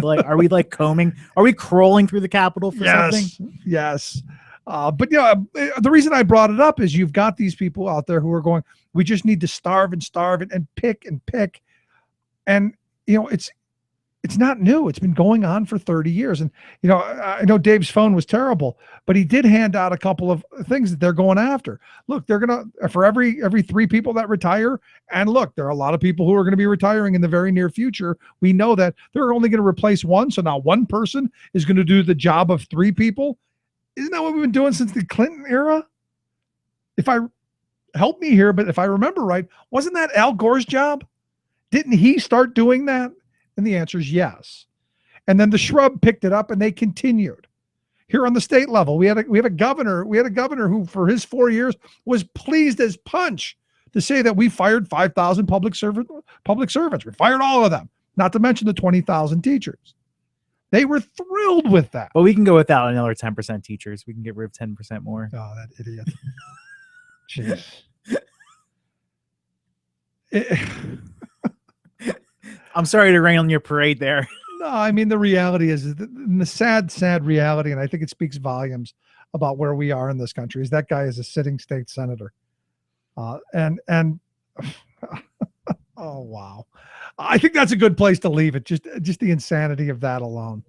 combing? Are we crawling through the Capitol for something? Yes. But the reason I brought it up is you've got these people out there who are going, we just need to starve and pick and pick. And, it's not new. It's been going on for 30 years. And, I know Dave's phone was terrible, but he did hand out a couple of things that they're going after. Look, they're going to, for every 3 people that retire, and look, there are a lot of people who are going to be retiring in the very near future. We know that they're only going to replace one. So now one person is going to do the job of 3 people. Isn't that what we've been doing since the Clinton era? Help me here, but if I remember right, wasn't that Al Gore's job? Didn't he start doing that? And the answer is yes. And then the Shrub picked it up and they continued. Here on the state level, we have a governor who for his 4 years was pleased as punch to say that we fired 5,000 public servants. We fired all of them, not to mention the 20,000 teachers. They were thrilled with that. But we can go without another 10% teachers. We can get rid of 10% more. Oh, that idiot. Jeez. I'm sorry to rain on your parade there. No, I mean, the reality is the sad reality, and I think it speaks volumes about where we are in this country, is that guy is a sitting state senator. And oh, wow. I think that's a good place to leave it. Just the insanity of that alone.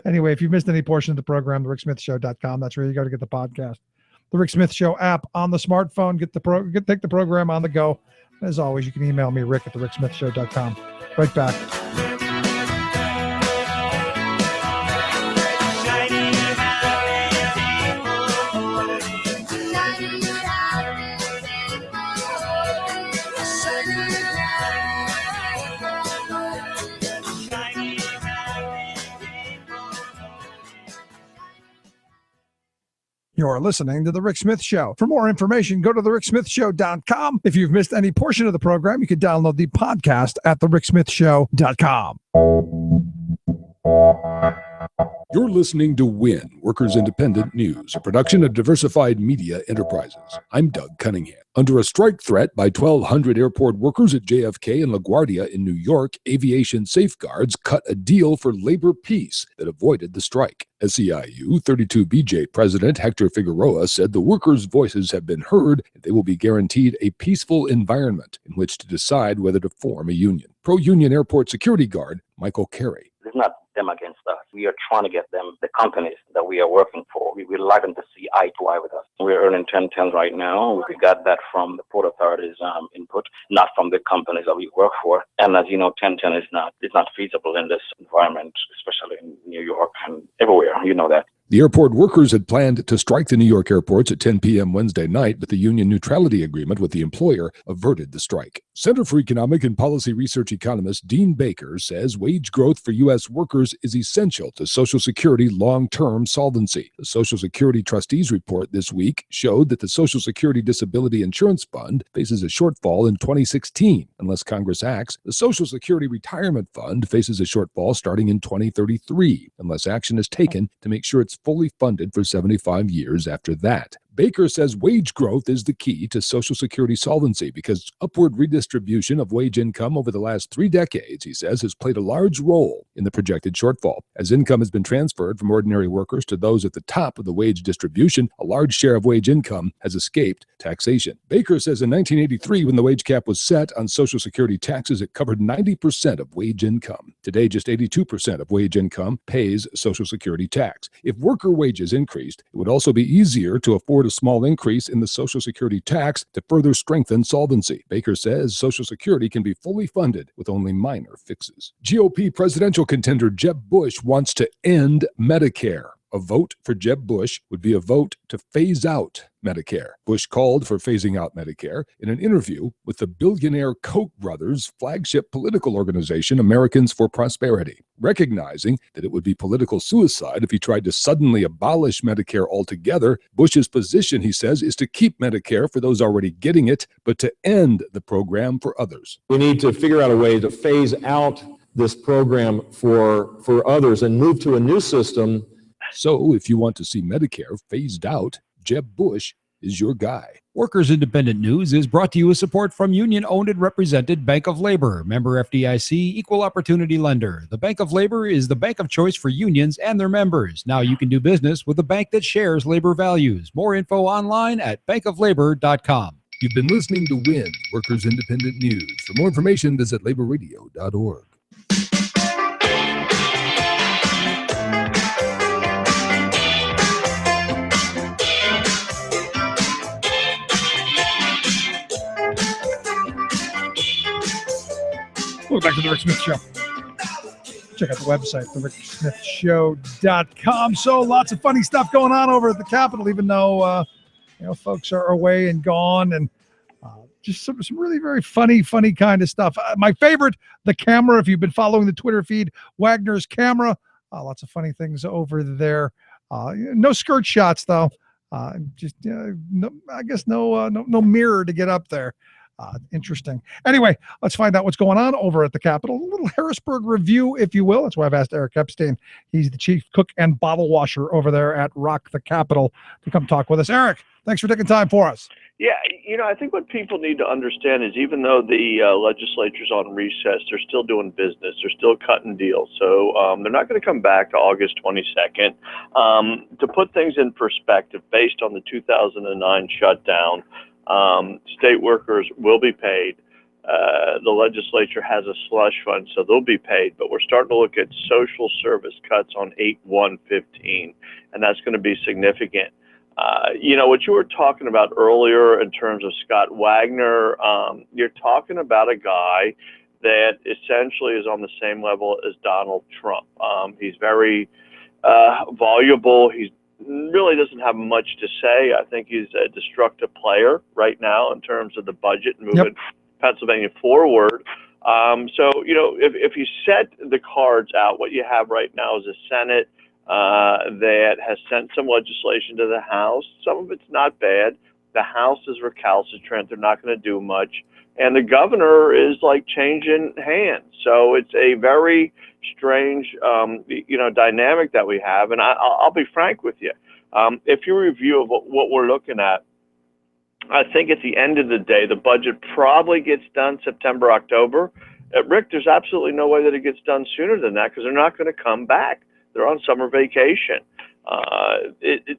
Anyway, if you missed any portion of the program, thericksmithshow.com. That's where you go to get the podcast. The Rick Smith Show app on the smartphone. Take the program on the go. As always, you can email me, Rick at thericksmithshow.com. Right back. You're listening to The Rick Smith Show. For more information, go to thericksmithshow.com. If you've missed any portion of the program, you can download the podcast at thericksmithshow.com. You're listening to WIN, Workers Independent News, a production of Diversified Media Enterprises. I'm Doug Cunningham. Under a strike threat by 1,200 airport workers at JFK and LaGuardia in New York, Aviation Safeguards cut a deal for labor peace that avoided the strike. SEIU 32BJ President Hector Figueroa said the workers' voices have been heard and they will be guaranteed a peaceful environment in which to decide whether to form a union. Pro-union airport security guard Michael Carey. It's not them against us. We are trying to get them, the companies that we are working for, we would like them to see eye to eye with us. We're earning 1010 right now. We got that from the Port Authority's input, not from the companies that we work for. And as you know, 1010 is not feasible in this environment, especially in New York and everywhere. You know that. The airport workers had planned to strike the New York airports at 10 p.m. Wednesday night, but the union neutrality agreement with the employer averted the strike. Center for Economic and Policy Research economist Dean Baker says wage growth for U.S. workers is essential to Social Security long-term solvency. The Social Security Trustees report this week showed that the Social Security Disability Insurance Fund faces a shortfall in 2016. Unless Congress acts, the Social Security Retirement Fund faces a shortfall starting in 2033, unless action is taken to make sure it's fully funded for 75 years after that. Baker says wage growth is the key to Social Security solvency because upward redistribution of wage income over the last 3 decades, he says, has played a large role in the projected shortfall. As income has been transferred from ordinary workers to those at the top of the wage distribution, a large share of wage income has escaped taxation. Baker says in 1983, when the wage cap was set on Social Security taxes, it covered 90% of wage income. Today, just 82% of wage income pays Social Security tax. If worker wages increased, it would also be easier to afford a small increase in the Social Security tax to further strengthen solvency. Baker says Social Security can be fully funded with only minor fixes. GOP presidential contender Jeb Bush wants to end Medicare. A vote for Jeb Bush would be a vote to phase out Medicare. Bush called for phasing out Medicare in an interview with the billionaire Koch brothers' flagship political organization, Americans for Prosperity, recognizing that it would be political suicide if he tried to suddenly abolish Medicare altogether. Bush's position, he says, is to keep Medicare for those already getting it, but to end the program for others. We need to figure out a way to phase out this program for others and move to a new system. So if you want to see Medicare phased out, Jeb Bush is your guy. Workers Independent News is brought to you with support from union-owned and represented Bank of Labor, member FDIC, equal opportunity lender. The Bank of Labor is the bank of choice for unions and their members. Now you can do business with a bank that shares labor values. More info online at bankoflabor.com. You've been listening to WIN, Workers Independent News. For more information, visit laborradio.org. Welcome back to the Rick Smith Show. Check out the website, thericksmithshow.com. So lots of funny stuff going on over at the Capitol, even though folks are away and gone, and just some really very funny kind of stuff. My favorite, the camera. If you've been following the Twitter feed, Wagner's camera. Lots of funny things over there. No skirt shots though. No mirror to get up there. Interesting. Anyway, let's find out what's going on over at the Capitol. A little Harrisburg review, if you will. That's why I've asked Eric Epstein. He's the chief cook and bottle washer over there at Rock the Capitol to come talk with us. Eric, thanks for taking time for us. Yeah, I think what people need to understand is even though the legislature's on recess, they're still doing business. They're still cutting deals. So they're not going to come back to August 22nd. To put things in perspective, based on the 2009 shutdown, state workers will be paid. the legislature has a slush fund, so they'll be paid. But we're starting to look at social service cuts on 8/115, and that's going to be significant. What you were talking about earlier in terms of Scott Wagner, you're talking about a guy that essentially is on the same level as Donald Trump. He's very voluble. He really doesn't have much to say. I think he's a destructive player right now in terms of the budget and moving Pennsylvania forward. If you set the cards out, what you have right now is a Senate that has sent some legislation to the House. Some of it's not bad. The House is recalcitrant. They're not going to do much. And the governor is like changing hands. So it's a very strange, dynamic that we have. And I'll be frank with you. If you review what we're looking at, I think at the end of the day, the budget probably gets done September, October. Rick, there's absolutely no way that it gets done sooner than that because they're not going to come back. They're on summer vacation.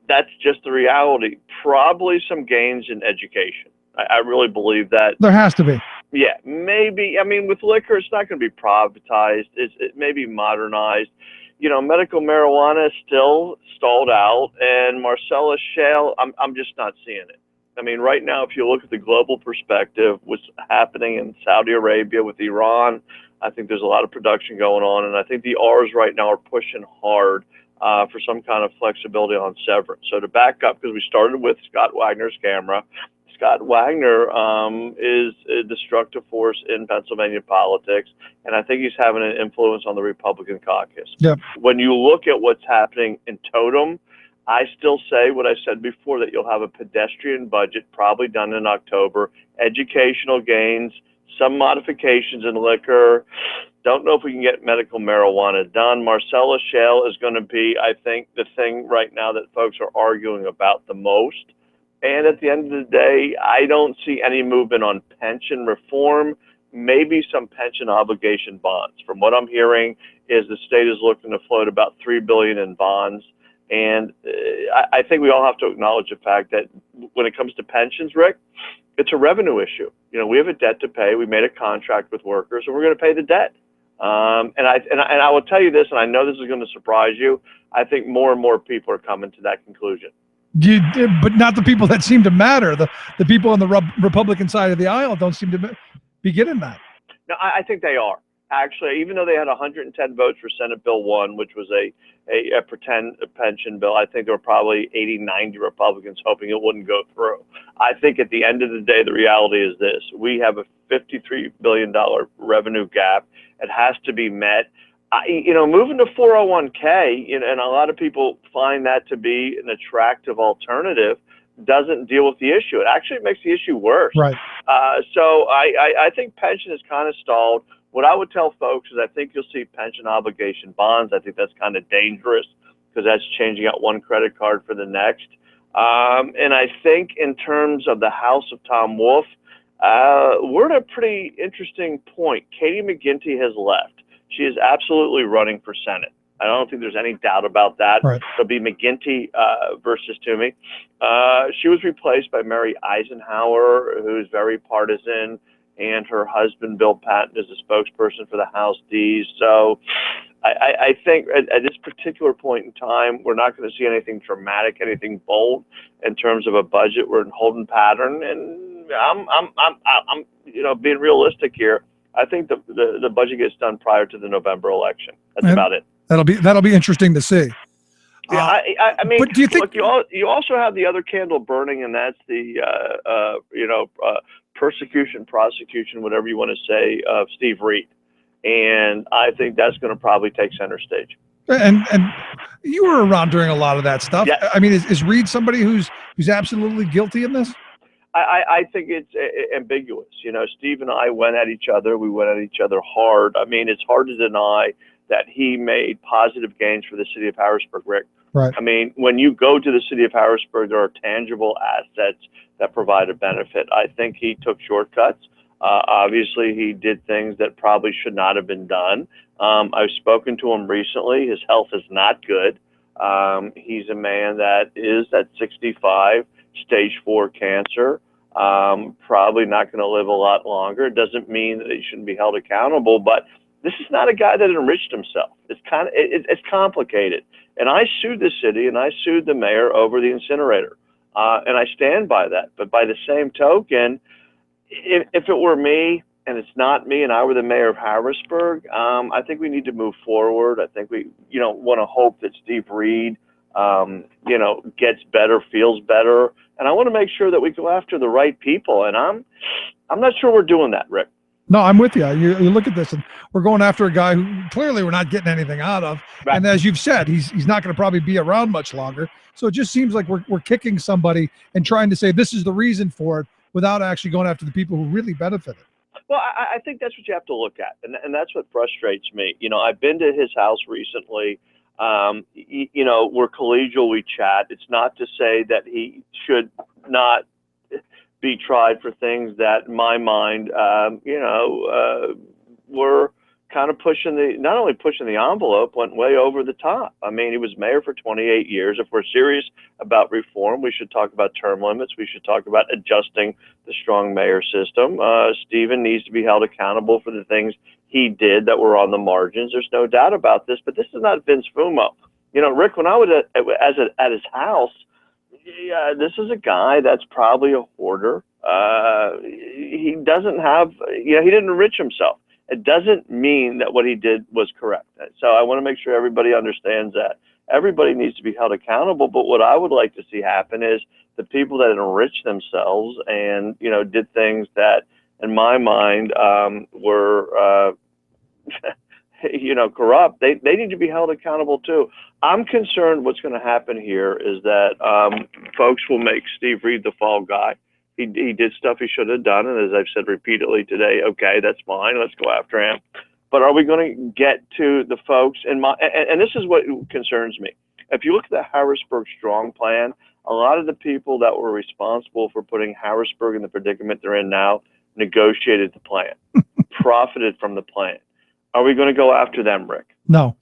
That's just the reality. Probably some gains in education. I really believe that. There has to be. Yeah, maybe. I mean, with liquor, it's not going to be privatized. It may be modernized. Medical marijuana is still stalled out, and Marcellus Shale, I'm just not seeing it. I mean, right now, if you look at the global perspective, what's happening in Saudi Arabia with Iran, I think there's a lot of production going on, and I think the R's right now are pushing hard for some kind of flexibility on severance. So to back up, because we started with Scott Wagner's camera, Scott Wagner is a destructive force in Pennsylvania politics, and I think he's having an influence on the Republican caucus. Yep. When you look at what's happening in Totem, I still say what I said before, that you'll have a pedestrian budget probably done in October, educational gains, some modifications in liquor. Don't know if we can get medical marijuana done. Marcellus Shale is going to be, I think, the thing right now that folks are arguing about the most. And at the end of the day, I don't see any movement on pension reform, maybe some pension obligation bonds. From what I'm hearing is the state is looking to float about $3 billion in bonds. And I think we all have to acknowledge the fact that when it comes to pensions, Rick, it's a revenue issue. We have a debt to pay. We made a contract with workers, and we're going to pay the debt. And I will tell you this, and I know this is going to surprise you. I think more and more people are coming to that conclusion. But not the people that seem to matter. The people on the Republican side of the aisle don't seem to be getting that. No, I think they are. Actually, even though they had 110 votes for Senate Bill 1, which was a pretend pension bill, I think there were probably 80, 90 Republicans hoping it wouldn't go through. I think at the end of the day, the reality is this. We have a $53 billion revenue gap. It has to be met. Moving to 401k, and a lot of people find that to be an attractive alternative, doesn't deal with the issue. It actually makes the issue worse. Right. So I think pension is kind of stalled. What I would tell folks is I think you'll see pension obligation bonds. I think that's kind of dangerous because that's changing out one credit card for the next. And I think in terms of the House of Tom Wolf, we're at a pretty interesting point. Katie McGinty has left. She is absolutely running for Senate. I don't think there's any doubt about that. Right. It'll be McGinty versus Toomey. She was replaced by Mary Eisenhower, who's very partisan, and her husband, Bill Patton, is a spokesperson for the House Ds. So I think at this particular point in time, we're not going to see anything dramatic, anything bold in terms of a budget. We're in holding pattern, and I'm being realistic here. I think the budget gets done prior to the November election. That's about it. That'll be interesting to see. Yeah, I mean, but do you think look, you also have the other candle burning, and that's the persecution, prosecution, whatever you want to say, of Steve Reed, and I think that's going to probably take center stage. And you were around during a lot of that stuff. Yeah. I mean, is Reed somebody who's absolutely guilty in this? I think it's ambiguous. Steve and I went at each other. We went at each other hard. I mean, it's hard to deny that he made positive gains for the city of Harrisburg, Rick. Right. I mean, when you go to the city of Harrisburg, there are tangible assets that provide a benefit. I think he took shortcuts. Obviously, he did things that probably should not have been done. I've spoken to him recently. His health is not good. He's a man that is at 65, stage 4 cancer. Probably not going to live a lot longer. It doesn't mean that he shouldn't be held accountable, but this is not a guy that enriched himself. It's it's complicated. And I sued the city and I sued the mayor over the incinerator. And I stand by that. But by the same token, if it were me and it's not me and I were the mayor of Harrisburg, I think we need to move forward. I think we, want to hope that Steve Reed, gets better, feels better. And I want to make sure that we go after the right people. And I'm not sure we're doing that, Rick. No, I'm with you. You look at this, and we're going after a guy who clearly we're not getting anything out of. Right. And as you've said, he's not going to probably be around much longer. So it just seems like we're kicking somebody and trying to say this is the reason for it without actually going after the people who really benefited. Well, I think that's what you have to look at, and that's what frustrates me. I've been to his house recently. We're collegial, we chat. It's not to say that he should not be tried for things that, in my mind, were kind of not only pushing the envelope, went way over the top. I mean, he was mayor for 28 years. If we're serious about reform, we should talk about term limits. We should talk about adjusting the strong mayor system. Stephen needs to be held accountable for the things he did that were on the margins. There's no doubt about this, but this is not Vince Fumo. Rick, when I was at his house, this is a guy that's probably a hoarder. He doesn't have, he didn't enrich himself. It doesn't mean that what he did was correct. So I want to make sure everybody understands that. Everybody needs to be held accountable, but what I would like to see happen is the people that enrich themselves and, did things that, in my mind, were, corrupt, they need to be held accountable too. I'm concerned what's going to happen here is that folks will make Steve Reed the fall guy. He did stuff he should have done, and as I've said repeatedly today, okay, that's fine, let's go after him. But are we going to get to the folks and this is what concerns me. If you look at the Harrisburg Strong Plan, a lot of the people that were responsible for putting Harrisburg in the predicament they're in now negotiated the plan, profited from the plan. Are we going to go after them, Rick? No.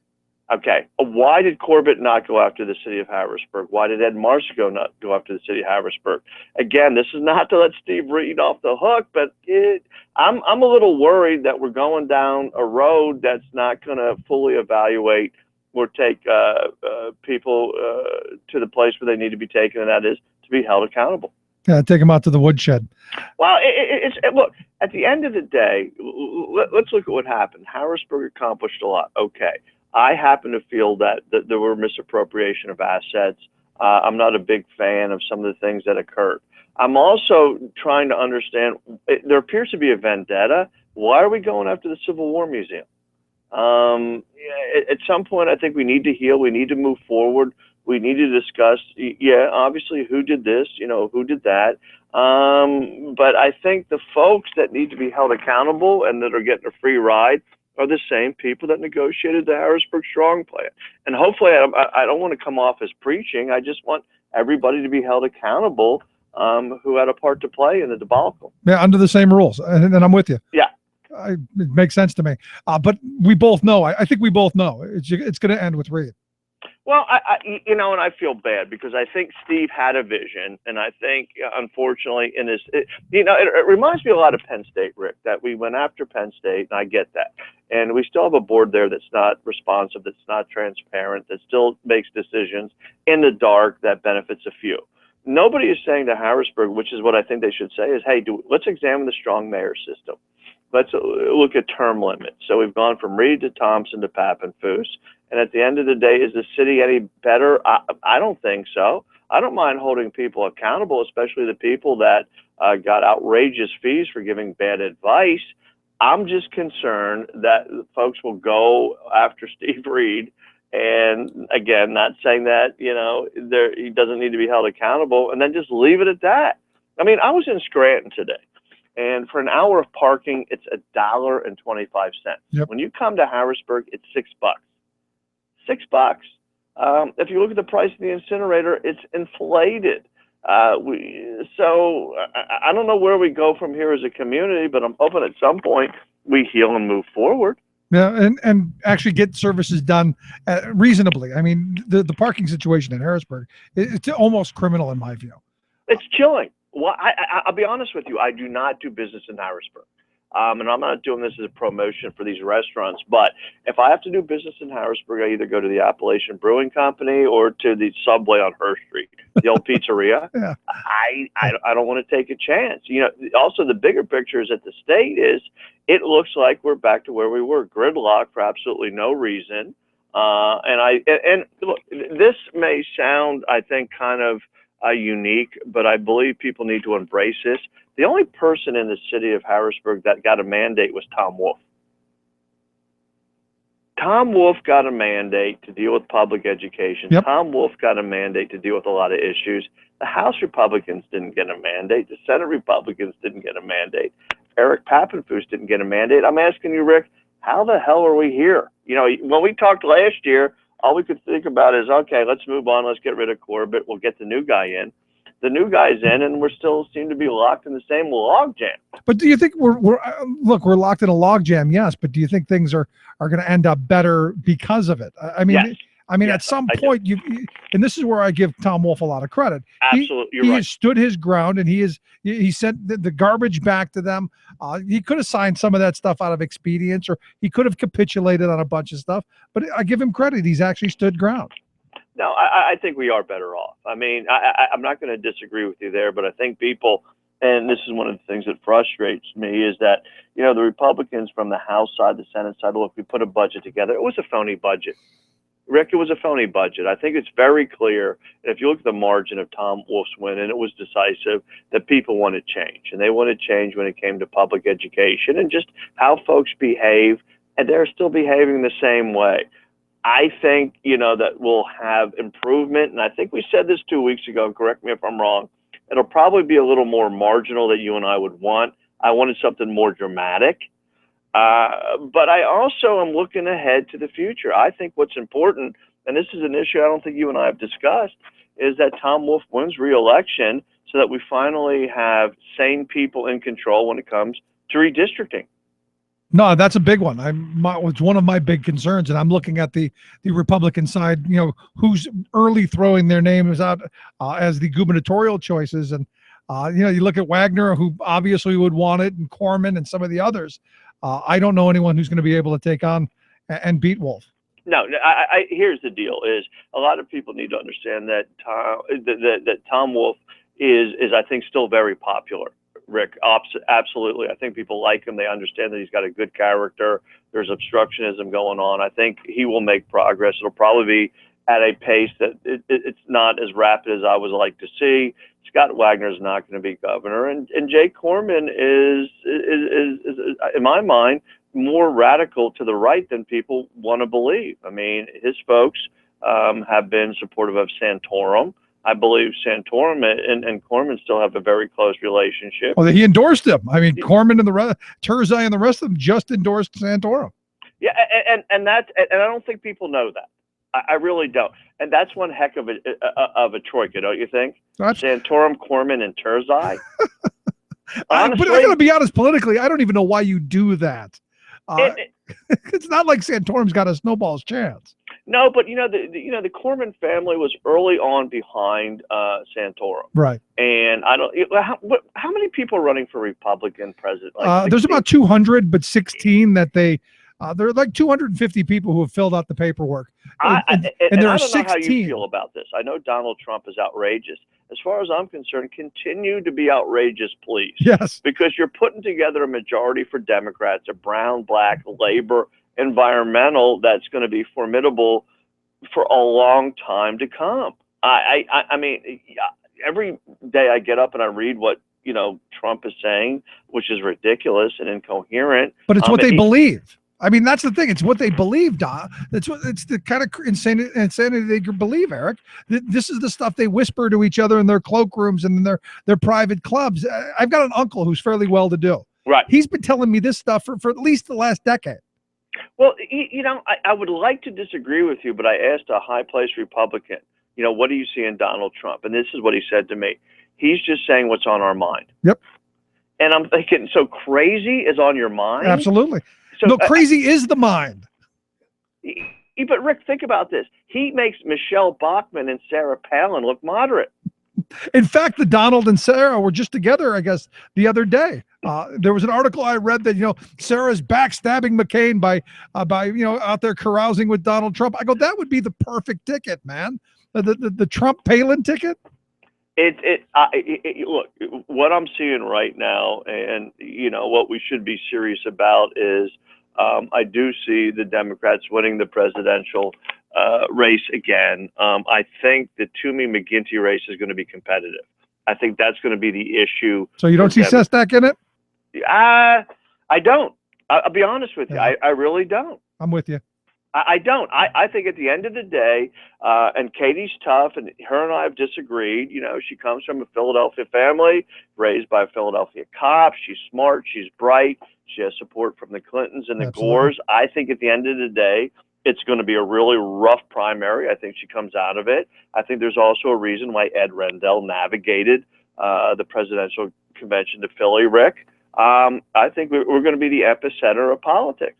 Okay. Why did Corbett not go after the city of Harrisburg? Why did Ed Marsico not go after the city of Harrisburg? Again, this is not to let Steve Reed off the hook, but I'm a little worried that we're going down a road that's not going to fully evaluate or take people to the place where they need to be taken, and that is to be held accountable. Yeah, take them out to the woodshed. Well, look, at the end of the day, let's look at what happened. Harrisburg accomplished a lot. Okay. I happen to feel that there were misappropriation of assets. I'm not a big fan of some of the things that occurred. I'm also trying to understand, there appears to be a vendetta. Why are we going after the Civil War Museum? At some point, I think we need to heal. We need to move forward. We need to discuss, obviously, who did this, who did that. But I think the folks that need to be held accountable and that are getting a free ride are the same people that negotiated the Harrisburg Strong Plan. And hopefully, I don't want to come off as preaching. I just want everybody to be held accountable who had a part to play in the debacle. Yeah, under the same rules. And I'm with you. Yeah. It makes sense to me. But we both know, I think we both know, it's going to end with Reed. Well, and I feel bad because I think Steve had a vision, and I think, unfortunately, it reminds me a lot of Penn State, Rick, that we went after Penn State, and I get that. And we still have a board there that's not responsive, that's not transparent, that still makes decisions in the dark that benefits a few. Nobody is saying to Harrisburg, which is what I think they should say, is, hey, let's examine the strong mayor system. Let's look at term limits. So we've gone from Reed to Thompson to Pappenfuss. And at the end of the day, is the city any better? I don't think so. I don't mind holding people accountable, especially the people that got outrageous fees for giving bad advice. I'm just concerned that folks will go after Steve Reed. And again, not saying that, he doesn't need to be held accountable, and then just leave it at that. I mean, I was in Scranton today. And for an hour of parking, it's $1.25. Yep. When you come to Harrisburg, it's $6. $6. If you look at the price of the incinerator, it's inflated. So I don't know where we go from here as a community, but I'm hoping at some point we heal and move forward. Yeah, and actually get services done reasonably. I mean, the parking situation in Harrisburg, it's almost criminal in my view. It's chilling. Well, I'll be honest with you. I do not do business in Harrisburg. And I'm not doing this as a promotion for these restaurants, but if I have to do business in Harrisburg, I either go to the Appalachian Brewing Company or to the Subway on Hurst Street, the old pizzeria. Yeah. I don't want to take a chance. Also the bigger picture is at the state is it looks like we're back to where we were, gridlock for absolutely no reason. And look, this may sound, I think, kind of unique, but I believe people need to embrace this. The only person in the city of Harrisburg that got a mandate was Tom Wolf. Tom Wolf got a mandate to deal with public education. Yep. Tom Wolf got a mandate to deal with a lot of issues. The House Republicans didn't get a mandate. The Senate Republicans didn't get a mandate. Eric Pappenfuss didn't get a mandate. I'm asking you, Rick, how the hell are we here? When we talked last year, all we could think about is, okay, let's move on. Let's get rid of Corbett. We'll get the new guy in. The new guy's in, and we're still seem to be locked in the same logjam. But do you think we're locked in a logjam? Yes, but do you think things are going to end up better because of it? I mean, Yes. Yes, Yes, at some I do. point, and this is where I give Tom Wolf a lot of credit. Absolutely, you're he right. has stood his ground, and he sent the garbage back to them. He could have signed some of that stuff out of expedience, or he could have capitulated on a bunch of stuff. But I give him credit; he's actually stood ground. No, I think we are better off. I mean, I'm not going to disagree with you there, but I think people, and this is one of the things that frustrates me, is that, the Republicans from the House side, the Senate side, look, we put a budget together. It was a phony budget. Rick, it was a phony budget. I think it's very clear, and if you look at the margin of Tom Wolf's win, and it was decisive, that people wanted change. And they wanted change when it came to public education and just how folks behave, and they're still behaving the same way. I think, that we'll have improvement. And I think we said this 2 weeks ago, and correct me if I'm wrong. It'll probably be a little more marginal that you and I would want. I wanted something more dramatic. But I also am looking ahead to the future. I think what's important, and this is an issue I don't think you and I have discussed, is that Tom Wolf wins re-election so that we finally have sane people in control when it comes to redistricting. No, that's a big one. It's one of my big concerns, and I'm looking at the Republican side. Who's early throwing their names out as the gubernatorial choices, and you look at Wagner, who obviously would want it, and Corman, and some of the others. I don't know anyone who's going to be able to take on and beat Wolf. No, here's the deal: is a lot of people need to understand that Tom Wolf is I think still very popular. Rick, absolutely. I think people like him. They understand that he's got a good character. There's obstructionism going on. I think he will make progress. It'll probably be at a pace that it's not as rapid as I would like to see. Scott Wagner is not going to be governor, and Jay Corman is in my mind more radical to the right than people want to believe. I mean, his folks have been supportive of Santorum. I believe Santorum and Corman still have a very close relationship. Well, he endorsed him. I mean, Corman and Turzai and the rest of them just endorsed Santorum. Yeah, and I don't think people know that. I really don't. And that's one heck of a troika, don't you think? Santorum, Corman, and Turzai. But I'm going to be honest, politically, I don't even know why you do that. It's not like Santorum's got a snowball's chance. No, but the Corman family was early on behind Santorum, right? And I don't. How many people are running for Republican president? There's about 200, but 16 that there are like 250 people who have filled out the paperwork, and there are I don't know how 16. you feel about this. I know Donald Trump is outrageous. As far as I'm concerned, continue to be outrageous, please. Yes, because you're putting together a majority for Democrats, a brown, black, labor, environmental that's going to be formidable for a long time to come. I mean, every day I get up and I read what Trump is saying, which is ridiculous and incoherent. But it's what they believe. I mean, that's the thing. It's what they believe, Don. It's the kind of insanity they believe, Eric. This is the stuff they whisper to each other in their cloakrooms and in their private clubs. I've got an uncle who's fairly well-to-do. Right. He's been telling me this stuff for at least the last decade. Well, I would like to disagree with you, but I asked a high-placed Republican, what do you see in Donald Trump? And this is what he said to me. He's just saying what's on our mind. Yep. And I'm thinking, so crazy is on your mind? Absolutely. So, no, crazy is the mind. But Rick, think about this. He makes Michelle Bachmann and Sarah Palin look moderate. In fact, the Donald and Sarah were just together, I guess, the other day. There was an article I read that, Sarah's backstabbing McCain by out there carousing with Donald Trump. I go, that would be the perfect ticket, man. The Trump Palin ticket. Look, what I'm seeing right now, and what we should be serious about is, I do see the Democrats winning the presidential race again. I think the Toomey McGinty race is going to be competitive. I think that's going to be the issue. So you don't see Sestak in it? I don't. I'll be honest with you. I really don't. I'm with you. I don't. I think at the end of the day, and Katie's tough, and her and I have disagreed. She comes from a Philadelphia family, raised by a Philadelphia cop. She's smart. She's bright. She has support from the Clintons and the Gores. I think at the end of the day, it's going to be a really rough primary. I think she comes out of it. I think there's also a reason why Ed Rendell navigated the presidential convention to Philly, Rick. I think we're going to be the epicenter of politics.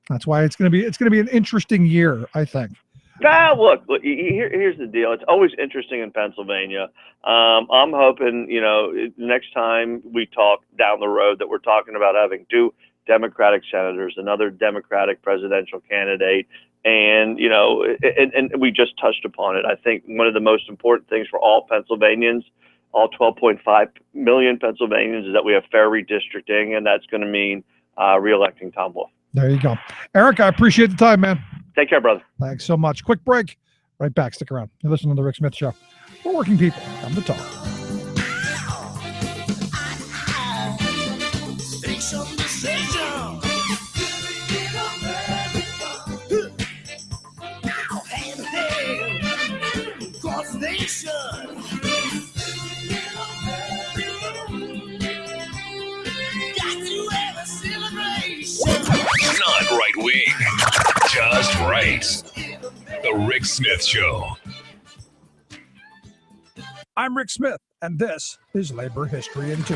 That's why it's going to be an interesting year, I think. Look, here's the deal. It's always interesting in Pennsylvania. I'm hoping, next time we talk down the road that we're talking about having two Democratic senators, another Democratic presidential candidate, and we just touched upon it. I think one of the most important things for all Pennsylvanians, all 12.5 million Pennsylvanians, is that we have fair redistricting, and that's going to mean reelecting Tom Wolf. There you go. Eric, I appreciate the time, man. Take care, brother. Thanks so much. Quick break. Right back. Stick around. You're listening to The Rick Smith Show. We're working people. Come to talk. Not right wing, just right. The Rick Smith Show. I'm Rick Smith, and this is Labor History in 2.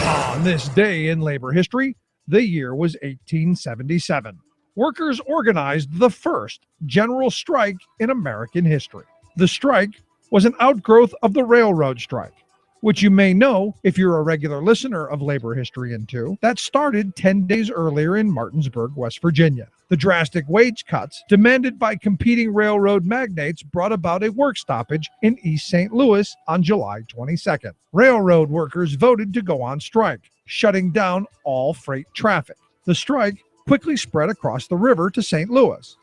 On this day in labor history, the year was 1877. Workers organized the first general strike in American history. The strike was an outgrowth of the railroad strike, which you may know if you're a regular listener of Labor History in 2, that started 10 days earlier in Martinsburg, West Virginia. The drastic wage cuts demanded by competing railroad magnates brought about a work stoppage in East St. Louis on July 22nd. Railroad workers voted to go on strike, shutting down all freight traffic. The strike quickly spread across the river to St. Louis,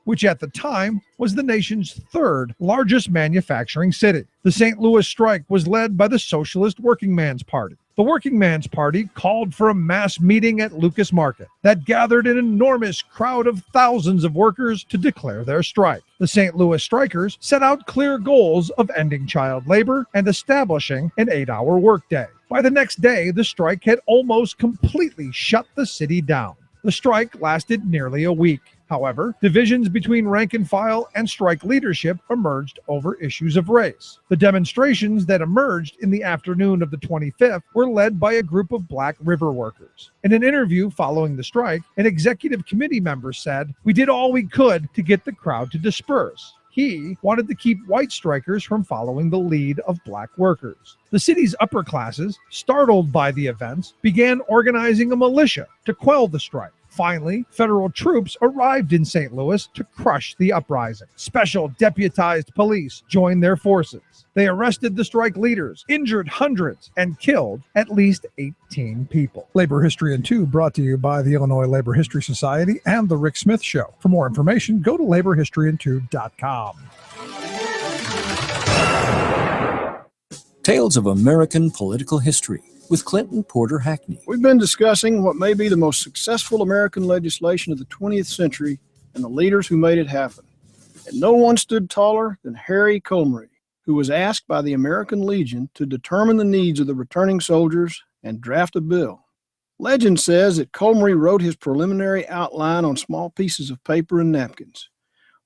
which at the time was the nation's third largest manufacturing city. The St. Louis strike was led by the Socialist Working Man's Party. The Working Man's Party called for a mass meeting at Lucas Market that gathered an enormous crowd of thousands of workers to declare their strike. The St. Louis strikers set out clear goals of ending child labor and establishing an 8-hour workday. By the next day, the strike had almost completely shut the city down. The strike lasted nearly a week. However, divisions between rank and file and strike leadership emerged over issues of race. The demonstrations that emerged in the afternoon of the 25th were led by a group of Black river workers. In an interview following the strike, an executive committee member said, "We did all we could to get the crowd to disperse." He wanted to keep white strikers from following the lead of Black workers. The city's upper classes, startled by the events, began organizing a militia to quell the strike. Finally, federal troops arrived in St. Louis to crush the uprising. Special deputized police joined their forces. They arrested the strike leaders, injured hundreds, and killed at least 18 people. Labor History in 2 brought to you by the Illinois Labor History Society and The Rick Smith Show. For more information, go to laborhistoryin2.com. Tales of American Political History with Clinton Porter Hackney. We've been discussing what may be the most successful American legislation of the 20th century and the leaders who made it happen. And no one stood taller than Harry Comrie, who was asked by the American Legion to determine the needs of the returning soldiers and draft a bill. Legend says that Comrie wrote his preliminary outline on small pieces of paper and napkins.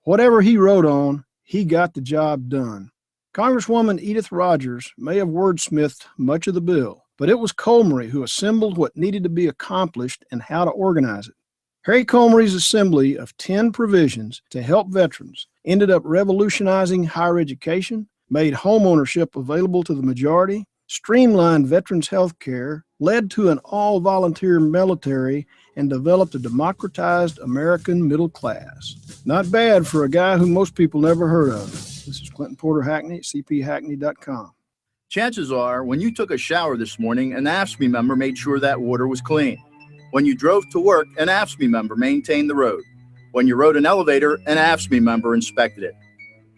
Whatever he wrote on, he got the job done. Congresswoman Edith Rogers may have wordsmithed much of the bill, but it was Comrie who assembled what needed to be accomplished and how to organize it. Harry Comrie's assembly of 10 provisions to help veterans ended up revolutionizing higher education, made homeownership available to the majority, streamlined veterans' health care, led to an all-volunteer military, and developed a democratized American middle class. Not bad for a guy who most people never heard of. This is Clinton Porter Hackney at cphackney.com. Chances are, when you took a shower this morning, an AFSCME member made sure that water was clean. When you drove to work, an AFSCME member maintained the road. When you rode an elevator, an AFSCME member inspected it.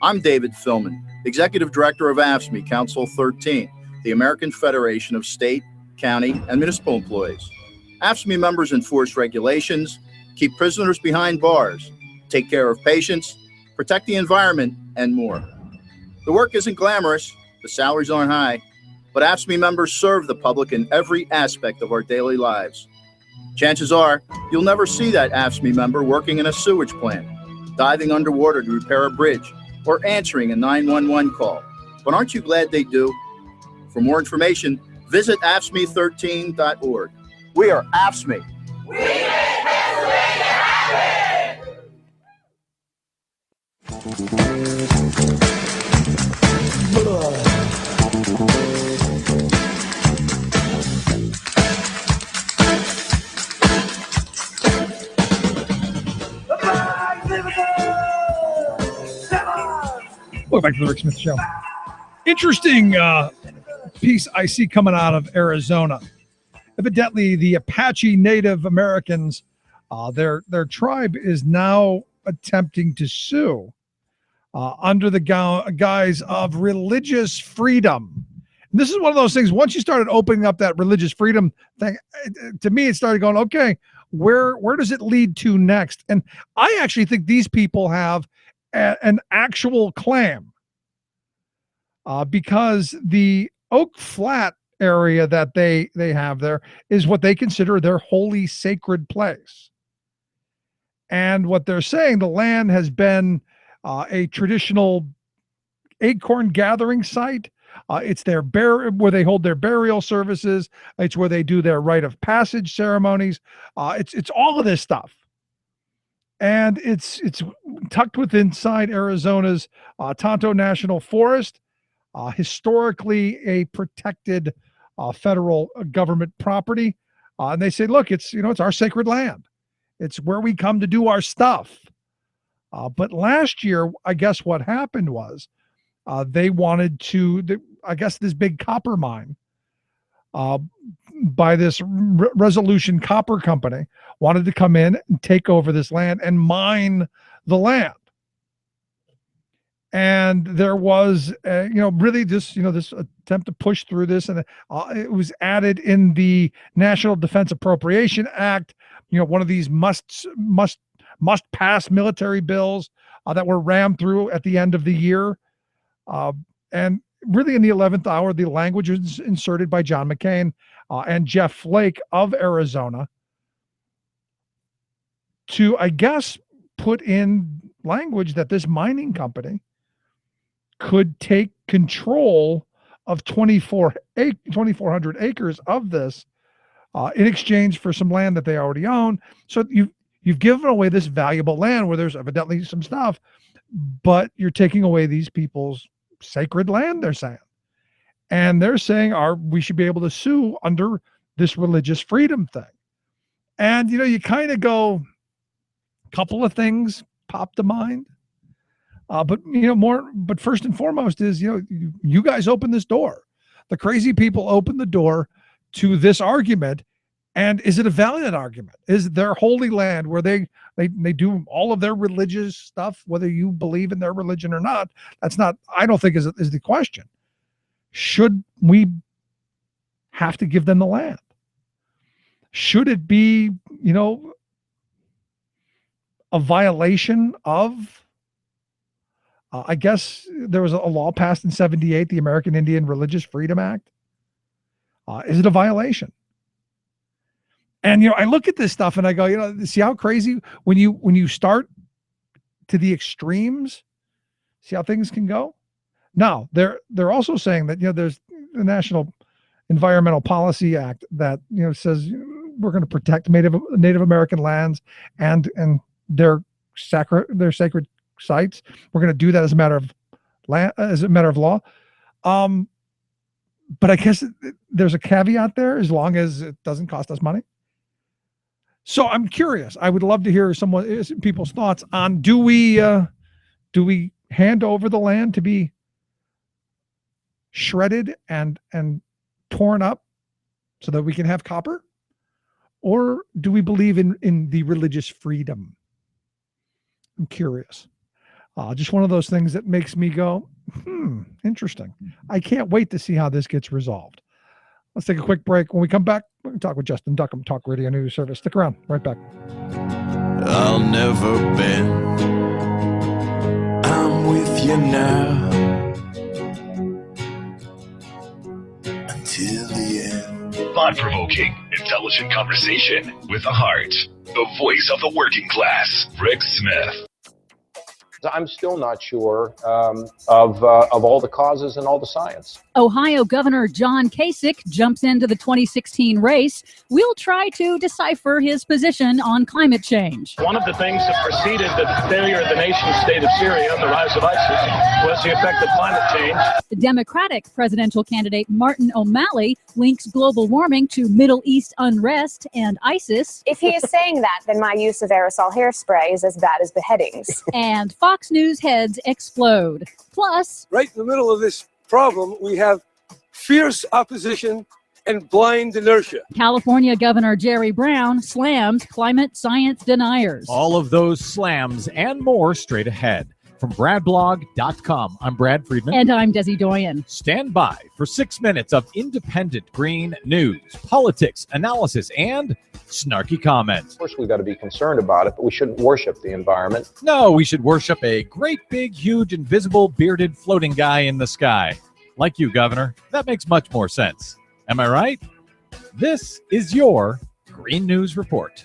I'm David Philman, Executive Director of AFSCME Council 13, the American Federation of State, County, and Municipal Employees. AFSCME members enforce regulations, keep prisoners behind bars, take care of patients, protect the environment, and more. The work isn't glamorous, the salaries aren't high, but AFSCME members serve the public in every aspect of our daily lives. Chances are, you'll never see that AFSCME member working in a sewage plant, diving underwater to repair a bridge, or answering a 911 call. But aren't you glad they do? For more information, visit AFSCME13.org. We are AFSCME. We make Pennsylvania happen! Welcome back to the Rick Smith Show. Interesting piece I see coming out of Arizona. Evidently, the Apache Native Americans, their tribe is now attempting to sue under the guise of religious freedom. And this is one of those things, once you started opening up that religious freedom thing, to me, it started going, okay, where does it lead to next? And I actually think these people have an actual claim because the Oak Flat area that they have there is what they consider their holy sacred place. And what they're saying, the land has been a traditional acorn gathering site. It's their where they hold their burial services. It's where they do their rite of passage ceremonies. It's all of this stuff. And it's tucked inside Arizona's Tonto National Forest, historically a protected federal government property. And they say, look, it's our sacred land. It's where we come to do our stuff. But last year, I guess what happened was they wanted to, I guess this big copper mine by this Resolution Copper Company wanted to come in and take over this land and mine the land. And there was, really this attempt to push through this, and it was added in the National Defense Appropriation Act. One of these must pass military bills that were rammed through at the end of the year, and really in the 11th hour, the language was inserted by John McCain and Jeff Flake of Arizona to, I guess, put in language that this mining company could take control of 2,400 acres of this in exchange for some land that they already own. So you've given away this valuable land where there's evidently some stuff, but you're taking away these people's sacred land, they're saying. And they're saying we should be able to sue under this religious freedom thing. And, you kind of go, a couple of things pop to mind. But first and foremost is, you guys open this door. The crazy people open the door to this argument. And is it a valid argument? Is their holy land where they do all of their religious stuff, whether you believe in their religion or not? That's not, I don't think is the question. Should we have to give them the land? Should it be, a violation of, I guess there was a law passed in 1978, the American Indian Religious Freedom Act. Is it a violation? And, I look at this stuff and I go, see how crazy when you start to the extremes, see how things can go. Now they're also saying that, there's the National Environmental Policy Act that, says we're going to protect Native American lands and their sacred sites. We're going to do that as a matter of as a matter of law. But I guess there's a caveat there, as long as it doesn't cost us money. So I'm curious. I would love to hear people's thoughts on, do we hand over the land to be shredded and torn up so that we can have copper? Or do we believe in the religious freedom? I'm curious. Just one of those things that makes me go, interesting. I can't wait to see how this gets resolved. Let's take a quick break. When we come back, we're going to talk with Justin Duckham, Talk Radio News Service. Stick around. Right back. I'll never bend. I'm with you now until the end. Thought-provoking, intelligent conversation with a heart. The voice of the working class, Rick Smith. I'm still not sure of all the causes and all the science. Ohio Governor John Kasich jumps into the 2016 race. We'll try to decipher his position on climate change. One of the things that preceded the failure of the nation state of Syria and the rise of ISIS was the effect of climate change. The Democratic presidential candidate Martin O'Malley links global warming to Middle East unrest and ISIS. If he is saying that, then my use of aerosol hairspray is as bad as beheadings. And Fox News heads explode. Plus, Right in the middle of this problem, we have fierce opposition and blind inertia. California Governor Jerry Brown slams climate science deniers. All of those slams and more straight ahead. From BradBlog.com, I'm Brad Friedman. And I'm Desi Doyen. Stand by for 6 minutes of independent green news, politics, analysis, and snarky comments. Of course, we've got to be concerned about it, but we shouldn't worship the environment. No, we should worship a great, big, huge, invisible, bearded, floating guy in the sky. Like you, Governor. That makes much more sense. Am I right? This is your Green News Report.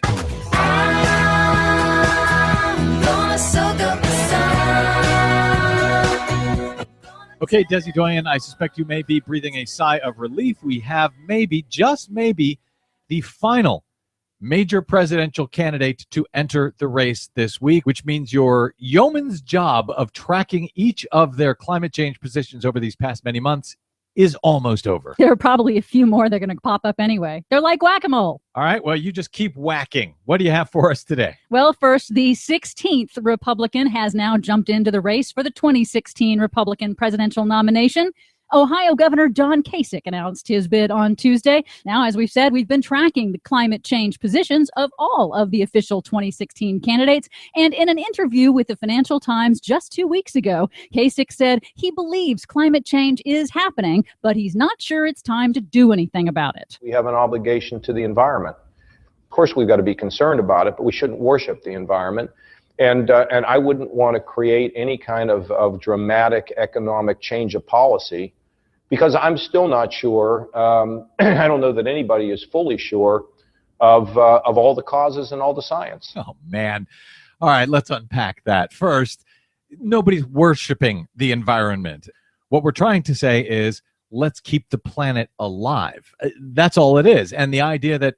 Okay, Desi Doyen, I suspect you may be breathing a sigh of relief. We have maybe, just maybe, the final major presidential candidate to enter the race this week, which means your yeoman's job of tracking each of their climate change positions over these past many months is almost over. There are probably a few more that are going to pop up anyway. They're like whack-a-mole. All right, well, you just keep whacking. What do you have for us today? Well, first, the 16th Republican has now jumped into the race for the 2016 Republican presidential nomination. Ohio Governor John Kasich announced his bid on Tuesday. Now, as we've said, we've been tracking the climate change positions of all of the official 2016 candidates. And in an interview with the Financial Times just 2 weeks ago, Kasich said he believes climate change is happening, but he's not sure it's time to do anything about it. We have an obligation to the environment. Of course, we've got to be concerned about it, but we shouldn't worship the environment. And I wouldn't want to create any kind of dramatic economic change of policy, because I'm still not sure. I don't know that anybody is fully sure of all the causes and all the science. Oh, man. All right, let's unpack that. First, nobody's worshiping the environment. What we're trying to say is, let's keep the planet alive. That's all it is. And the idea that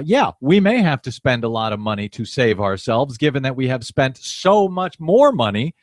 yeah, we may have to spend a lot of money to save ourselves, given that we have spent so much more money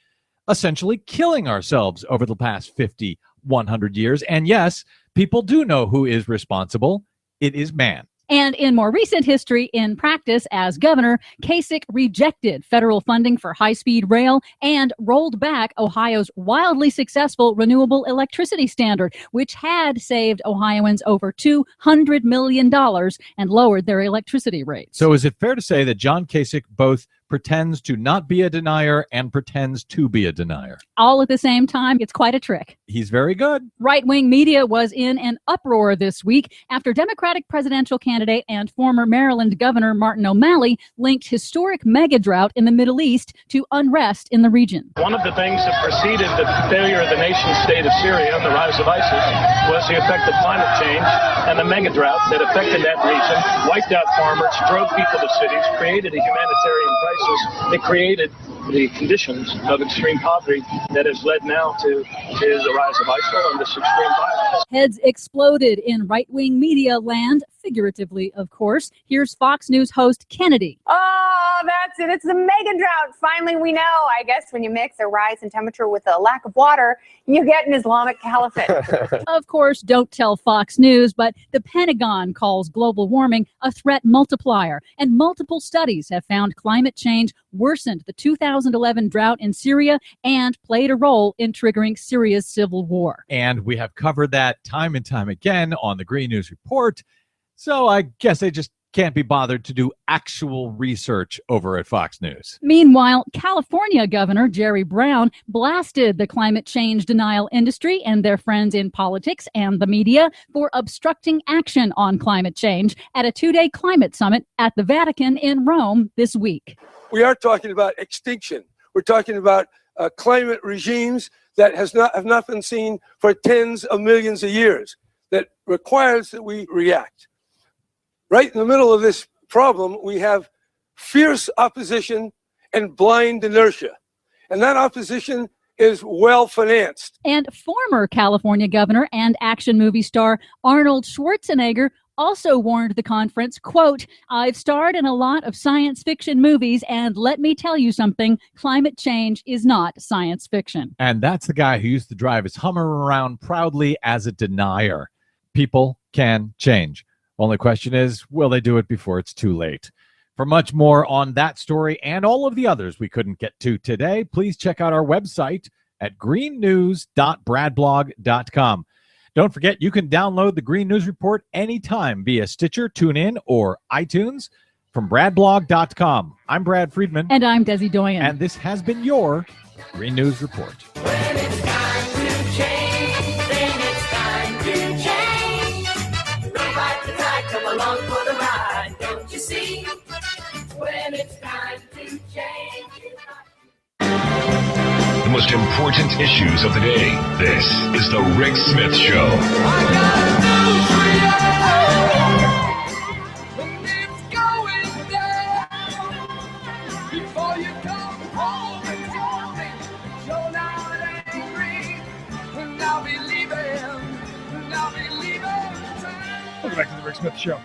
essentially killing ourselves over the past 50, 100 years. And yes, people do know who is responsible. It is man. And in more recent history, in practice as governor, Kasich rejected federal funding for high-speed rail and rolled back Ohio's wildly successful renewable electricity standard, which had saved Ohioans over $200 million and lowered their electricity rates. So is it fair to say that John Kasich both pretends to not be a denier and pretends to be a denier? All at the same time. It's quite a trick. He's very good. Right-wing media was in an uproar this week after Democratic presidential candidate and former Maryland Governor Martin O'Malley linked historic mega drought in the Middle East to unrest in the region. One of the things that preceded the failure of the nation state of Syria and the rise of ISIS was the effect of climate change and the mega drought that affected that region, wiped out farmers, drove people to cities, created a humanitarian crisis. It created the conditions of extreme poverty that has led now to the rise of ISIL and this extreme violence. Heads exploded in right-wing media land, figuratively, of course. Here's Fox News host Kennedy. Oh, Oh, that's it. It's the mega drought. Finally, we know. I guess when you mix a rise in temperature with a lack of water, you get an Islamic caliphate. Of course, don't tell Fox News, but the Pentagon calls global warming a threat multiplier, and multiple studies have found climate change worsened the 2011 drought in Syria and played a role in triggering Syria's civil war. And we have covered that time and time again on the Green News Report. So I guess they just can't be bothered to do actual research over at Fox News. Meanwhile, California Governor Jerry Brown blasted the climate change denial industry and their friends in politics and the media for obstructing action on climate change at a two-day climate summit at the Vatican in Rome this week. We are talking about extinction. We're talking about climate regimes that have not been seen for tens of millions of years, that requires that we react. Right in the middle of this problem, we have fierce opposition and blind inertia. And that opposition is well financed. And former California governor and action movie star Arnold Schwarzenegger also warned the conference, quote, "I've starred in a lot of science fiction movies, and let me tell you something, climate change is not science fiction." And that's the guy who used to drive his Hummer around proudly as a denier. People can change. Only question is, will they do it before it's too late? For much more on that story and all of the others we couldn't get to today, please check out our website at greennews.bradblog.com. Don't forget, you can download the Green News Report anytime via Stitcher, TuneIn, or iTunes from bradblog.com. I'm Brad Friedman. And I'm Desi Doyen. And this has been your Green News Report. Come along for the ride, don't you see? When it's time to change. The most important issues of the day. This is the Rick Smith Show. Welcome back to the Rick Smith Show.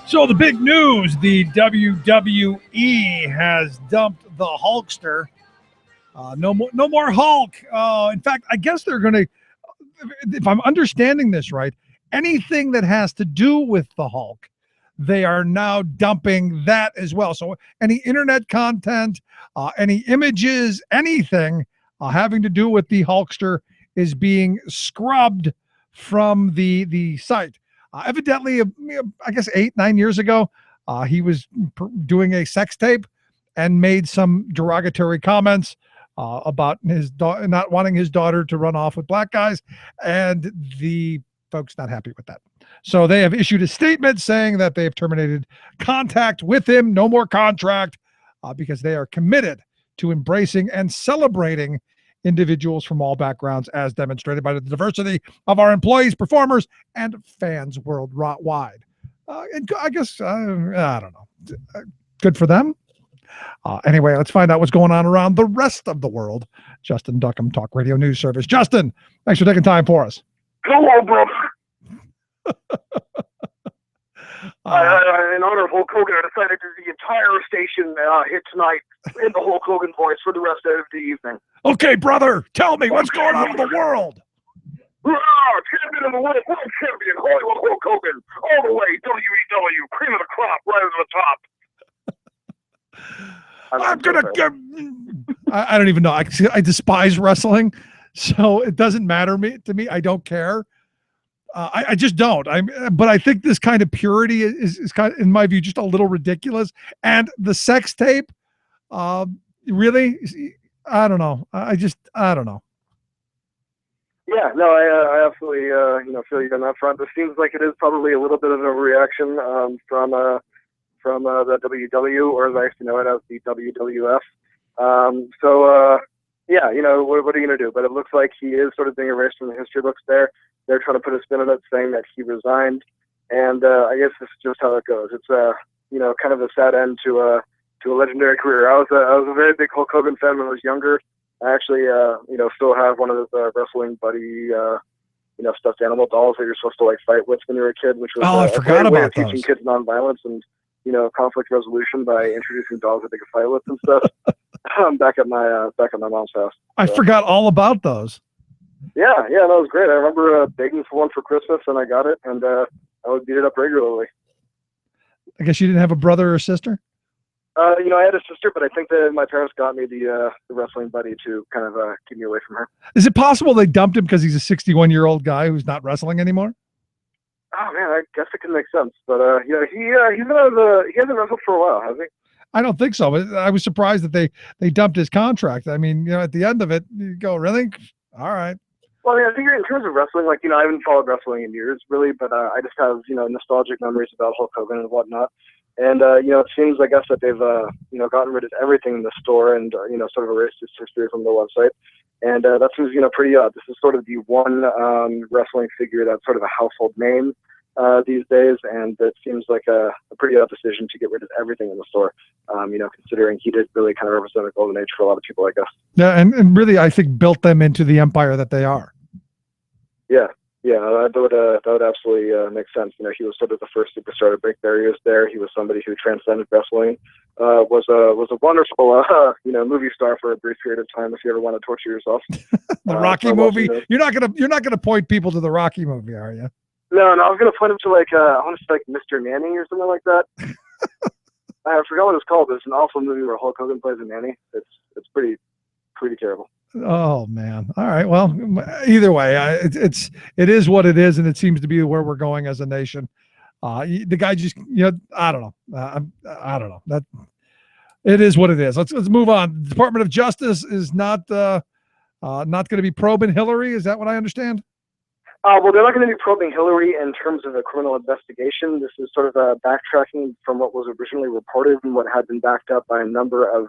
So the big news, the WWE has dumped the Hulkster. No more Hulk. In fact, I guess they're going to, if I'm understanding this right, anything that has to do with the Hulk, they are now dumping that as well. So any internet content, any images, anything having to do with the Hulkster is being scrubbed from the site. Evidently, I guess 8-9 years ago, he was doing a sex tape and made some derogatory comments about his not wanting his daughter to run off with black guys, and the folks not happy with that. So they have issued a statement saying that they have terminated contact with him, no more contract, because they are committed to embracing and celebrating individuals from all backgrounds as demonstrated by the diversity of our employees, performers, and fans worldwide. And I guess, I don't know. Good for them. Anyway, let's find out what's going on around the rest of the world. Justin Duckham, Talk Radio News Service. Justin, thanks for taking time for us. Hello, brother. In honor of Hulk Hogan, I decided to do the entire station hit tonight in the Hulk Hogan voice for the rest of the evening. Okay, brother, tell me what's going on in the world. Champion of the world, world champion, Hollywood Hulk Hogan, all the way, WEW, cream of the crop, right over the top. I'm gonna get. I don't even know. I despise wrestling, so it doesn't matter to me. I don't care. I just don't. But I think this kind of purity is kind of, in my view, just a little ridiculous. And the sex tape, really, I don't know. I don't know. Yeah, no, I absolutely feel you on that front. It seems like it is probably a little bit of a reaction from the WW, or as I actually know it as the WWF. Yeah, what are you going to do? But it looks like he is sort of being erased from the history books there. They're trying to put a spin on it, saying that he resigned. And I guess this is just how it goes. It's kind of a sad end to a legendary career. I was a very big Hulk Hogan fan when I was younger. I actually, still have one of those wrestling buddy, stuffed animal dolls that you're supposed to fight with when you were a kid, which was I forgot a great way about of teaching kids nonviolence. And conflict resolution by introducing dogs that they could fight with and stuff. back at my mom's house. I forgot all about those. Yeah, that was great. I remember begging for one for Christmas, and I got it, and I would beat it up regularly. I guess you didn't have a brother or sister? I had a sister, but I think that my parents got me the wrestling buddy to kind of keep me away from her. Is it possible they dumped him because he's a 61-year-old guy who's not wrestling anymore? Oh man, I guess it can make sense. But he hasn't wrestled for a while, has he? I don't think so. But I was surprised that they dumped his contract. I mean, at the end of it, you go, really? All right. Well, I think in terms of wrestling, I haven't followed wrestling in years, really, but I just have, nostalgic memories about Hulk Hogan and whatnot. And, it seems, I guess, that they've, gotten rid of everything in the store and, sort of erased its history from the website. And that seems, pretty odd. This is sort of the one wrestling figure that's sort of a household name these days, and it seems like a pretty odd decision to get rid of everything in the store, considering he did really kind of represent a golden age for a lot of people, I guess. Yeah, and really, I think, built them into the empire that they are. Yeah, that would absolutely make sense. He was sort of the first superstar to break barriers there. He was somebody who transcended wrestling. Was a wonderful movie star for a brief period of time. If you ever want to torture yourself, The Rocky movie. You're not gonna point people to the Rocky movie, are you? No, I was gonna point him to I want to say Mr. Nanny or something like that. I forgot what it's called. It's an awful movie where Hulk Hogan plays a nanny. It's pretty terrible. Oh man! All right. Well, either way, it is what it is, and it seems to be where we're going as a nation. The guy just, I don't know. I don't know. That it is what it is. Let's move on. The Department of Justice is not going to be probing Hillary. Is that what I understand? Well, they're not going to be probing Hillary in terms of a criminal investigation. This is sort of backtracking from what was originally reported and what had been backed up by a number of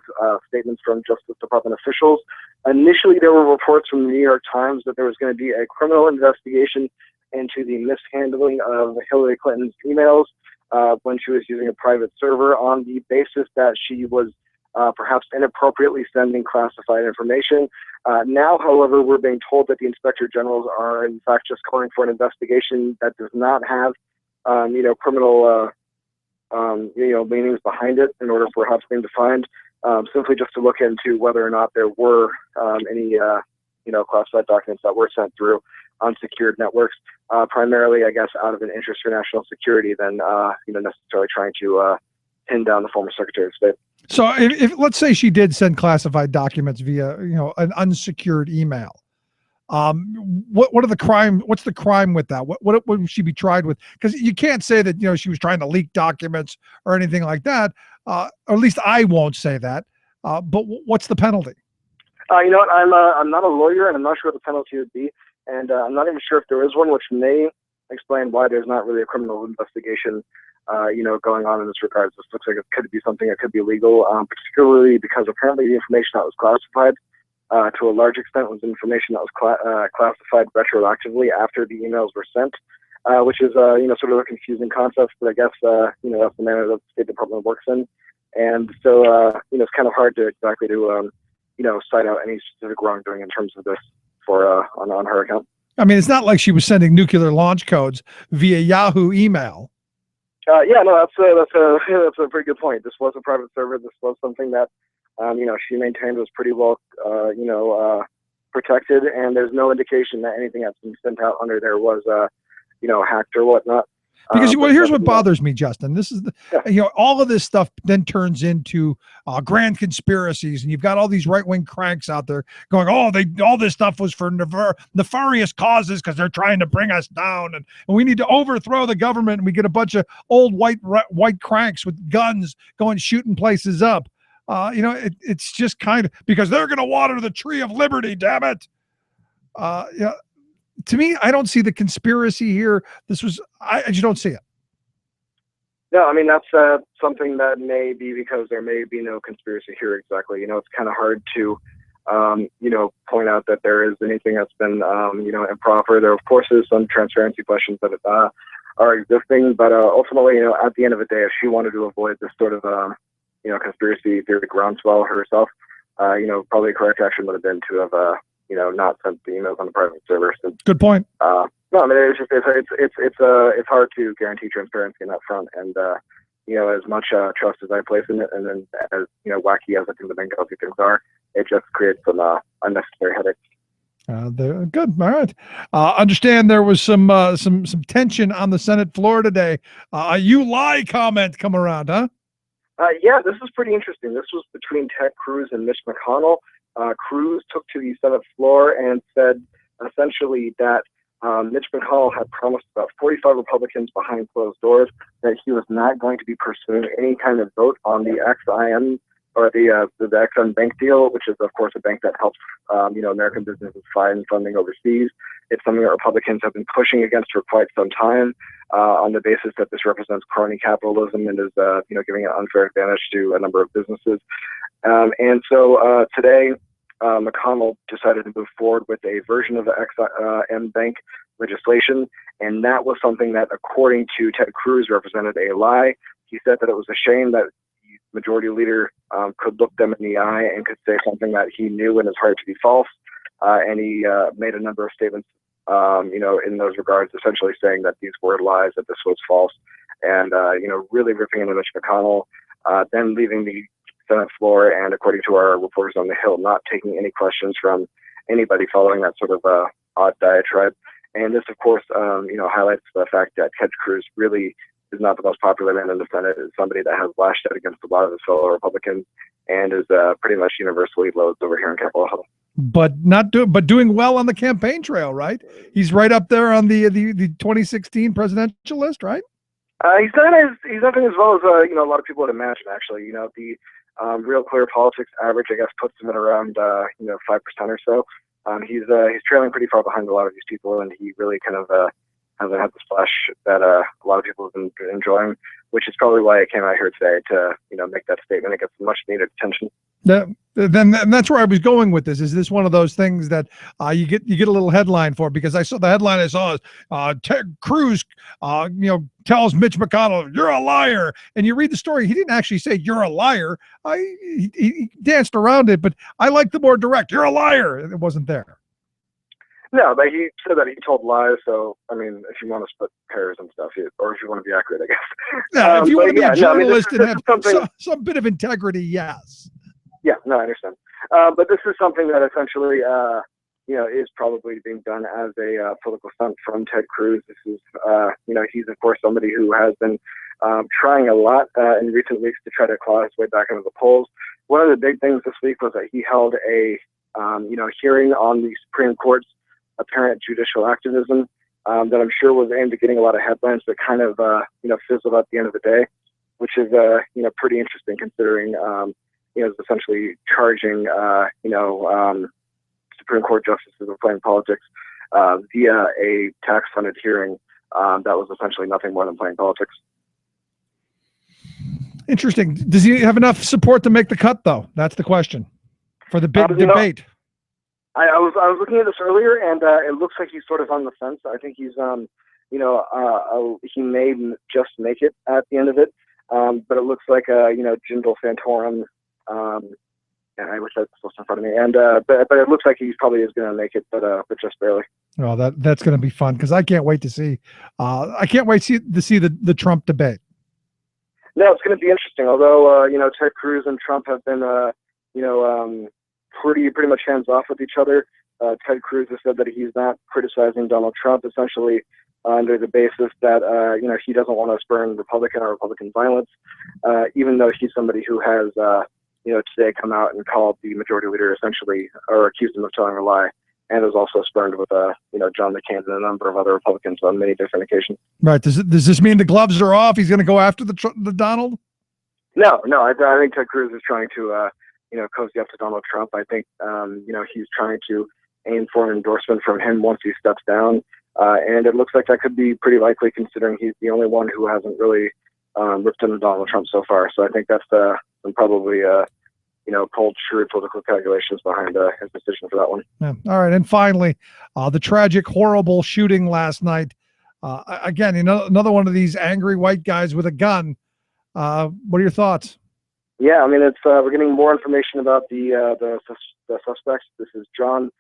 statements from Justice Department officials. Initially, there were reports from the New York Times that there was going to be a criminal investigation into the mishandling of Hillary Clinton's emails when she was using a private server on the basis that she was perhaps inappropriately sending classified information. Now, however, we're being told that the inspector generals are, in fact, just calling for an investigation that does not have, criminal, meanings behind it in order for perhaps being defined, simply just to look into whether or not there were any, classified documents that were sent through unsecured networks, primarily, I guess, out of an interest for national security than, necessarily trying to pin down the former Secretary of State. So if let's say she did send classified documents via, an unsecured email, what are the crime? What's the crime with that? What would she be tried with? Because you can't say that, she was trying to leak documents or anything like that. Or at least I won't say that. But what's the penalty? You know what? I'm not a lawyer, and I'm not sure what the penalty would be. And I'm not even sure if there is one, which may explain why there's not really a criminal investigation going on in this regard. This looks like it could be something that could be illegal, particularly because apparently the information that was classified to a large extent was information that was classified retroactively after the emails were sent, which is, sort of a confusing concept, but I guess, that's the manner that the State Department works in. And so, it's kind of hard to exactly cite out any specific wrongdoing in terms of this for on her account. I mean, it's not like she was sending nuclear launch codes via Yahoo email. That's a pretty good point. This was a private server. This was something that, she maintained was pretty well, protected, and there's no indication that anything that's been sent out under there was, hacked or whatnot. Because here's what bothers me, Justin. This is all of this stuff then turns into grand conspiracies, and you've got all these right-wing cranks out there going, all this stuff was for nefarious causes because they're trying to bring us down, and we need to overthrow the government. And we get a bunch of old white cranks with guns going shooting places up. It's just kind of because they're going to water the tree of liberty. Damn it. To me, I don't see the conspiracy here. I just don't see it. No, I mean, that's something that may be because there may be no conspiracy here exactly. It's kind of hard to, point out that there is anything that's been, improper. There, of course, is some transparency questions that are existing, but ultimately, at the end of the day, if she wanted to avoid this sort of, conspiracy theory groundswell herself, probably the correct action would have been to have, not sent the emails on the private server. So, good point. No, I mean, it's hard to guarantee transparency in that front, and as much trust as I place in it, and then as wacky as I think the Benghazi things are, it just creates some unnecessary headaches. They're good. All right. Understand there was some tension on the Senate floor today. You lie comment come around, huh? Yeah, this is pretty interesting. This was between Ted Cruz and Mitch McConnell. Cruz took to the Senate floor and said essentially that Mitch McConnell had promised about 45 Republicans behind closed doors that he was not going to be pursuing any kind of vote on the XIM or the Exxon Bank deal, which is, of course, a bank that helps American businesses find funding overseas. It's something that Republicans have been pushing against for quite some time on the basis that this represents crony capitalism and is giving an unfair advantage to a number of businesses. And so today, McConnell decided to move forward with a version of the XIM Bank legislation, and that was something that, according to Ted Cruz, represented a lie. He said that it was a shame that Majority Leader could look them in the eye and could say something that he knew in his heart to be false. And he made a number of statements, in those regards, essentially saying that these were lies, that this was false, and, really ripping into Mitch McConnell, then leaving the Senate floor, and according to our reporters on the Hill, not taking any questions from anybody following that sort of odd diatribe. And this, of course, highlights the fact that Ted Cruz really is not the most popular man in the Senate. Is somebody that has lashed out against a lot of his fellow Republicans and is pretty much universally loathed over here in Capitol Hill. But doing well on the campaign trail, right? He's right up there on the 2016 presidential list, right? He's not doing as well as a lot of people would imagine. Actually, the Real Clear Politics average, I guess, puts him at around 5% or so. He's trailing pretty far behind a lot of these people, and he really kind of hasn't had the splash that a lot of people have been enjoying, which is probably why I came out here today to make that statement and get some much needed attention. Then that's where I was going with this. Is this one of those things that you get a little headline for? Because I saw the headline I saw is Ted Cruz tells Mitch McConnell, "You're a liar," and you read the story. He didn't actually say you're a liar. He danced around it, but I like the more direct. You're a liar. It wasn't there. No, but he said that he told lies. So, I mean, if you want to split hairs and stuff, or if you want to be accurate, I guess. Yeah, if you want to be a journalist and have some bit of integrity, yes. Yeah, no, I understand. But this is something that essentially, is probably being done as a political stunt from Ted Cruz. This is, he's, of course, somebody who has been trying a lot in recent weeks to try to claw his way back into the polls. One of the big things this week was that he held a, hearing on the Supreme Court's apparent judicial activism that I'm sure was aimed at getting a lot of headlines, but kind of, fizzled at the end of the day, which is, pretty interesting considering, is essentially charging, Supreme Court justices of playing politics via a tax-funded hearing that was essentially nothing more than playing politics. Interesting. Does he have enough support to make the cut, though? That's the question for the big debate. I was looking at this earlier, and it looks like he's sort of on the fence. I think he's, he may just make it at the end of it, but it looks like, Jindal Santorum. And I wish that was in front of me. And but it looks like he probably is going to make it, but just barely. Oh, that's going to be fun because I can't wait to see. I can't wait to see the Trump debate. No, it's going to be interesting. Although Ted Cruz and Trump have been pretty much hands off with each other. Ted Cruz has said that he's not criticizing Donald Trump, essentially under the basis that he doesn't want to spur Republican or Republican violence, even though he's somebody who has today come out and called the Majority Leader essentially, or accused him of telling a lie, and was also spurned with John McCain and a number of other Republicans on many different occasions. Right. Does this mean the gloves are off? He's going to go after the Donald? No. I think Ted Cruz is trying to cozy up to Donald Trump. I think he's trying to aim for an endorsement from him once he steps down, and it looks like that could be pretty likely considering he's the only one who hasn't really ripped into Donald Trump so far. So I think that's probably cold, shrewd political calculations behind his decision for that one. Yeah. All right, and finally, the tragic, horrible shooting last night. Again, another one of these angry white guys with a gun. What are your thoughts? Yeah, I mean, it's we're getting more information about the suspects. This is John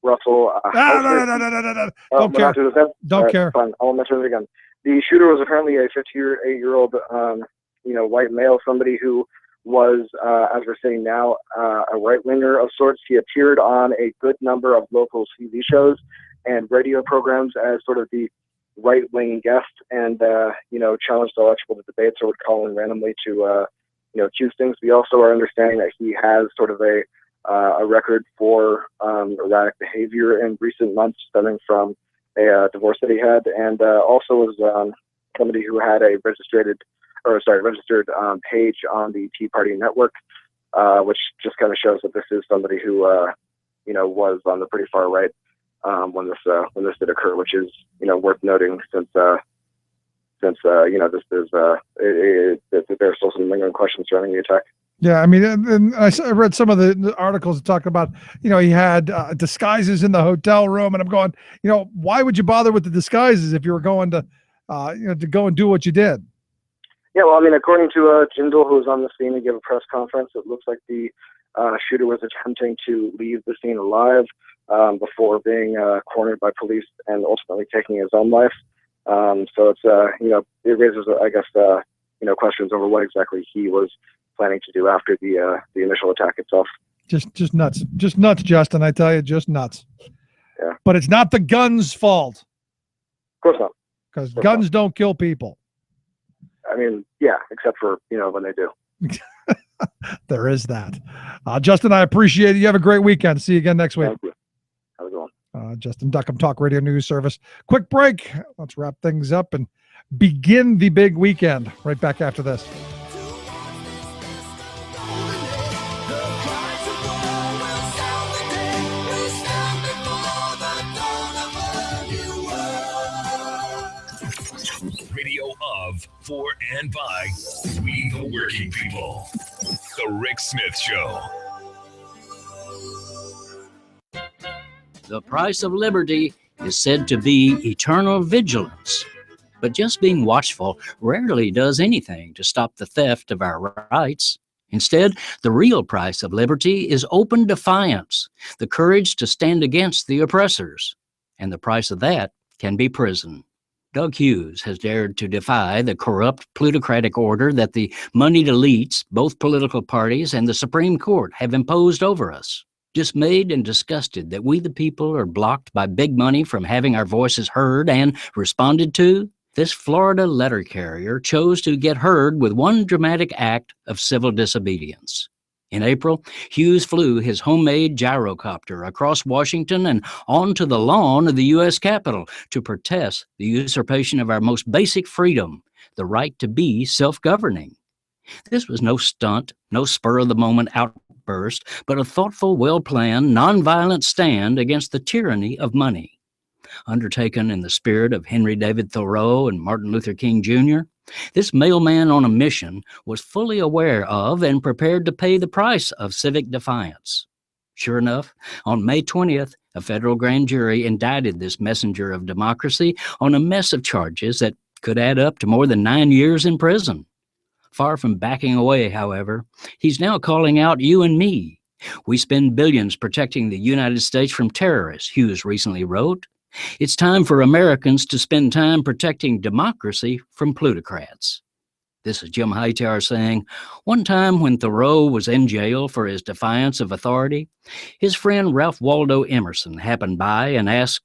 Russell. No. Don't care. Don't care. Fine. I'll mention it again. The shooter was apparently a 58-year-old white male, somebody who was, as we're seeing now, a right-winger of sorts. He appeared on a good number of local TV shows and radio programs as sort of the right-wing guest, and challenged electrical debates or would call in randomly to accuse things. We also are understanding that he has sort of a record for erratic behavior in recent months, stemming from a divorce that he had, and also was somebody who had a registered page on the Tea Party network, which just kind of shows that this is somebody who was on the pretty far right when this did occur, which is worth noting since this is there's still some lingering questions surrounding the attack. Yeah, I mean, and I read some of the articles that talk about, he had disguises in the hotel room, and I'm going, why would you bother with the disguises if you were going to, to go and do what you did? Yeah, well, I mean, according to Jindal, who was on the scene to give a press conference, it looks like the shooter was attempting to leave the scene alive before being cornered by police and ultimately taking his own life. So it's it raises, I guess, questions over what exactly he was planning to do after the initial attack itself. Just nuts, Justin. I tell you, just nuts. Yeah. But it's not the gun's fault. Of course not. Because guns don't kill people. I mean, yeah, except for when they do. There is that. Justin, I appreciate it. You have a great weekend. See you again next week. Thank you. Have a good one. Justin Duckham, Talk Radio News Service. Quick break. Let's wrap things up and begin the big weekend. Right back after this. Radio of, for, and by we the working people. The Rick Smith Show. The price of liberty is said to be eternal vigilance. But just being watchful rarely does anything to stop the theft of our rights. Instead, the real price of liberty is open defiance, the courage to stand against the oppressors. And the price of that can be prison. Doug Hughes has dared to defy the corrupt plutocratic order that the moneyed elites, both political parties, and the Supreme Court have imposed over us. Dismayed and disgusted that we the people are blocked by big money from having our voices heard and responded to, this Florida letter carrier chose to get heard with one dramatic act of civil disobedience. In April, Hughes flew his homemade gyrocopter across Washington and onto the lawn of the U.S. Capitol to protest the usurpation of our most basic freedom, the right to be self-governing. This was no stunt, no spur-of-the-moment outburst, but a thoughtful, well-planned, nonviolent stand against the tyranny of money. Undertaken in the spirit of Henry David Thoreau and Martin Luther King Jr., this mailman on a mission was fully aware of and prepared to pay the price of civic defiance. Sure enough, on May 20th, a federal grand jury indicted this messenger of democracy on a mess of charges that could add up to more than 9 years in prison. Far from backing away, however, he's now calling out you and me. We spend billions protecting the United States from terrorists, Hughes recently wrote. It's time for Americans to spend time protecting democracy from plutocrats. This is Jim Hightower saying, one time when Thoreau was in jail for his defiance of authority, his friend Ralph Waldo Emerson happened by and asked,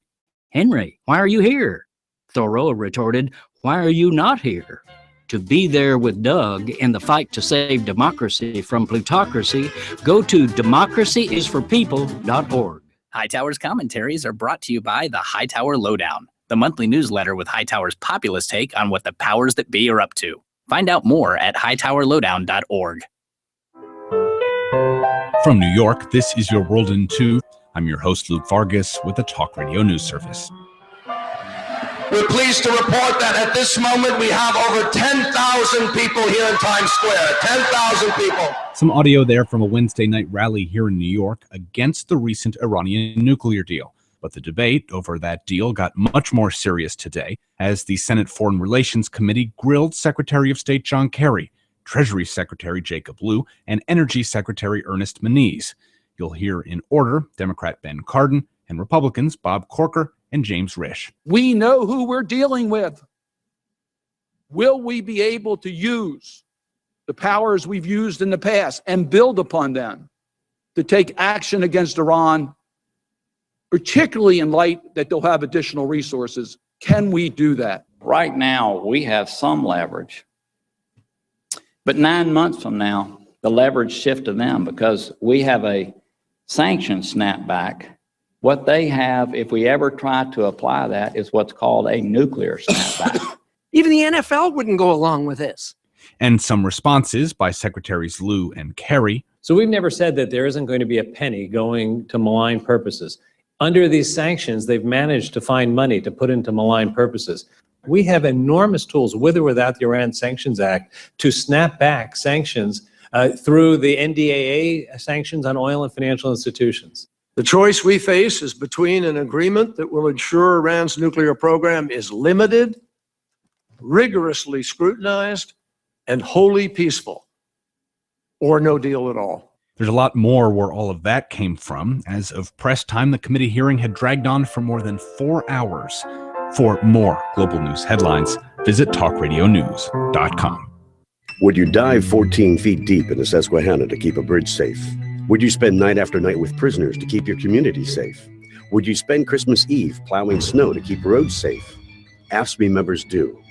Henry, why are you here? Thoreau retorted, why are you not here? To be there with Doug in the fight to save democracy from plutocracy, go to democracyisforpeople.org. Hightower's commentaries are brought to you by the Hightower Lowdown, the monthly newsletter with Hightower's populist take on what the powers that be are up to. Find out more at hightowerlowdown.org. From New York, this is Your World in 2. I'm your host, Luke Vargas, with the Talk Radio News Service. We're pleased to report that at this moment we have over 10,000 people here in Times Square. 10,000 people. Some audio there from a Wednesday night rally here in New York against the recent Iranian nuclear deal. But the debate over that deal got much more serious today as the Senate Foreign Relations Committee grilled Secretary of State John Kerry, Treasury Secretary Jacob Lew, and Energy Secretary Ernest Moniz. You'll hear in order Democrat Ben Cardin and Republicans Bob Corker and James Risch. We know who we're dealing with. Will we be able to use the powers we've used in the past and build upon them to take action against Iran, particularly in light that they'll have additional resources? Can we do that? Right now, we have some leverage. But 9 months from now, the leverage shifts to them because we have a sanction snapback. What they have, if we ever try to apply that, is what's called a nuclear snapback. Even the NFL wouldn't go along with this. And some responses by Secretaries Lieu and Kerry. So we've never said that there isn't going to be a penny going to malign purposes. Under these sanctions, they've managed to find money to put into malign purposes. We have enormous tools, with or without the Iran Sanctions Act, to snap back sanctions through the NDAA sanctions on oil and financial institutions. The choice we face is between an agreement that will ensure Iran's nuclear program is limited, rigorously scrutinized, and wholly peaceful, or no deal at all. There's a lot more where all of that came from. As of press time, the committee hearing had dragged on for more than 4 hours. For more global news headlines, visit talkradionews.com. Would you dive 14 feet deep in the Susquehanna to keep a bridge safe? Would you spend night after night with prisoners to keep your community safe? Would you spend Christmas Eve plowing snow to keep roads safe? AFSCME members do.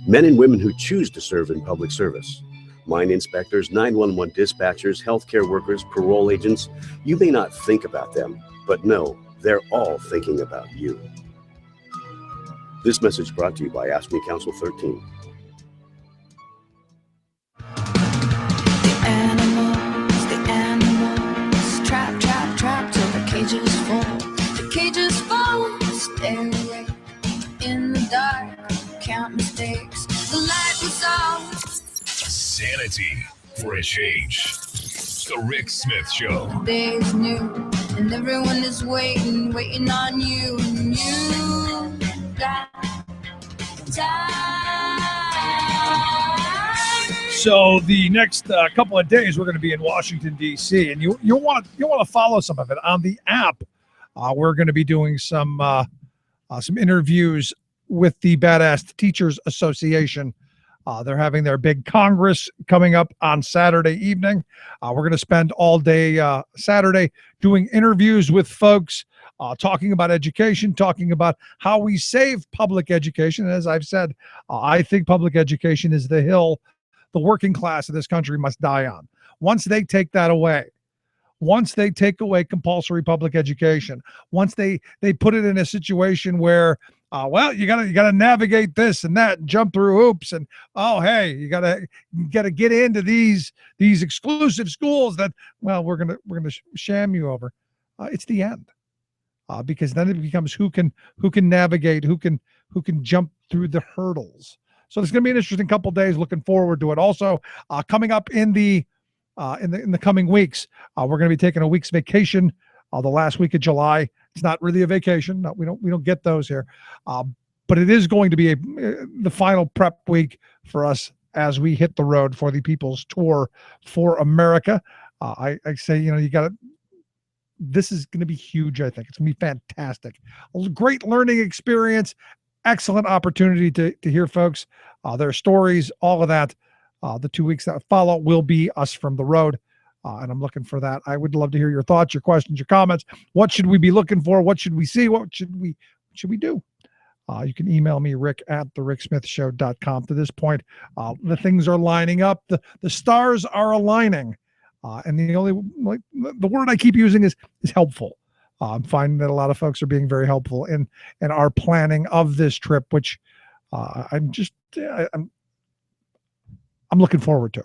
Men and women who choose to serve in public service. Mine inspectors, 911 dispatchers, healthcare workers, parole agents. You may not think about them, but no, they're all thinking about you. This message brought to you by AFSCME Council 13. The animals, trap till the cages fall. The cages fall, stay awake in the dark, count mistakes. The light was off. Sanity for a change. The Rick Smith Show. The day is new, and everyone is waiting on you. And you got time. So the next couple of days, we're going to be in Washington, D.C., and you want to follow some of it on the app. We're going to be doing some interviews with the Badass Teachers Association. They're having their big Congress coming up on Saturday evening. We're going to spend all day Saturday doing interviews with folks, talking about education, talking about how we save public education. And as I've said, I think public education is the hill the working class of this country must die on. Once they take that away, once they take away compulsory public education, once they put it in a situation where well, you gotta navigate this and that and jump through hoops, and oh hey, you gotta get into these exclusive schools that, well, we're gonna sham you over. It's the end, because then it becomes who can navigate, who can jump through the hurdles. So it's gonna be an interesting couple days. Looking forward to it. Also, coming up in the coming weeks, we're gonna be taking a week's vacation. The last week of July. It's not really a vacation. No, we don't get those here, but it is going to be the final prep week for us as we hit the road for the People's Tour for America. I say, you got to. This is going to be huge. I think it's going to be fantastic. A great learning experience. Excellent opportunity to hear folks, their stories, all of that. The 2 weeks that follow will be us from the road. And I'm looking for that. I would love to hear your thoughts, your questions, your comments. What should we be looking for? What should we see? What should we do? You can email me, rick@thericksmithshow.com. To this point, the things are lining up. The stars are aligning. And the word I keep using is helpful. I'm finding that a lot of folks are being very helpful in our planning of this trip, which I'm looking forward to.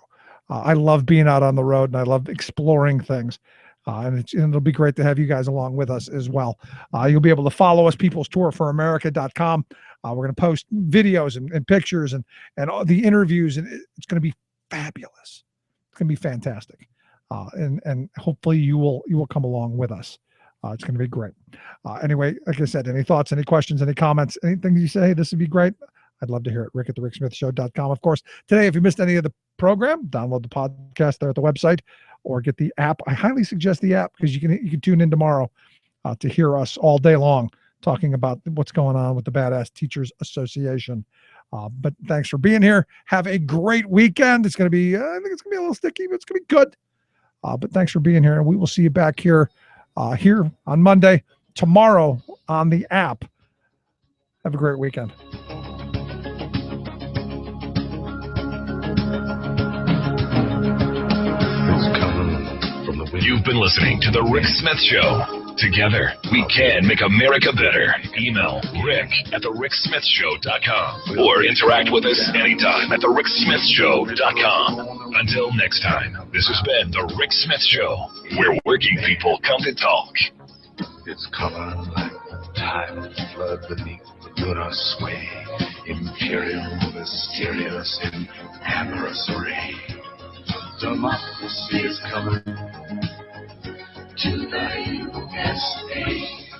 I love being out on the road, and I love exploring things. And it'll be great to have you guys along with us as well. You'll be able to follow us, peoplestourforamerica.com. We're going to post videos and pictures and all the interviews, and it's going to be fabulous. It's going to be fantastic. And hopefully you will come along with us. It's going to be great. Anyway, like I said, any thoughts, any questions, any comments, anything you say, this would be great. I'd love to hear it. rick@thericksmithshow.com. Of course, today, if you missed any of the program, download the podcast there at the website or get the app. I highly suggest the app because you can tune in tomorrow to hear us all day long talking about what's going on with the Badass Teachers Association. But thanks for being here. Have a great weekend. It's going to be, I think it's going to be a little sticky, but it's going to be good. But thanks for being here. And we will see you back here on Monday, tomorrow on the app. Have a great weekend. You've been listening to The Rick Smith Show. Together, we can make America better. Email rick@thericksmithshow.com or interact with us anytime at thericksmithshow.com. Until next time, this has been The Rick Smith Show, where working people come to talk. It's coming like time flood beneath the lunar sway. Imperial, mysterious, and amorous array. Democracy is coming to the USA.